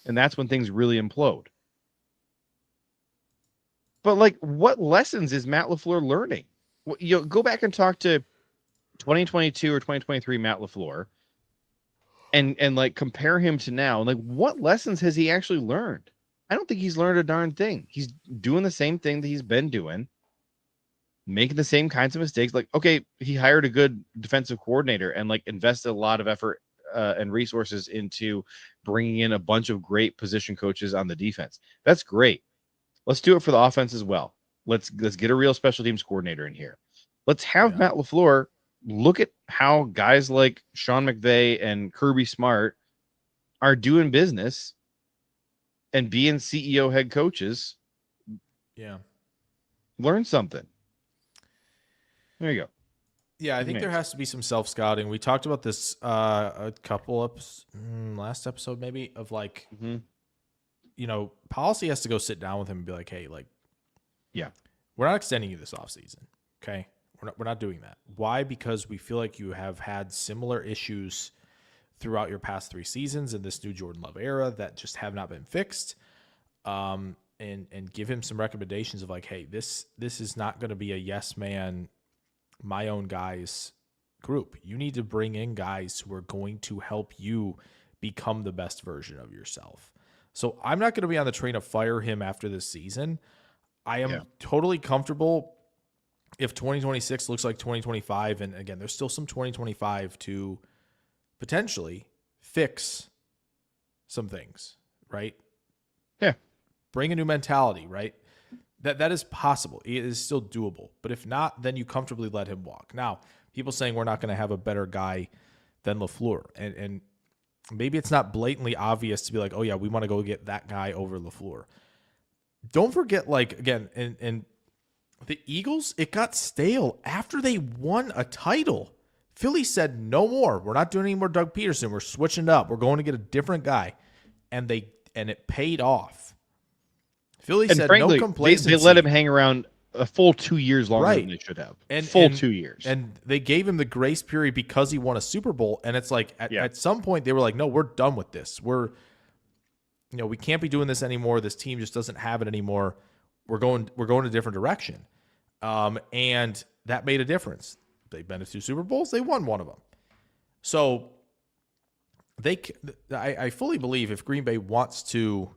And that's when things really implode. But like what lessons is Matt LaFleur learning? You know, go back and talk to 2022 or 2023 Matt LaFleur and like compare him to now. Like what lessons has he actually learned? I don't think he's learned a darn thing. He's doing the same thing that he's been doing. Making the same kinds of mistakes. Like, okay, he hired a good defensive coordinator and like invested a lot of effort and resources into bringing in a bunch of great position coaches on the defense. That's great. Let's do it for the offense as well. Let's get a real special teams coordinator in here. Let's have Matt LaFleur look at how guys like Sean McVay and Kirby Smart are doing business and being CEO head coaches. Yeah. Learn something. There you go. Yeah, I think there has to be some self-scouting. We talked about this a couple of last episode maybe of like, you know, policy has to go sit down with him and be like, hey, like, yeah, we're not extending you this offseason. Okay. We're not doing that. Why? Because we feel like you have had similar issues throughout your past 3 seasons in this new Jordan Love era that just have not been fixed. And give him some recommendations of like, hey, this is not going to be a yes man, my own guys group. You need to bring in guys who are going to help you become the best version of yourself. So I'm not going to be on the train of fire him after this season. I am totally comfortable if 2026 looks like 2025. And again, there's still some 2025 to potentially fix some things, right? Yeah. Bring a new mentality, right? That is possible. It is still doable. But if not, then you comfortably let him walk. Now, people saying we're not going to have a better guy than LaFleur. And maybe it's not blatantly obvious to be like, oh, yeah, we want to go get that guy over LaFleur. Don't forget, like, again, and the Eagles, it got stale after they won a title. Philly said, no more. We're not doing any more Doug Peterson. We're switching it up. We're going to get a different guy. And it paid off. Philly said frankly, no complacency. They let him hang around a full 2 years longer than they should have. And, full 2 years. And they gave him the grace period because he won a Super Bowl. And it's like at some point they were like, no, we're done with this. We can't be doing this anymore. This team just doesn't have it anymore. We're going a different direction. And that made a difference. They've been to 2 Super Bowls. They won one of them. So I fully believe if Green Bay wants to,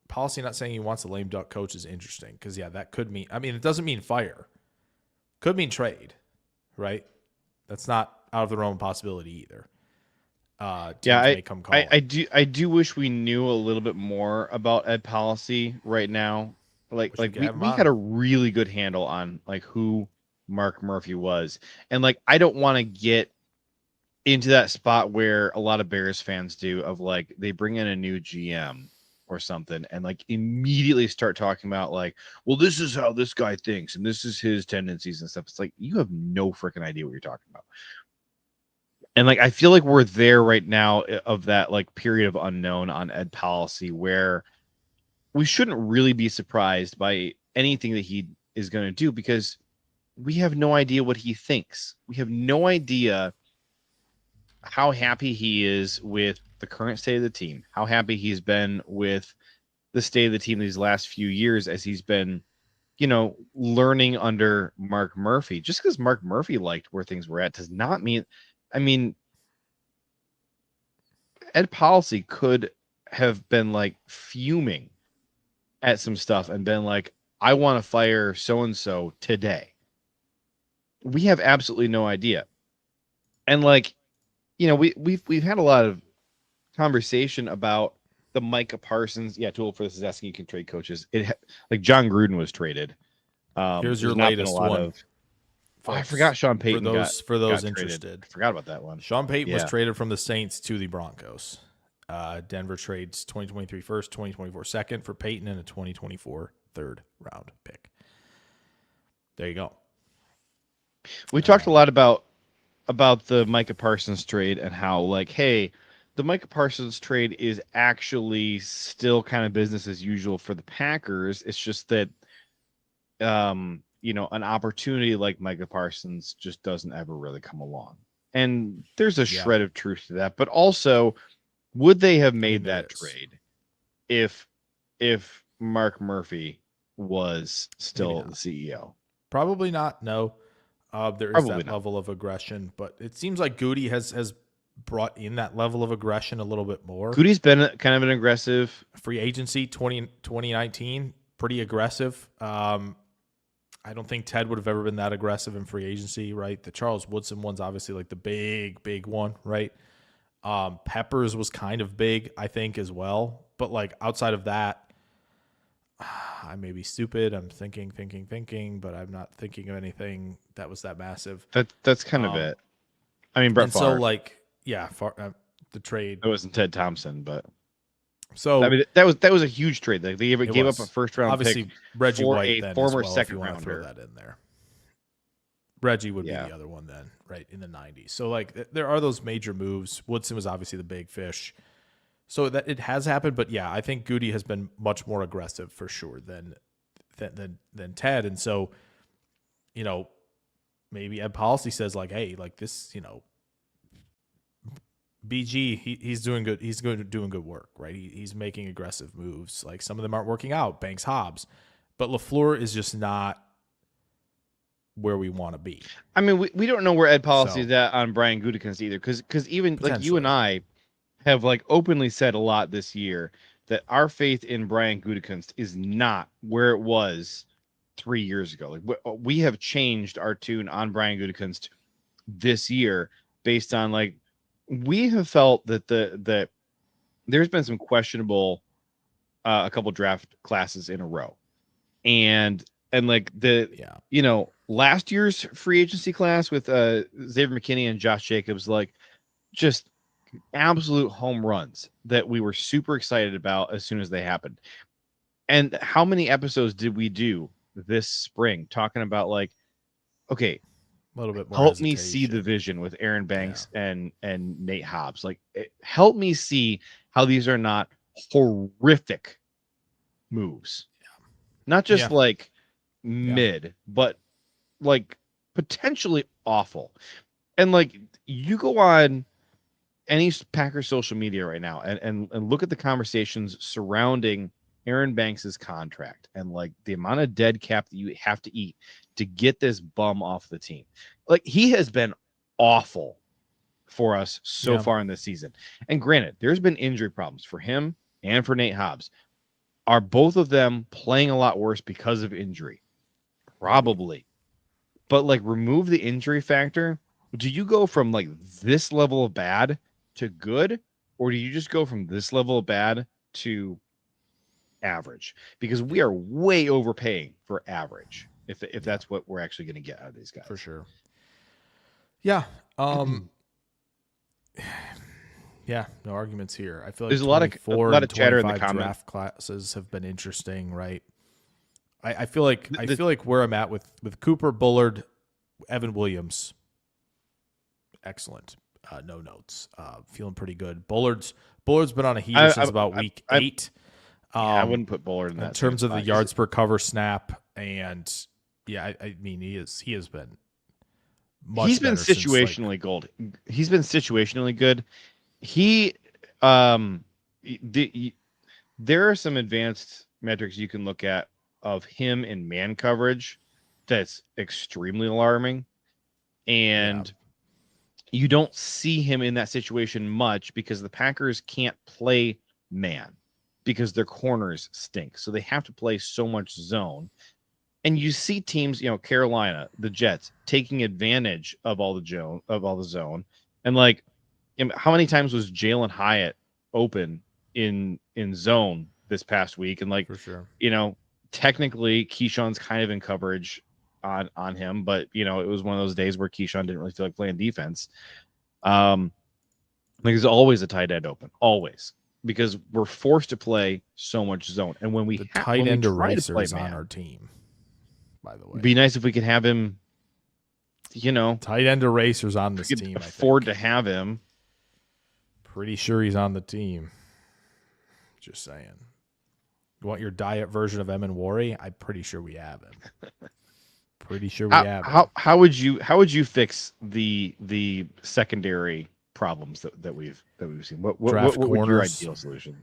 policy not saying he wants a lame duck coach is interesting because, that could mean, it doesn't mean fire. Could mean trade, right? That's not out of the realm of possibility either. I do wish we knew a little bit more about Ed policy right now. We had a really good handle on like who Mark Murphy was, and like I don't want to get into that spot where a lot of Bears fans do of like they bring in a new GM or something and like immediately start talking about like, well, this is how this guy thinks and this is his tendencies and stuff. It's like you have no freaking idea what you're talking about. And like I feel like we're there right now of that like period of unknown on Ed policy where we shouldn't really be surprised by anything that he is going to do because we have no idea what he thinks. We have no idea how happy he is with the current state of the team, how happy he's been with the state of the team these last few years as he's been, learning under Mark Murphy. Just because Mark Murphy liked where things were at does not mean, Ed policy could have been like fuming at some stuff and been like, I want to fire so-and-so today. We have absolutely no idea. And like, we've had a lot of conversation about the Micah Parsons. Yeah, Tool for this is asking you can trade coaches. Like John Gruden was traded. Here's your latest one. I forgot Sean Payton. For those got interested, traded. I forgot about that one. Sean Payton was traded from the Saints to the Broncos. Denver trades 2023 first, 2024 second for Payton and a 2024 third round pick. There you go. We talked a lot about the Micah Parsons trade and how like, hey, the Micah Parsons trade is actually still kind of business as usual for the Packers. It's just that, an opportunity like Micah Parsons just doesn't ever really come along. And there's a shred of truth to that. But also, would they have made that trade if Mark Murphy was still the CEO? Probably not. No. There is that level of aggression, but it seems like Goody has brought in that level of aggression a little bit more. Goody's been kind of an aggressive free agency 2019, pretty aggressive. I I don't think Ted would have ever been that aggressive in free agency, right? The Charles Woodson one's obviously like the big one, right? Peppers was kind of big, I think, as well. But like outside of that, I may be stupid. I'm thinking, but I'm not thinking of anything that was that massive. That's kind of it. I mean, Brett Favre. So like, yeah, the trade. It wasn't Ted Thompson, but so I mean that was a huge trade. Like they gave up a first round obviously pick Reggie for White a former well, second if you want to rounder. throw that in there. Reggie would be the other one then, right, in the 90s. So, like, there are those major moves. Woodson was obviously the big fish. So that it has happened, but yeah, I think Goody has been much more aggressive for sure than Ted. And so, you know, maybe Ed Policy says like, hey, like this, you know, BG, he's doing good. He's doing good work, right? He's making aggressive moves. Like some of them aren't working out, Banks, Hobbs, but LaFleur is just not where we want to be. I mean, we don't know where Ed Policy is at on Brian Gutekunst either, because even like you and I have like openly said a lot this year that our faith in Brian Gutekunst is not where it was 3 years ago. Like we have changed our tune on Brian Gutekunst this year based on like we have felt that that there's been some questionable a couple draft classes in a row, and like you know, last year's free agency class with Xavier McKinney and Josh Jacobs, like just absolute home runs that we were super excited about as soon as they happened. And how many episodes did we do this spring talking about like, okay, a little bit more help me see the vision with Aaron Banks and Nate Hobbs. Like, help me see how these are not horrific moves, not just like mid, but like potentially awful. And like you go on any Packers social media right now and look at the conversations surrounding Aaron Banks's contract and like the amount of dead cap that you have to eat to get this bum off the team. Like he has been awful for us so far in this season. And granted, there's been injury problems for him and for Nate Hobbs. Are both of them playing a lot worse because of injury? Probably. But like remove the injury factor. Do you go from like this level of bad to good, or do you just go from this level of bad to average? Because we are way overpaying for average if that's what we're actually going to get out of these guys. For sure. Yeah. Yeah, no arguments here. I feel like there's a lot of chatter in the comments. Draft classes have been interesting, right? I feel like where I'm at with Cooper, Bullard, Evan Williams, excellent. No notes. Feeling pretty good. Bullard's been on a heater since about week 8. I wouldn't put Bullard in that. In terms of the yards per cover snap, and I mean he has been much. He's been situationally gold. He's been situationally good. There are some advanced metrics you can look at of him in man coverage that's extremely alarming, and you don't see him in that situation much because the Packers can't play man because their corners stink, so they have to play so much zone. And you see teams, you know, Carolina, the Jets, taking advantage of all the zone, and like, how many times was Jalen Hyatt open in zone this past week? And like, for sure, you know, technically Keisean's kind of in coverage on him, but you know, it was one of those days where Keisean didn't really feel like playing defense. Like there's always a tight end open, always, because we're forced to play so much zone. And when we tight end eraser is on our team, by the way, it'd be nice if we could have him. You know, tight end erasers on this team. Afford to have him. Pretty sure he's on the team. Just saying. You want your diet version of Emin Wari? I'm pretty sure we have him. Pretty sure we have him. How would you fix the secondary problems that we've seen? What would your ideal solution?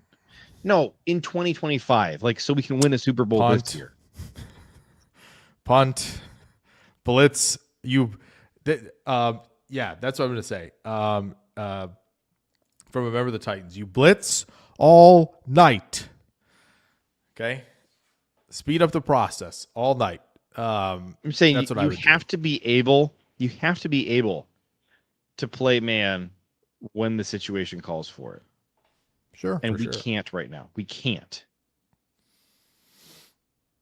No, in 2025, like so we can win a Super Bowl this year. Punt, blitz. That's what I'm going to say. From a member of the Titans, you blitz all night. Okay, speed up the process all night. I'm saying you have to be able. You have to be able to play man when the situation calls for it. Sure, and we can't right now. We can't.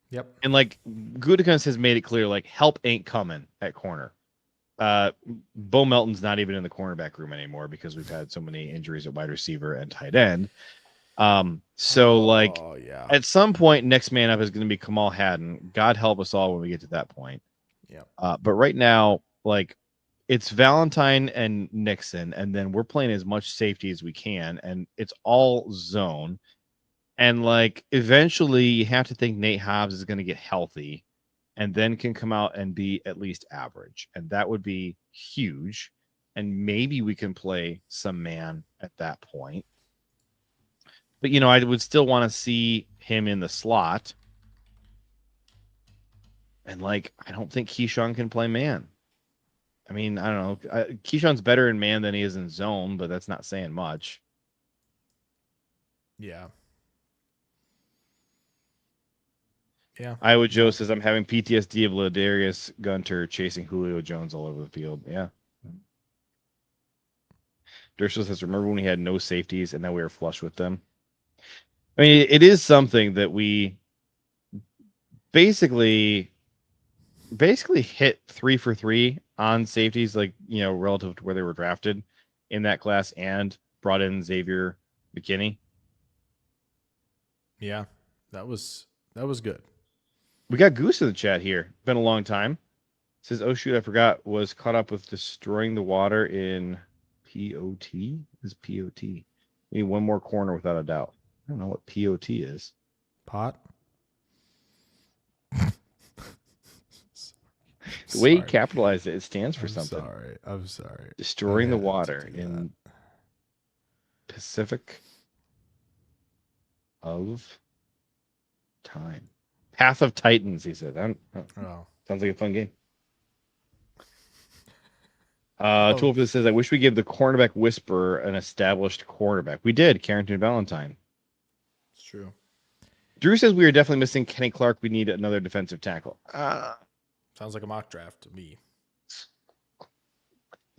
Yep. And like Gutekunst has made it clear, like help ain't coming at corner. Bo Melton's not even in the cornerback room anymore because we've had so many injuries at wide receiver and tight end. At some point, next man up is going to be Kamal Hadden. God help us all when we get to that point. Yeah. But right now, like it's Valentine and Nixon, and then we're playing as much safety as we can, and it's all zone. And like eventually, you have to think Nate Hobbs is going to get healthy, and then can come out and be at least average, and that would be huge. And maybe we can play some man at that point. But I would still want to see him in the slot. And like, I don't think Keisean can play man. I mean, I don't know. Keyshawn's better in man than he is in zone, but that's not saying much. Yeah. Yeah. Iowa Joe says, I'm having PTSD of Ladarius Gunter chasing Julio Jones all over the field. Yeah. Dershel says, remember when we had no safeties and now we were flush with them? I mean, it is something that we basically hit 3 for 3 on safeties, like, relative to where they were drafted in that class, and brought in Xavier, McKinney. Yeah, that was good. We got Goose in the chat here. Been a long time. Says, oh shoot, I forgot. Was caught up with destroying the water in POT. Is POT? We need one more corner without a doubt. I don't know what POT is. Pot. The way you capitalize it stands for something. I'm sorry. Destroying the water in Pacific of Time. Path of Titans, he said. Sounds like a fun game. Toolfist says, I wish we gave the cornerback whisperer an established quarterback. We did, Carrington Valentine. It's true. Drew says we are definitely missing Kenny Clark. We need another defensive tackle. Sounds like a mock draft to me.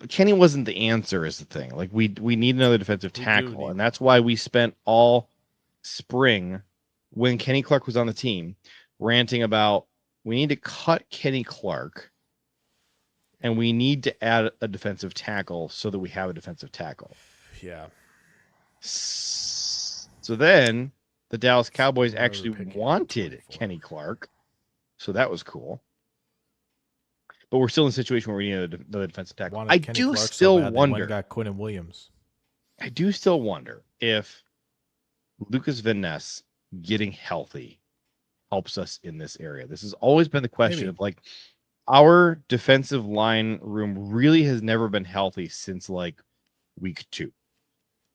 Kenny wasn't the answer, is the thing. Like we need another defensive tackle, and that's why we spent all spring when Kenny Clark was on the team ranting about we need to cut Kenny Clark and we need to add a defensive tackle so that we have a defensive tackle. Yeah. So then the Dallas Cowboys actually wanted Kenny Clark, so that was cool. But we're still in a situation where we need another defensive tackle. I do still wonder. Got Quinn and Williams. I do still wonder if Lukas Van Ness getting healthy helps us in this area. This has always been the question of like our defensive line room really has never been healthy since like week 2.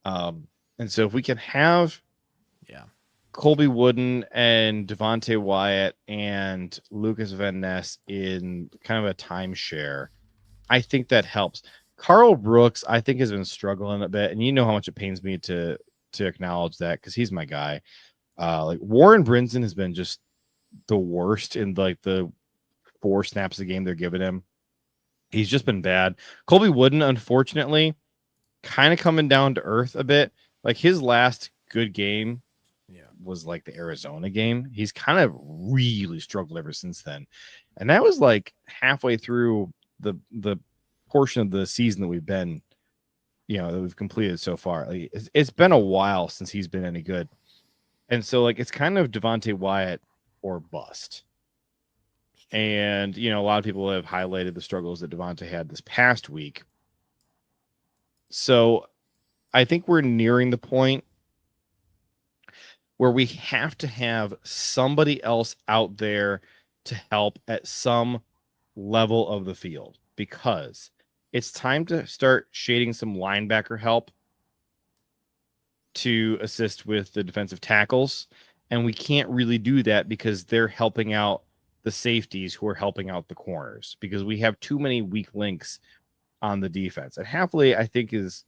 And so if we can have Colby Wooden and Devontae Wyatt and Lukas Van Ness in kind of a timeshare, I think that helps. Carl Brooks, I think, has been struggling a bit, and you know how much it pains me to acknowledge that because he's my guy. Like Warren Brinson has been just the worst in like the 4 snaps a game they're giving him. He's just been bad. Colby Wooden, unfortunately, kind of coming down to earth a bit. Like his last good game was like the Arizona game. He's kind of really struggled ever since then. And that was like halfway through the portion of the season that we've been, that we've completed so far. Like it's been a while since he's been any good. And so like, it's kind of Devontae Wyatt or bust. And, a lot of people have highlighted the struggles that Devontae had this past week. So I think we're nearing the point where we have to have somebody else out there to help at some level of the field, because it's time to start shading some linebacker help to assist with the defensive tackles. And we can't really do that because they're helping out the safeties who are helping out the corners, because we have too many weak links on the defense. And Hafley, I think, is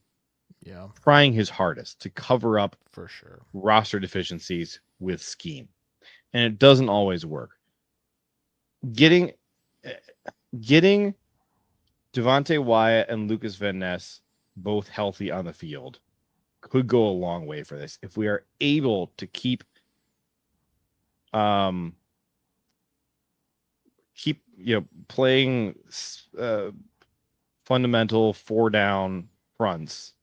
trying his hardest to cover up for sure roster deficiencies with scheme, and it doesn't always work. getting Devontae Wyatt and Lukas Van Ness both healthy on the field could go a long way for this. If we are able to keep playing fundamental 4-down fronts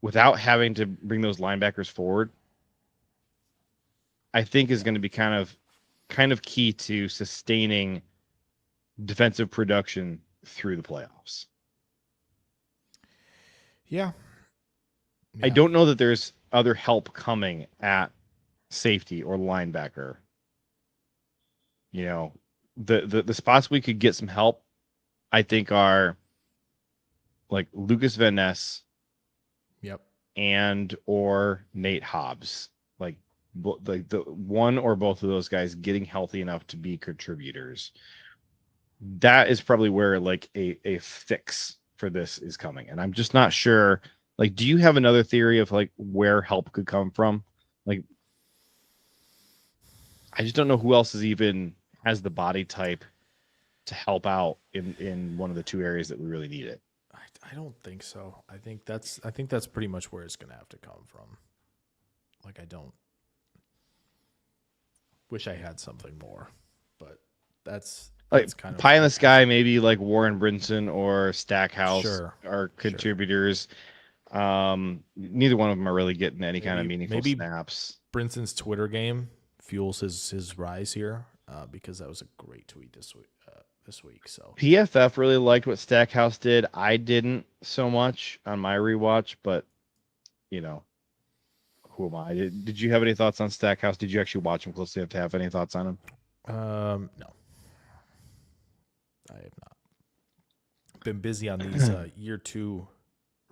without having to bring those linebackers forward, I think is going to be kind of key to sustaining defensive production through the playoffs. Yeah. I don't know that there's other help coming at safety or linebacker. You know, the spots we could get some help, I think, are like Lukas Van Ness, and or Nate Hobbs. Like the one or both of those guys getting healthy enough to be contributors. That is probably where like a fix for this is coming. And I'm just not sure. Like, do you have another theory of like where help could come from? Like, I just don't know who else is even has the body type to help out in one of the two areas that we really need it. I don't think so. I think that's pretty much where it's gonna have to come from. Like, I don't wish I had something more, but that's like kind of pie in the sky. Maybe like Warren Brinson or Stackhouse Sure. are contributors. Sure. Neither one of them are really getting any kind of meaningful snaps. Brinson's Twitter game fuels his rise here because that was a great tweet this week. So PFF really liked what Stackhouse did. I didn't so much on my rewatch, but you know, who am I? Did you have any thoughts on Stackhouse? Did you actually watch him closely enough to have any thoughts on him? No, I have not. Been busy on these year 2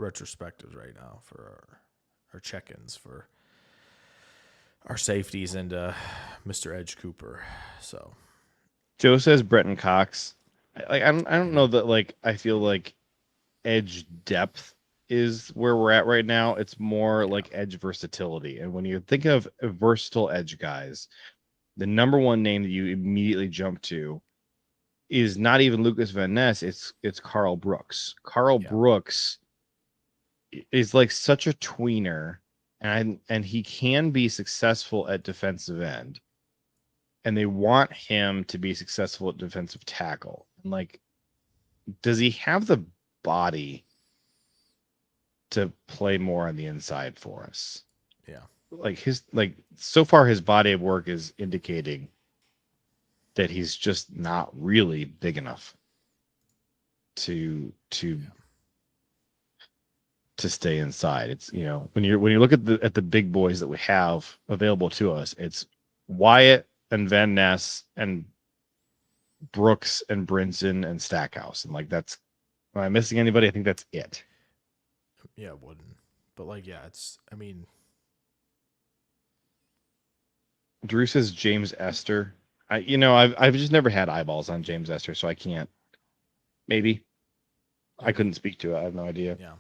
retrospectives right now for our check-ins for our safeties and Mr. Edge Cooper. So Joe says Brenton Cox. I don't know that, like, I feel like edge depth is where we're at right now. It's more like edge versatility. And when you think of versatile edge guys, the number one name that you immediately jump to is not even Lukas Van Ness. It's Carl Brooks. Carl Brooks is like such a tweener, and he can be successful at defensive end. And they want him to be successful at defensive tackle. And like, does he have the body to play more on the inside for us? Yeah. So far his body of work is indicating that he's just not really big enough to stay inside. It's, you know, when you look at the big boys that we have available to us, it's Wyatt and Van Ness and Brooks and Brinson and Stackhouse. And like, that's, am I missing anybody? I think that's it. Yeah, it wouldn't. But like, yeah, I mean, Drew says James Esther. I've just never had eyeballs on James Esther, so I can't. Maybe. I couldn't speak to it. I have no idea. Yeah.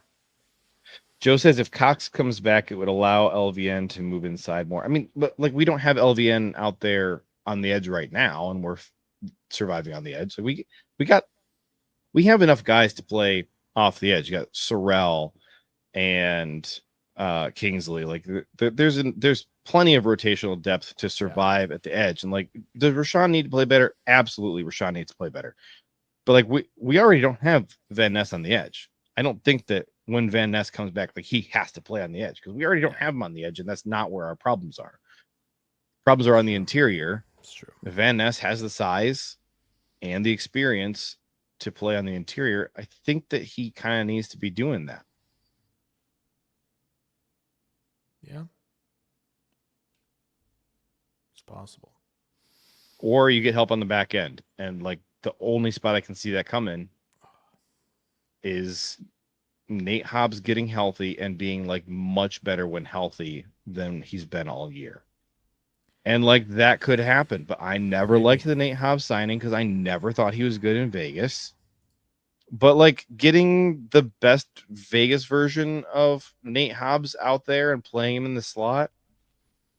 Joe says if Cox comes back, it would allow LVN to move inside more. I mean, but like, we don't have LVN out there on the edge right now, and we're surviving on the edge. So we have enough guys to play off the edge. You got Sorrell and Kingsley. Like, there's plenty of rotational depth to survive at the edge. And like, does Rashan need to play better? Absolutely, Rashan needs to play better. But like, we already don't have Van Ness on the edge. I don't think that when Van Ness comes back, like, he has to play on the edge, because we already don't have him on the edge, and that's not where our problems are. Problems are on the interior. It's true. Van Ness has the size and the experience to play on the interior. I think that he kind of needs to be doing that. Yeah. It's possible. Or you get help on the back end. And like, the only spot I can see that coming is Nate Hobbs getting healthy and being like much better when healthy than he's been all year. And like, that could happen, but I never liked the Nate Hobbs signing because I never thought he was good in Vegas. But like, getting the best Vegas version of Nate Hobbs out there and playing him in the slot,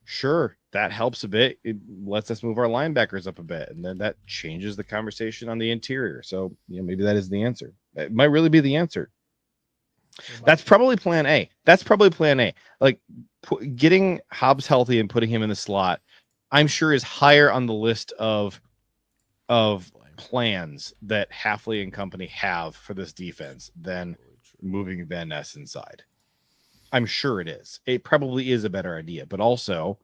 sure, that helps a bit. It lets us move our linebackers up a bit, and then that changes the conversation on the interior. So, maybe that is the answer. It might really be the answer. That's probably plan A. Like getting Hobbs healthy and putting him in the slot, I'm sure is higher on the list of plans that Hafley and company have for this defense than moving Van Ness inside. I'm sure it is. It probably is a better idea, but also,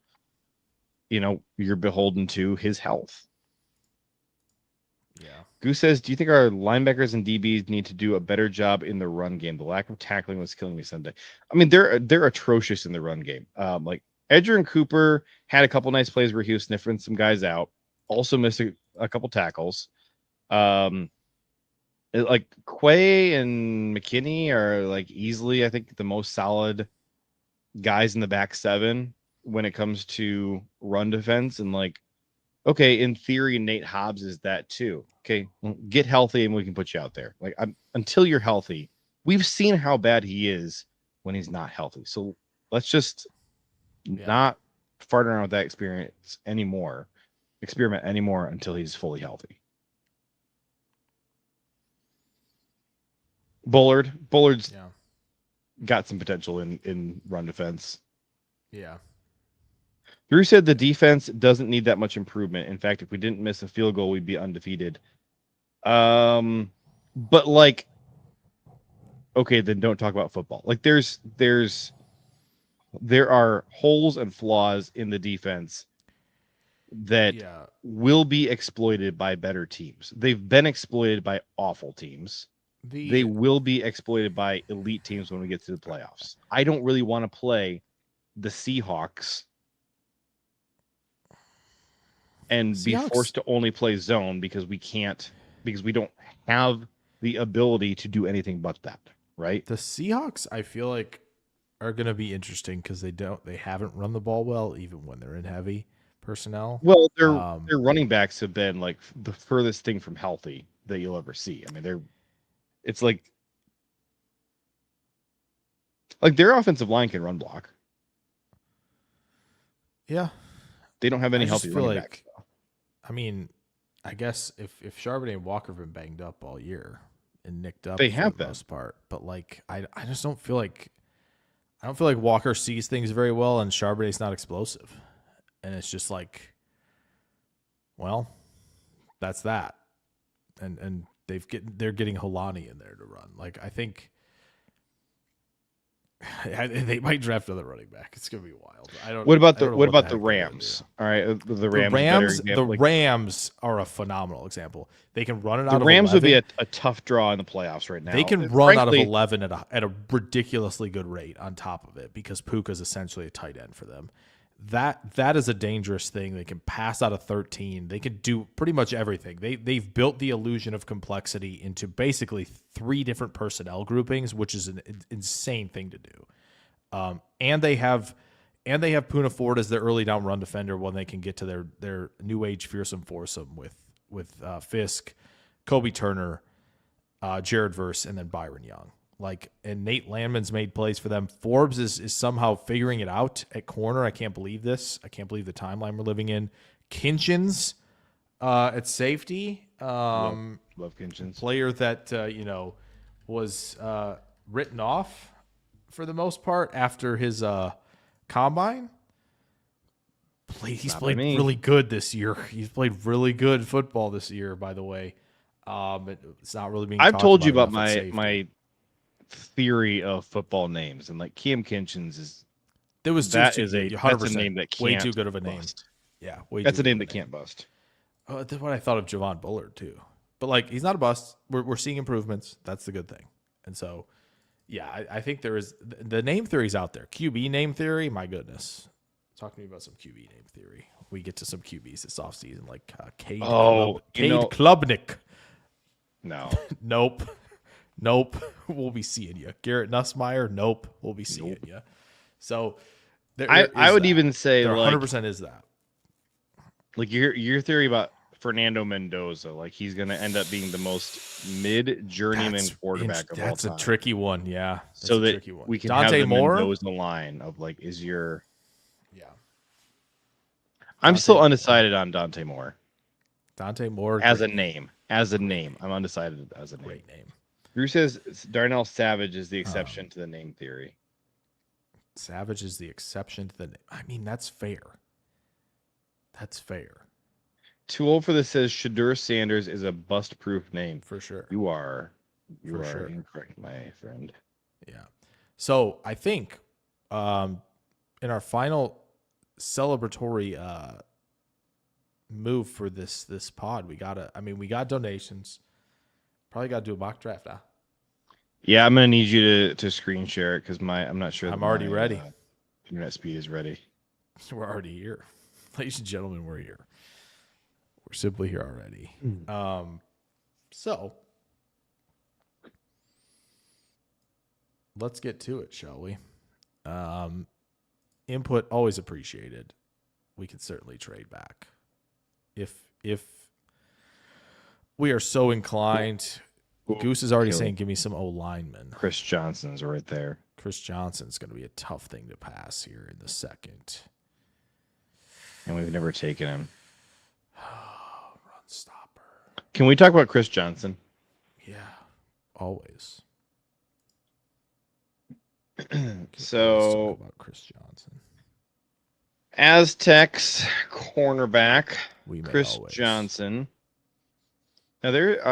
you're beholden to his health. Yeah. Goose says, do you think our linebackers and DBs need to do a better job in the run game? The lack of tackling was killing me Sunday. I mean, they're atrocious in the run game. Like Edger and Cooper had a couple nice plays where he was sniffing some guys out. Also missed a couple tackles. Like Quay and McKinney are like easily, I think, the most solid guys in the back seven when it comes to run defense. And like, okay, in theory, Nate Hobbs is that too. Okay, well, get healthy and we can put you out there. Like, until you're healthy, we've seen how bad he is when he's not healthy. So let's just not fart around with that experiment anymore until he's fully healthy. Bullard's got some potential in run defense. Yeah. Drew said the defense doesn't need that much improvement. In fact, if we didn't miss a field goal, we'd be undefeated. But like, okay, then don't talk about football. Like there are holes and flaws in the defense that will be exploited by better teams. They've been exploited by awful teams. They will be exploited by elite teams when we get to the playoffs. I don't really want to play the Seahawks and be forced to only play zone because we don't have the ability to do anything but that, right? The Seahawks, I feel like, are going to be interesting because they haven't run the ball well, even when they're in heavy personnel. Well, their running backs have been like the furthest thing from healthy that you'll ever see. I mean, it's like their offensive line can run block. Yeah. They don't have any healthy running backs. I mean, I guess if Charbonnet and Walker have been banged up all year and nicked up, they have for the most part. But like, I just don't feel like Walker sees things very well, and Charbonnet's not explosive, and it's just like, well, that's that, and they're getting Holani in there to run. Like, I think they might draft another running back. It's gonna be wild. What about the Rams? All right, the Rams. The Rams are a phenomenal example. They can run it out. The Rams would be a tough draw in the playoffs right now. They can run out of 11 at a ridiculously good rate on top of it because Puka's essentially a tight end for them. That is a dangerous thing. They can pass out of 13. They can do pretty much everything. They've built the illusion of complexity into basically 3 different personnel groupings, which is an insane thing to do. And they have Poona Ford as their early down run defender when they can get to their new age fearsome foursome with Fisk, Kobe Turner, Jared Verse, and then Barryn Young. And Nate Landman's made plays for them. Forbes is somehow figuring it out at corner. I can't believe this. I can't believe the timeline we're living in. Kinchins at safety. Love Kinchins. Player that was written off for the most part after his combine. He's played really good this year. He's played really good football this year, by the way. It's not really being. I've told you about my theory of football names, and like Cam Kinchins is that's a name that can't way too good of a name. Bust. Yeah, that's a name that can't bust. Oh, that's what I thought of Javon Bullard too. But he's not a bust. We're seeing improvements. That's the good thing. And so, yeah, I think there is the name theory's out there. QB name theory, my goodness. Talk to me about some QB name theory. We get to some QBs this offseason, like Cade Klubnik. No. Nope. We'll be seeing you. Garrett Nussmeier. Nope. We'll be seeing you. So I would even say there 100% is that. Like your theory about Fernando Mendoza, like he's going to end up being the most mid-journeyman quarterback of all time. That's a tricky one, yeah. So that we can Dante have the Moore? Mendoza line of is your I'm still undecided on Dante Moore. Dante Moore as a name. As a name. I'm undecided as a name. Great name. Drew says Darnell Savage is the exception to the name theory. Savage is the exception to the name. I mean, that's fair. That's fair. Too old for this says Shadur Sanders is a bust-proof name. For sure. You are sure. incorrect, my friend. Yeah. So I think in our final celebratory move for this pod, we got donations. Probably got to do a mock draft now. Yeah, I'm gonna need you to screen share it because I'm not sure. I'm already ready. Internet speed is ready. We're already here, ladies and gentlemen. We're here. We're simply here already. So let's get to it, shall we? Input always appreciated. We could certainly trade back if we are so inclined. Goose is already saying, give me some O-linemen. Chris Johnson's right there. Chris Johnson's going to be a tough thing to pass here in the second. And we've never taken him. Run stopper. Can we talk about Chris Johnson? Yeah, always. So, about Chris Johnson. Aztecs cornerback Chris always. Johnson. Now there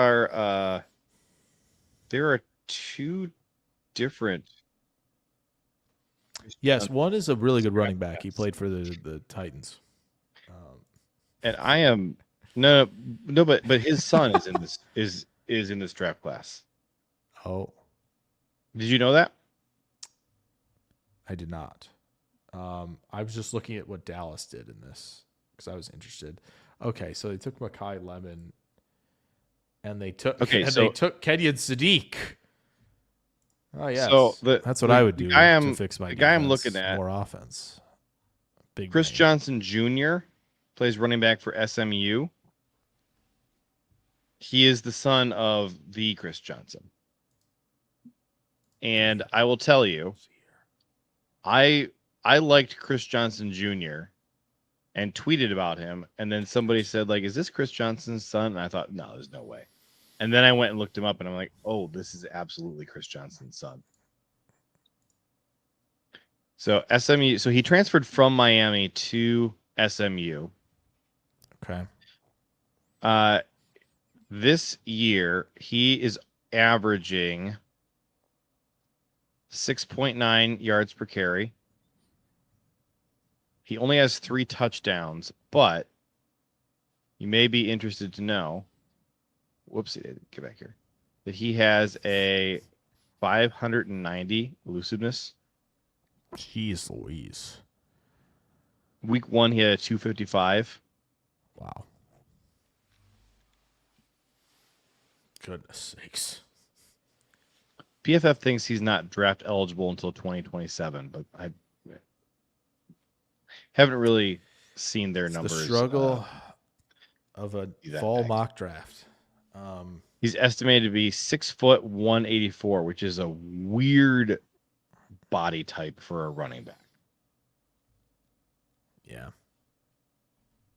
are two different. Yes, one is a really good running back. He played for the Titans. And I am no, but his son is in this is in this draft class. Oh, did you know that? I did not. I was just looking at what Dallas did in this because I was interested. Okay, so they took Makai Lemon, and they took they took Keisean Sadiq. Oh yeah, so that's what I would do to fix my. The guy I'm looking at more offense. Big Chris name. Johnson Jr. plays running back for SMU. He is the son of the Chris Johnson, and I will tell you, I liked Chris Johnson Jr. and tweeted about him, and then somebody said, like, is this Chris Johnson's son? And I thought, no, there's no way. And then I went and looked him up, and I'm like, oh, this is absolutely Chris Johnson's son. So SMU, so he transferred from Miami to SMU. Okay. This year, he is averaging 6.9 yards per carry. He only has 3 touchdowns, but you may be interested to know, whoopsie, get back here, that he has a 590 elusiveness. Jeez Louise. Week 1, he had a 255. Wow. Goodness sakes. PFF thinks he's not draft eligible until 2027, but I haven't really seen their numbers. The struggle of a fall mock draft. He's estimated to be 6 foot 184, which is a weird body type for a running back. Yeah.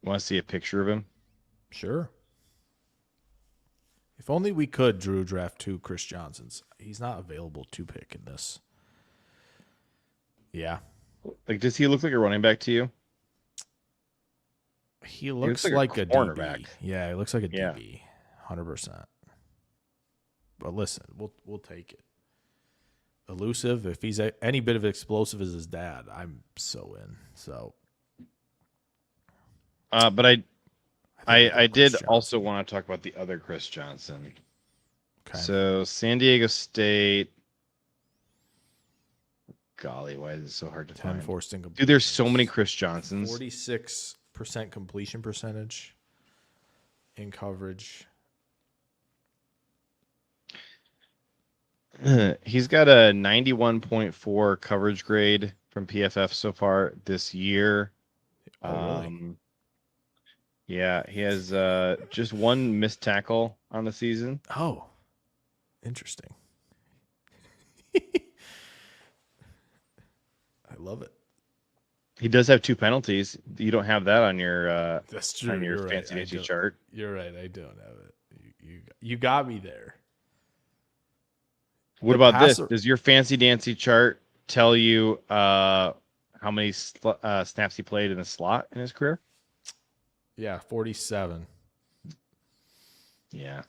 Want to see a picture of him? Sure. If only we could, Drew, draft 2 Chris Johnsons. He's not available to pick in this. Yeah. Like, does he look like a running back to you? He looks like a cornerback. DB. Yeah, he looks like a DB. 100%. But listen, we'll take it. Elusive. If he's any bit of explosive as his dad, I'm so in. So. But I did also want to talk about the other Chris Johnson. Okay. So San Diego State. Golly, why is it so hard to 10 find? forced incompletions. Dude, there's so many Chris Johnsons. 46% completion percentage in coverage. He's got a 91.4 coverage grade from PFF so far this year. Oh, really? Yeah, he has just 1 missed tackle on the season. Oh, interesting. I love it. He does have 2 penalties. You don't have that on your That's true. on your You're fancy right. dancy chart. You're right. I don't have it. You got me there. What about this? Does your fancy dancy chart tell you how many snaps he played in the slot in his career? Yeah, 47. Yeah.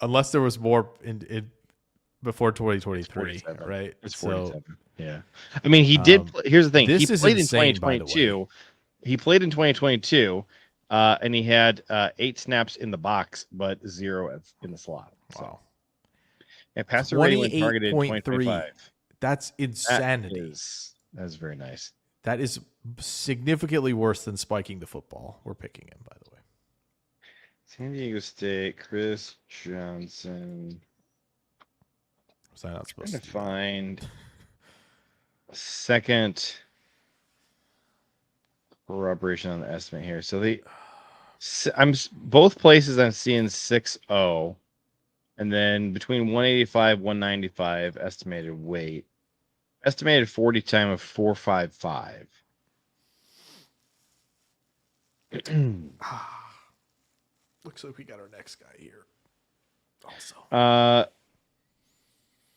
Unless there was more in before 2023, right? It's 47. Yeah. I mean, he did. Here's the thing. He played in 2022. He played in 2022, and he had 8 snaps in the box, but 0 in the slot. So. Wow. And passer rating when targeted in 2025. That's insanity. That is very nice. That is significantly worse than spiking the football. We're picking him, by the way. San Diego State, Chris Johnson. Was I not supposed to do find a second corroboration on the estimate here? So both places I'm seeing 6.0, and then between 185, 195 estimated weight, estimated 40 time of 4.55. Looks like we got our next guy here. Also,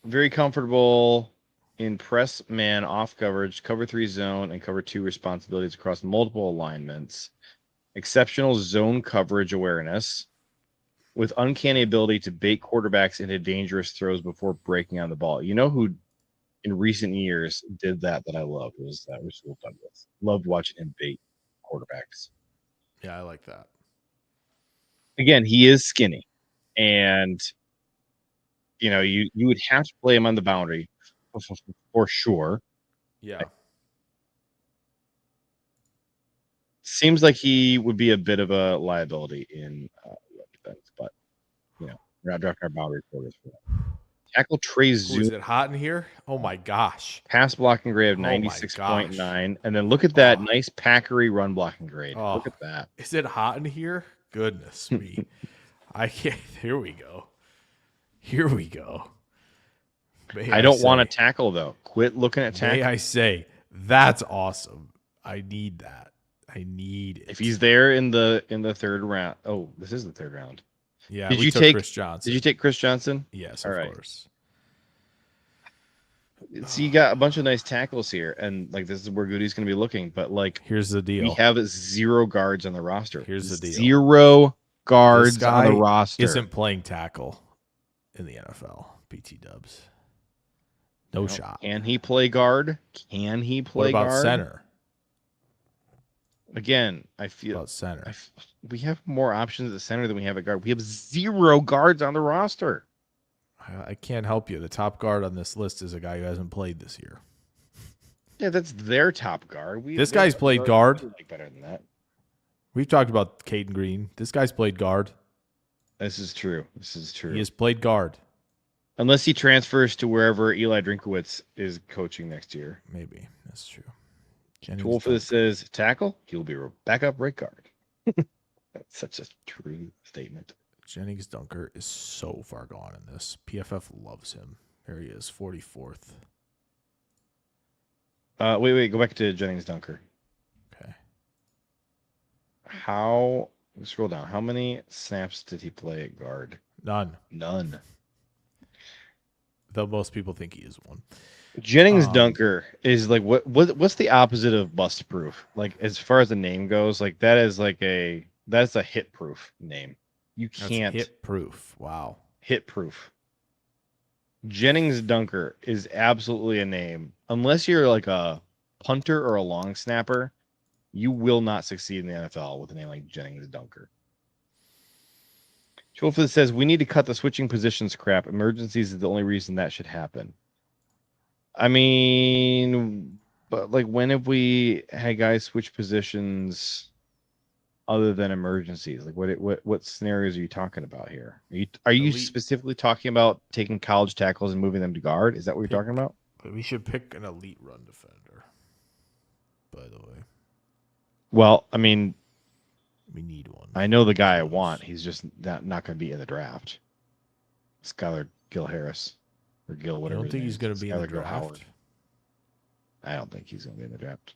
very comfortable in press man off coverage, cover 3 zone, and cover 2 responsibilities across multiple alignments. Exceptional zone coverage awareness with uncanny ability to bait quarterbacks into dangerous throws before breaking on the ball. You know who in recent years did that I loved was Rasul Douglas. Loved watching him bait quarterbacks. Yeah, I like that. Again, he is skinny, and you would have to play him on the boundary for sure. Yeah. Seems like he would be a bit of a liability in defense, but we're not drafting our boundary quarters for that. Tackle Trey Zoom. Is it hot in here? Oh my gosh. Pass blocking grade of 96.9. And then look at that nice packery run blocking grade. Look at that. Is it hot in here? Goodness me. I can't. Here we go. I don't want to tackle, though. Quit looking at tackle. May I say, that's awesome. I need that. I need it. If he's there in the 3rd round. Oh, this is the 3rd round. Yeah. Did you take Chris Johnson? Did you take Chris Johnson? Yes, of course. So you got a bunch of nice tackles here, and this is where Goody's going to be looking. But here's the deal: we have 0 guards on the roster. Here's the deal: 0 guards on the roster. Isn't playing tackle in the NFL. PT Doubs. No shot. Can he play guard? What about guard? Center? Again, I feel about center. We have more options at center than we have at guard. We have 0 guards on the roster. I can't help you. The top guard on this list is a guy who hasn't played this year. Yeah, that's their top guard. This guy's played guard. Better than that. We've talked about Caden Green. This guy's played guard. This is true. He has played guard. Unless he transfers to wherever Eli Drinkowitz is coaching next year. Maybe. That's true. Tool for this is tackle. He'll be a backup right guard. That's such a true statement. Jennings Dunker is so far gone in this. PFF loves him. There he is, 44th. Wait. Go back to Jennings Dunker. Okay. Scroll down. How many snaps did he play at guard? None. Though most people think he is one. Jennings Dunker is what's the opposite of bust proof? As far as the name goes, that is that's a hit proof name. You can't hit proof. Wow. Hit proof. Jennings Dunker is absolutely a name. Unless you're a punter or a long snapper, you will not succeed in the NFL with a name like Jennings Dunker. Chulford says we need to cut the switching positions crap. Emergencies is the only reason that should happen. I mean, but when have we had guys switch positions other than emergencies? What scenarios are you talking about here? Are you specifically talking about taking college tackles and moving them to guard? Is that what you're talking about? We should pick an elite run defender. By the way. Well, I mean, we need one. I know the guy I want. He's just not going to be in the draft. Skylar Gil Harris or Gil, whatever. I don't think he's going to be in the draft. Howard. I don't think he's going to be in the draft.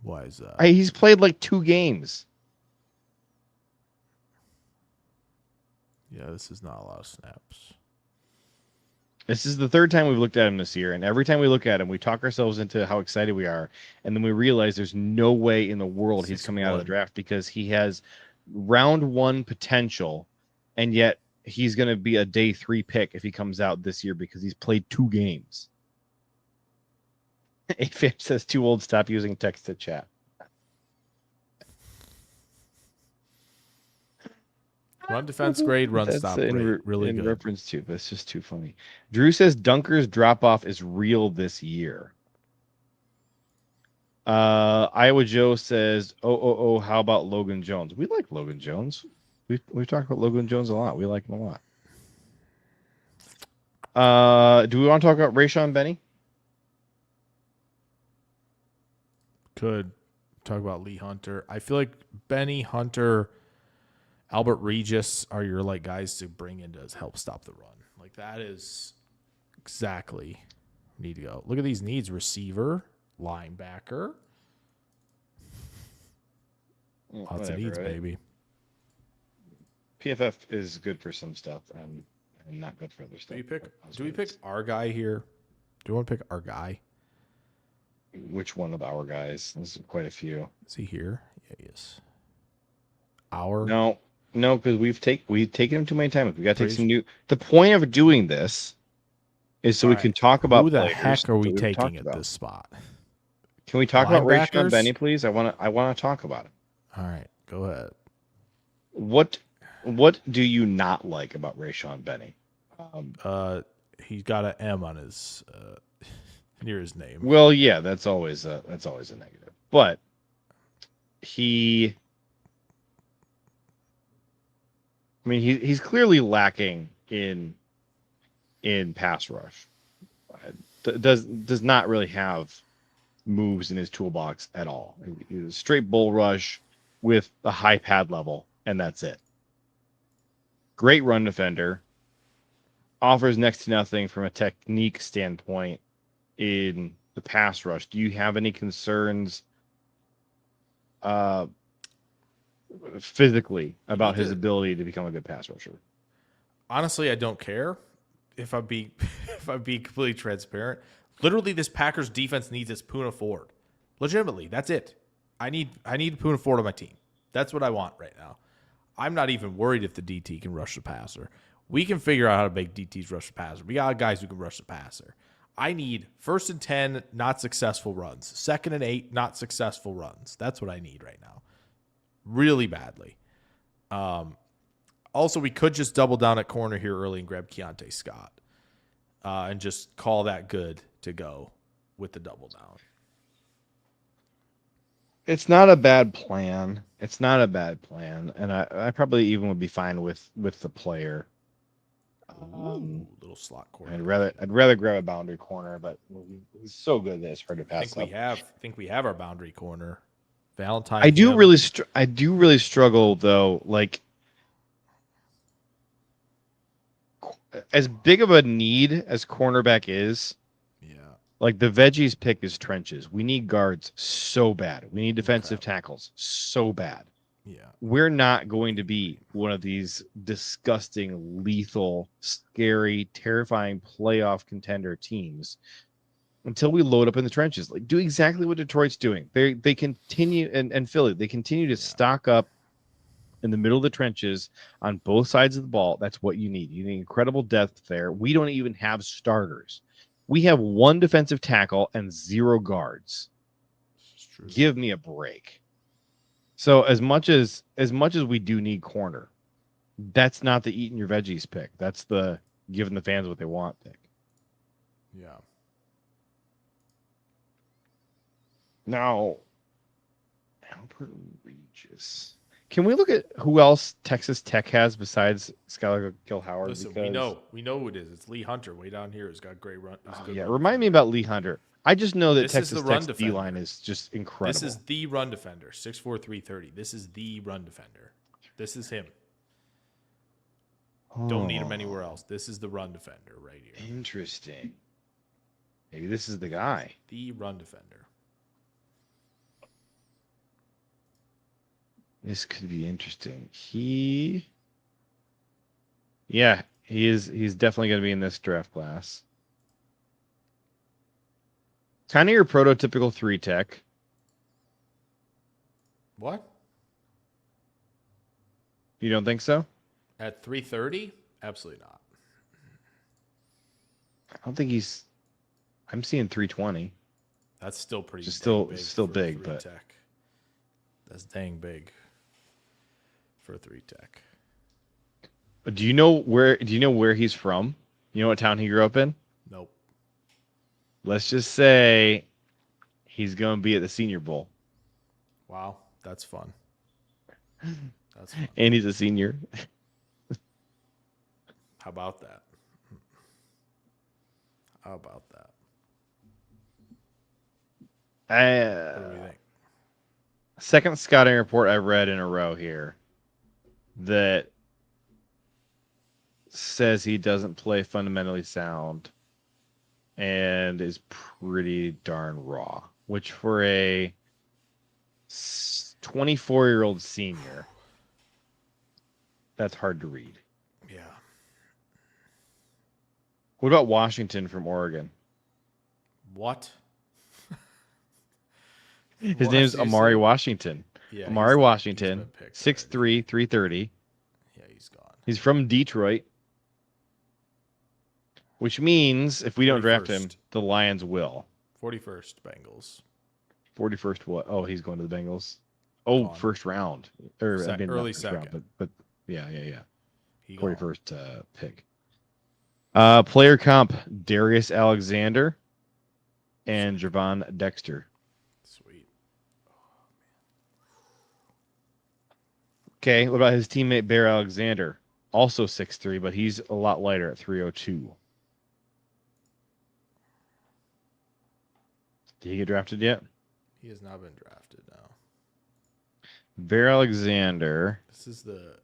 Why is that? He's played like 2 games. Yeah, this is not a lot of snaps. This is the 3rd time we've looked at him this year, and every time we look at him, we talk ourselves into how excited we are, and then we realize there's no way in the world he's coming out of the draft because he has round 1 potential, and yet he's going to be a day 3 pick if he comes out this year because he's played 2 games. AFib says too old, stop using text to chat. Run defense grade, run stop grade. Really in good. reference to, that's just too funny. Drew says Dunker's drop off is real this year. Iowa Joe says, oh, how about Logan Jones? We like Logan Jones. We've talked about Logan Jones a lot. We like him a lot. Do we want to talk about Rashan Benny? Could talk about Lee Hunter. I feel like Benny, Hunter, Albert Regis are your like guys to bring in to help stop the run. Like that is exactly need to go. Look at these needs: receiver, linebacker. Lots of needs, right? baby. PFF is good for some stuff and not good for other stuff. Do we pick our guy here? Do you want to pick our guy? Which one of our guys? There's quite a few. Is he here? Yeah, he is. Our No, because we've taken him too many times. We got to take some new. The point of doing this is so we can talk about who the heck are we taking at about. This spot? Can we talk about Rashan Benny, please? I want to talk about him. All right, go ahead. What do you not like about Rashan Benny? He's got an M on his near his name. Well, yeah, that's always a negative. But he's clearly lacking in pass rush. Does not really have moves in his toolbox at all. He's a straight bull rush with a high pad level, and that's it. Great run defender. Offers next to nothing from a technique standpoint in the pass rush. Do you have any concerns physically about his ability to become a good pass rusher? Honestly, I don't care. If I be completely transparent, literally this Packers defense needs its Poona Ford. Legitimately, that's it. I need Poona Ford on my team. That's what I want right now. I'm not even worried if the DT can rush the passer. We can figure out how to make DTs rush the passer. We got guys who can rush the passer. I need 1st and 10, not successful runs. 2nd and 8, not successful runs. That's what I need right now. Really badly. Also, we could just double down at corner here early and grab Keontae Scott and just call that good to go with the double down. It's not a bad plan. And I probably even would be fine with the player. Little slot corner. I'd rather grab a boundary corner, but he's so good that it's hard to pass. I think we have our boundary corner. Valentine. I do really struggle though. Like, as big of a need as cornerback is, like the veggies pick is trenches. We need guards so bad. We need defensive tackles so bad. Yeah. We're not going to be one of these disgusting, lethal, scary, terrifying playoff contender teams until we load up in the trenches. Like, do exactly what Detroit's doing. They continue and Philly, they continue to stock up in the middle of the trenches on both sides of the ball. That's what you need. You need incredible depth there. We don't even have starters. We have 1 defensive tackle and 0 guards. Give me a break. So as much as we do need corner, that's not the eating your veggies pick. That's the giving the fans what they want pick. Yeah. Now, Albert Regis. Can we look at who else Texas Tech has besides Skylar Gill-Howard? Listen, we know who it is. It's Lee Hunter way down here. He's got great run. Remind me about Lee Hunter. I just know that Texas Tech's D-line is just incredible. This is the run defender, 6'4", 330. This is the run defender. This is him. Don't need him anywhere else. This is the run defender right here. Interesting. Maybe this is the guy. The run defender. This could be interesting. Yeah, he is. He's definitely going to be in this draft class. Kind of your prototypical 3-tech. What? You don't think so? At 330? Absolutely not. I don't think he's. I'm seeing 320. That's still pretty. Just big still for big, a but 3-tech. That's dang big for a 3-tech. do you know where he's from? You know what town he grew up in? Nope. Let's just say he's going to be at the Senior Bowl. Wow, that's fun. That's fun. And he's a senior. How about that? How about that? What do we think? Second scouting report I read in a row here that says he doesn't play fundamentally sound and is pretty darn raw, which for a 24-year-old senior, that's hard to read. Yeah. What about Washington from Oregon? What? His name's Amari Washington. Yeah, Amari Washington, he's been picked 6'3", 330. Yeah, he's gone. He's from Detroit. Which means if we don't draft him, 41st. the Lions will. 41st Bengals. 41st what? Oh, he's going to the Bengals. Oh, Gone. first round. Or Sec- I mean, not early first round, second. but yeah. He gone. 41st pick. Player comp, Darius Alexander and Javon Dexter. Sweet. Okay, what about his teammate Bear Alexander? Also 6'3", but he's a lot lighter at 302. Did he get drafted yet? He has not been drafted now. Bear Alexander. This is the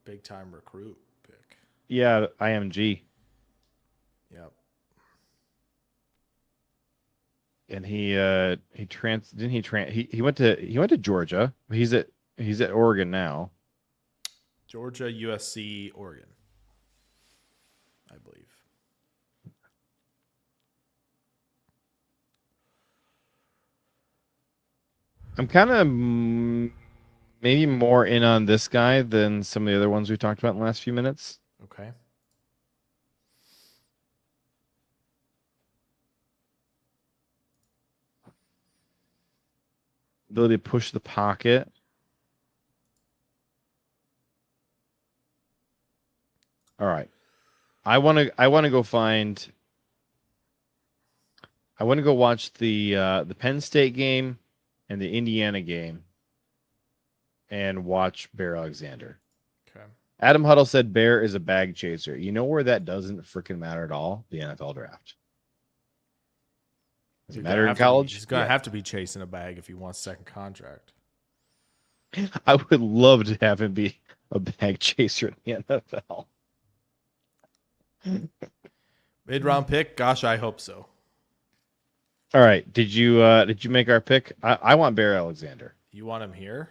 big time recruit pick. Yeah, IMG. Yep. And he went to Georgia. He's at Oregon now. Georgia, USC, Oregon, I believe. I'm kind of maybe more in on this guy than some of the other ones we talked about in the last few minutes. Okay. Ability to push the pocket. All right. I want to go find. I want to go watch the Penn State game and the Indiana game and watch Bear Alexander. Okay. Adam Huddle said Bear is a bag chaser. You know where that doesn't freaking matter at all? The NFL draft. Does it matter in college? He's going to have to be chasing a bag if he wants a second contract. I would love to have him be a bag chaser in the NFL. Mid-round pick? Gosh, I hope so. All right. Did you make our pick? I want Bear Alexander. You want him here?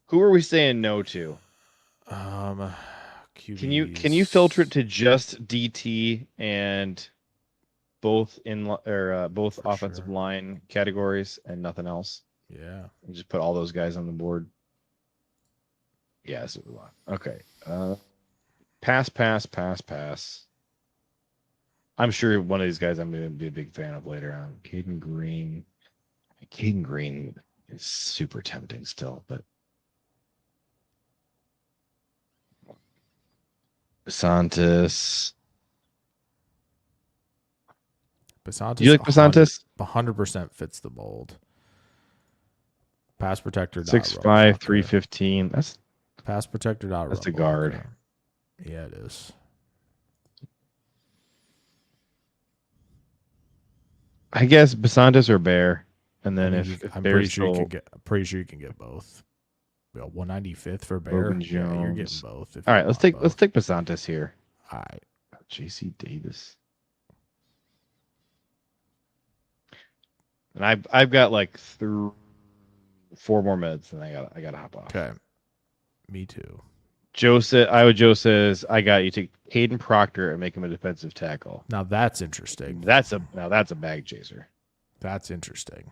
Who are we saying no to? QBs. Can you filter it to just DT and both both offensive sure. line categories and nothing else? Yeah. And just put all those guys on the board. Yeah, that's what we want. Okay. Pass. I'm sure one of these guys I'm going to be a big fan of later on. Caden Green. Caden Green is super tempting still, but Basantis. Basantis. Do you like Basantis? 100% fits the mold. Pass protector. 6'5", 315. That's pass protector. That's a guard. Yeah, it is. I guess Basantis or Bear, and then I'm pretty sure you can get both. 195th for Bear. Logan Yeah, you're Jones. getting both. All right, let's take Basantis here. All right. JC Davis. And I've got like 4 more minutes, and I gotta hop off. Okay. Me too. Joe says, I got you. Take Caden Proctor and make him a defensive tackle. Now that's interesting. That's a bag chaser. That's interesting.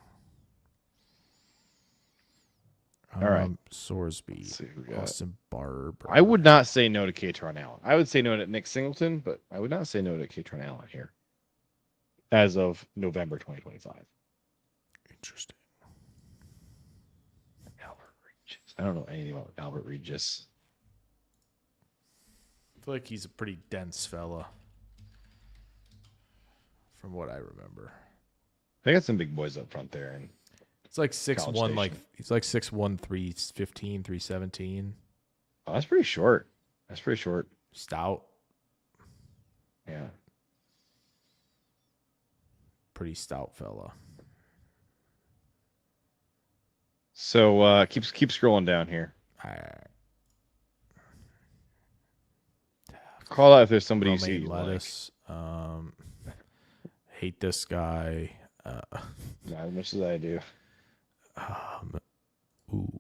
All right. Sorsby, Austin Barber. I would not say no to Kaytron Allen. I would say no to Nick Singleton, but I would not say no to Kaytron Allen here as of November 2025. Interesting. Albert Regis. I don't know anything about Albert Regis. I feel like he's a pretty dense fella from what I remember. They got some big boys up front there. And it's like 6'1", like he's like 6'1", 315, 317. Oh, that's pretty short. Stout. Yeah. Pretty stout fella. So keep scrolling down here. Call out if there's somebody you see. Lettuce. Hate this guy. Not as much as I do. Ooh.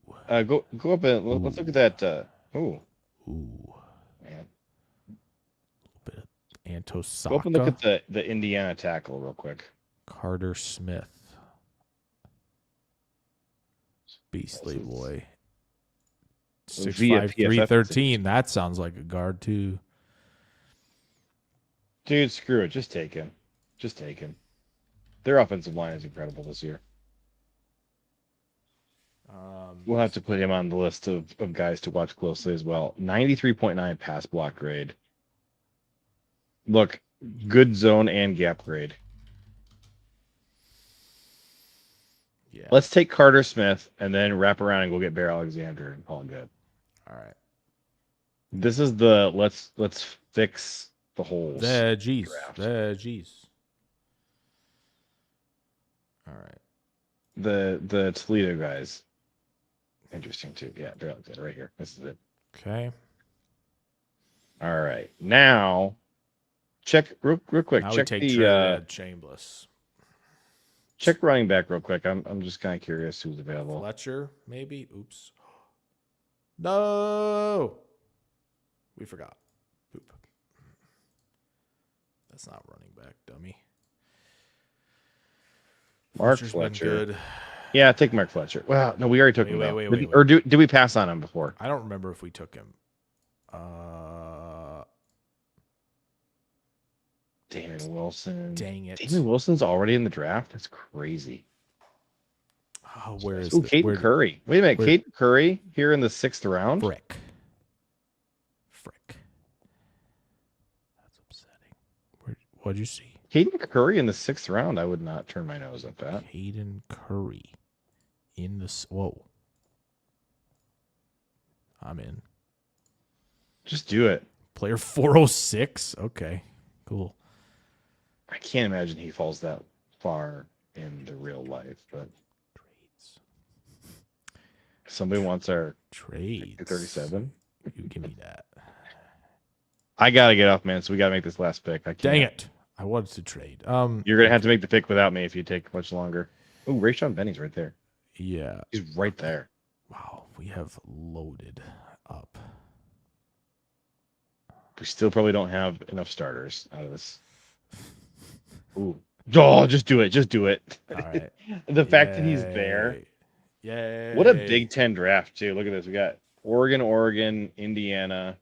Go up and let's look at that. Ooh. Man. A bit of Antosaka. Go up and look at the Indiana tackle real quick. Carter Smith. Beastly boy. 6'5", 313. That sounds like a guard too. Dude, screw it. Just take him. Their offensive line is incredible this year. We'll have to put him on the list of guys to watch closely as well. 93.9 pass block grade. Look, good zone and gap grade. Yeah. Let's take Carter Smith and then wrap around and go get Bear Alexander and call it good. All right. This is the let's fix the holes. Veggies. All right. The Toledo guys. Interesting too. Yeah, Bear Alexander right here. This is it. Okay. All right. Now check real quick. Now check we take the Chambliss. Check running back real quick. I'm just kind of curious who's available. Fletcher, maybe. Oops. No. We forgot. Poop. That's not running back, dummy. Mark Fletcher's Fletcher. been good. Yeah, take Mark Fletcher. Well, no, we already took him. Wait. Or did we pass on him before? I don't remember if we took him. Damon Wilson. Dang it. Damon Wilson's already in the draft? That's crazy. Oh, where is Caden Curry. Wait a minute. Caden Curry here in the 6th round? Frick. That's upsetting. What'd you see? Caden Curry in the 6th round. I would not turn my nose at that. Caden Curry in the... Whoa. I'm in. Just do it. Player 406? Okay, cool. I can't imagine he falls that far in the real life, but Trades. Somebody wants our trades. 37. You give me that. I gotta get off, man. So we gotta make this last pick. Dang it! I wanted to trade. You're gonna have to make the pick without me if you take much longer. Oh, Rashan Benny's right there. Yeah, he's right there. Wow, we have loaded up. We still probably don't have enough starters out of this. Ooh. Oh, just do it. Just do it. All right. The fact that he's there. Yay. What a Big Ten draft, too. Look at this. We got Oregon, Indiana.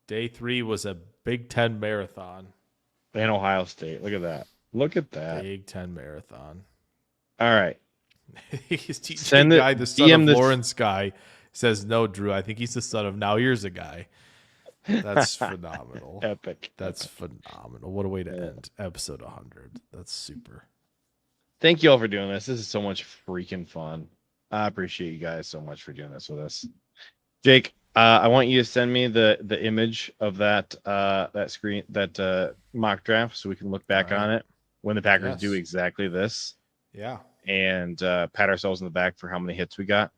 Day 3 was a Big Ten marathon. And Ohio State. Look at that. Look at that. Big Ten marathon. All right. He's teaching the guy, the son of Lawrence guy, says, no, Drew, I think he's the son of Now Here's a Guy. That's phenomenal. Epic. That's phenomenal. What a way to end episode 100. That's super. Thank you all for doing this. This is so much freaking fun. I appreciate you guys so much for doing this with us. Jake, I want you to send me the image of that screen, that mock draft, so we can look back on it when the Packers do exactly this. Yeah. And pat ourselves in the back for how many hits we got.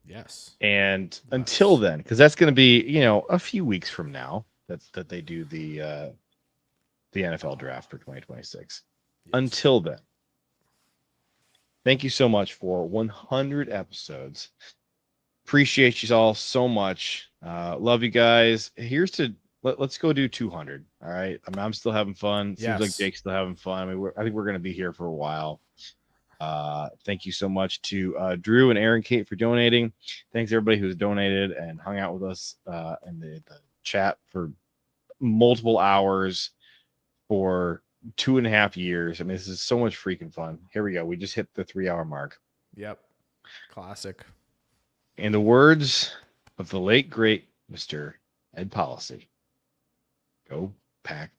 Yes. And until then, because that's going to be, a few weeks from now, that they do the NFL draft for 2026. Yes. Until then, thank you so much for 100 episodes. Appreciate you all so much. Love you guys. Let's go do 200. All right. I mean, I'm still having fun. Seems like Yes. Jake's still having fun. I mean, I think we're going to be here for a while. Thank you so much to Drew and Aaron, Kate for donating. Thanks everybody who's donated and hung out with us in the chat for multiple hours for 2.5 years. I mean, this is so much freaking fun. Here we go. We just hit the 3-hour mark. Yep. Classic. In the words of the late great Mr. Ed Policy, go Pack